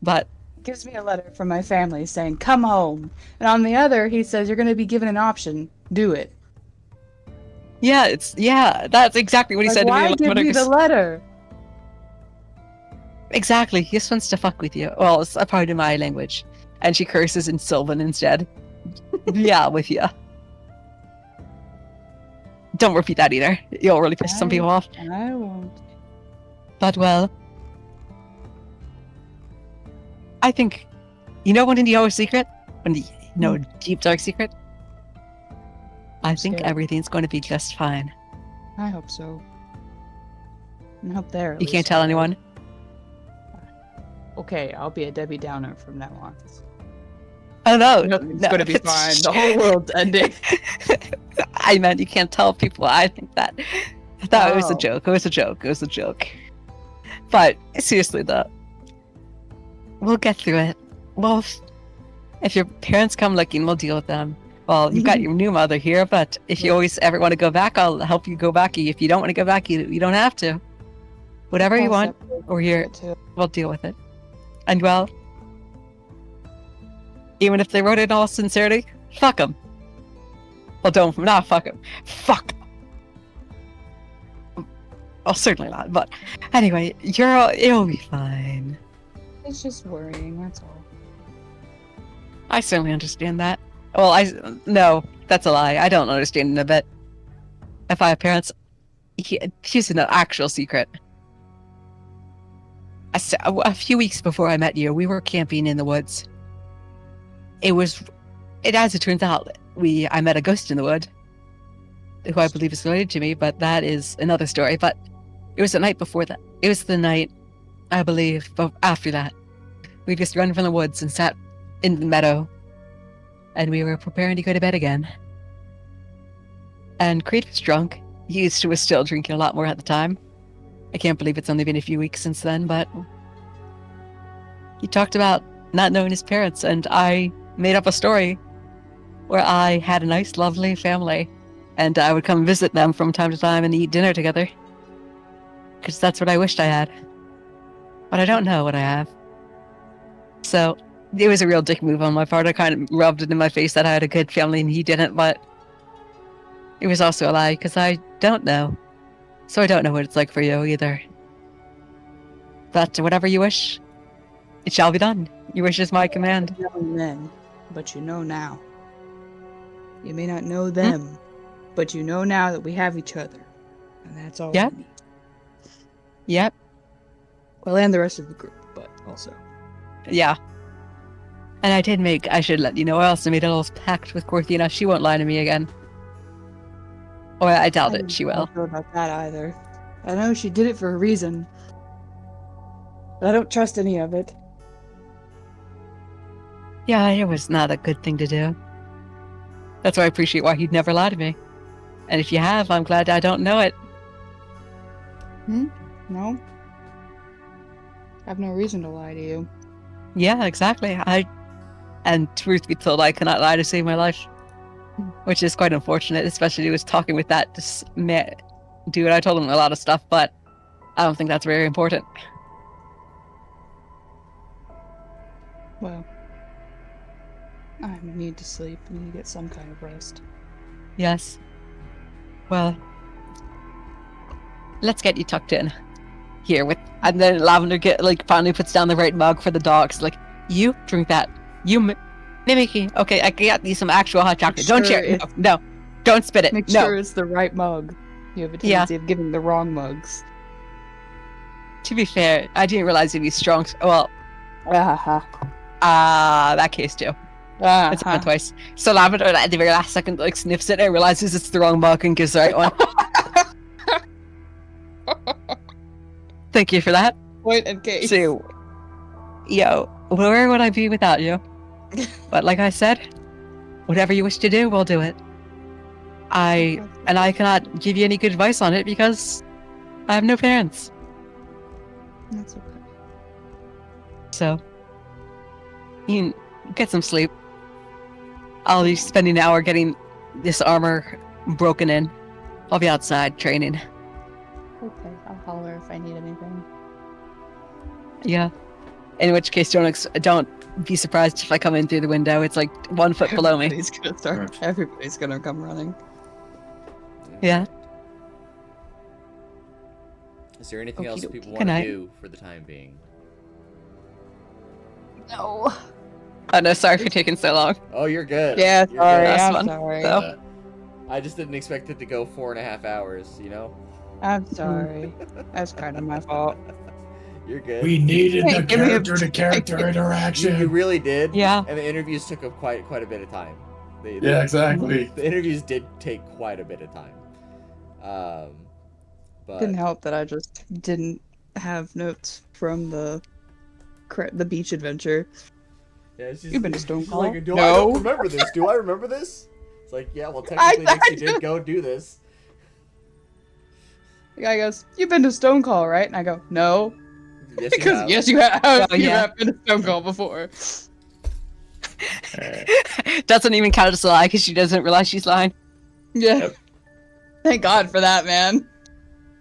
But Gives me a letter from my family saying, "Come home." And on the other, he says, "You're going to be given an option. Do it." yeah, that's exactly what he Like, said to me. why give me the letter? Exactly. He just wants to fuck with you. Well, it's a part of my language. And she curses in Sylvan instead. Yeah, with you. Don't repeat that either. You'll really piss some people off. I won't. But well, I think, you know, when you know a secret, when you know a deep dark secret, I think Scary. everything's going to be just fine. I hope so. I hope they're. at You can't least tell alright. anyone. Okay, I'll be a Debbie Downer from now on. Oh no, Nothing's no, gonna be fine. The whole world's ending. I meant you can't tell people. I think that was a Oh. joke. It was a joke. It was a joke. But seriously, though, we'll get through it. Well, if your parents come looking, we'll deal with them. Well, you've got your new mother here, but if you always ever want to go back, I'll help you go back. If you don't want to go back, you don't have to. Whatever you want, or here, we'll deal with it. And well, even if they wrote it in all sincerity, fuck them. Well, not fuck them. Fuck. Well, certainly not. But anyway, you'll be fine. It's just worrying, that's all. I certainly understand that. Well, no, that's a lie. I don't understand it a bit. If I have parents, here's an actual secret. A few weeks before I met you, we were camping in the woods. As it turns out, I met a ghost in the wood, who I believe is related to me, but that is another story. But it was the night before that. It was the night, I believe, after that. We just run from the woods and sat in the meadow, and we were preparing to go to bed again. And Creed was drunk. He was still drinking a lot more at the time. I can't believe it's only been a few weeks since then, but he talked about not knowing his parents, and I made up a story where I had a nice, lovely family, and I would come visit them from time to time and eat dinner together. Because that's what I wished I had. But I don't know what I have. So, it was a real dick move on my part. I kind of rubbed it in my face that I had a good family and he didn't, but it was also a lie, because I don't know. So I don't know what it's like for you either. But whatever you wish, it shall be done. Your wish is my command. Young then, but you know now. You may not know them, but you know now that we have each other. And that's all Yep. we need. Yep. Well, and the rest of the group, but also. Yeah. And I should let you know, I also made a little pact with Korthina. She won't lie to me again. Or I doubt it, she will. I'm not sure about that either. I know she did it for a reason. But I don't trust any of it. Yeah, it was not a good thing to do. That's why I appreciate why he'd never lie to me. And if you have, I'm glad I don't know it. No? I have no reason to lie to you. Yeah, exactly. And truth be told, I cannot lie to save my life. Which is quite unfortunate, especially was talking with that dude. I told him a lot of stuff, but I don't think that's very important. Well, I need to sleep. I need to get some kind of rest. Yes. Well, let's get you tucked in. Here and then Lavender finally puts down the right mug for the dogs. Like, you drink that. You mimicking. Okay, I can get you some actual hot chocolate. Don't share. No, don't spit it. Make no. sure it's the right mug. You have a tendency of giving the wrong mugs. To be fair, I didn't realize it'd be strong. Well, that case too. It's happened twice. So Lavender at the very last second sniffs it and realizes it's the wrong mug and gives the right one. Thank you for that. Point and case. So, where would I be without you? But like I said, whatever you wish to do, we'll do it. I cannot give you any good advice on it because I have no parents. That's okay. So, you can get some sleep. I'll be spending an hour getting this armor broken in. I'll be outside training. Okay, I'll holler if I need anything. Yeah. In which case, don't be surprised if I come in through the window. It's like 1 foot below me. Everybody's gonna come running. Yeah. Is there anything else Okey-dokey. people want to do for the time being? No. Oh no, sorry for taking so long. Oh, you're good. Yeah, You're sorry. good. Last I'm one, sorry. so. I just didn't expect it to go 4.5 hours, you know? I'm sorry. That's kind of my fault. You're good. We needed Hey, the give me a character-to-character You interaction. really did. Yeah. And the interviews took up quite a bit of time. Yeah, exactly. The interviews did take quite a bit of time. But Didn't help that I just didn't have notes from the beach adventure. yeah, it's just, You've been to she's Stonecall? like, I No. don't remember this. Do I remember this? It's like, yeah, well, technically Nixie did go do this. The guy goes, "You've been to Stonecall, right?" And I go, "No." Yes, you Because have. yes, you have. Oh, You yeah. have been to Stonecall before. Doesn't even count as a lie because she doesn't realize she's lying. Yeah. Yep. Thank God for that, man.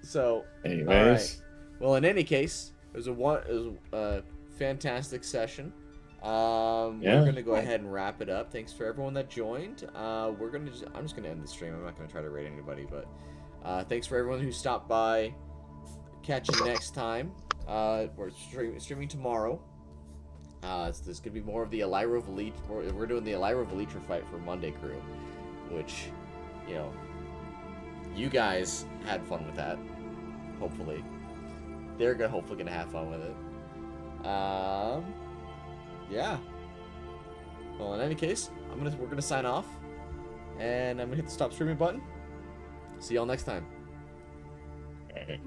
So, Anyways. alright. Well, in any case, it was a fantastic session. We're gonna go ahead and wrap it up. Thanks for everyone that joined. I'm just gonna end the stream. I'm not gonna try to rate anybody, but thanks for everyone who stopped by. catch you next time. We're streaming tomorrow. There's gonna be more of the Elira Vellithor. We're doing the Elira Vellithor fight for Monday Crew, which, you know, you guys had fun with that. Hopefully, they're hopefully gonna have fun with it. Yeah. Well, in any case, we're gonna sign off, and I'm gonna hit the stop streaming button. See y'all next time. Alright.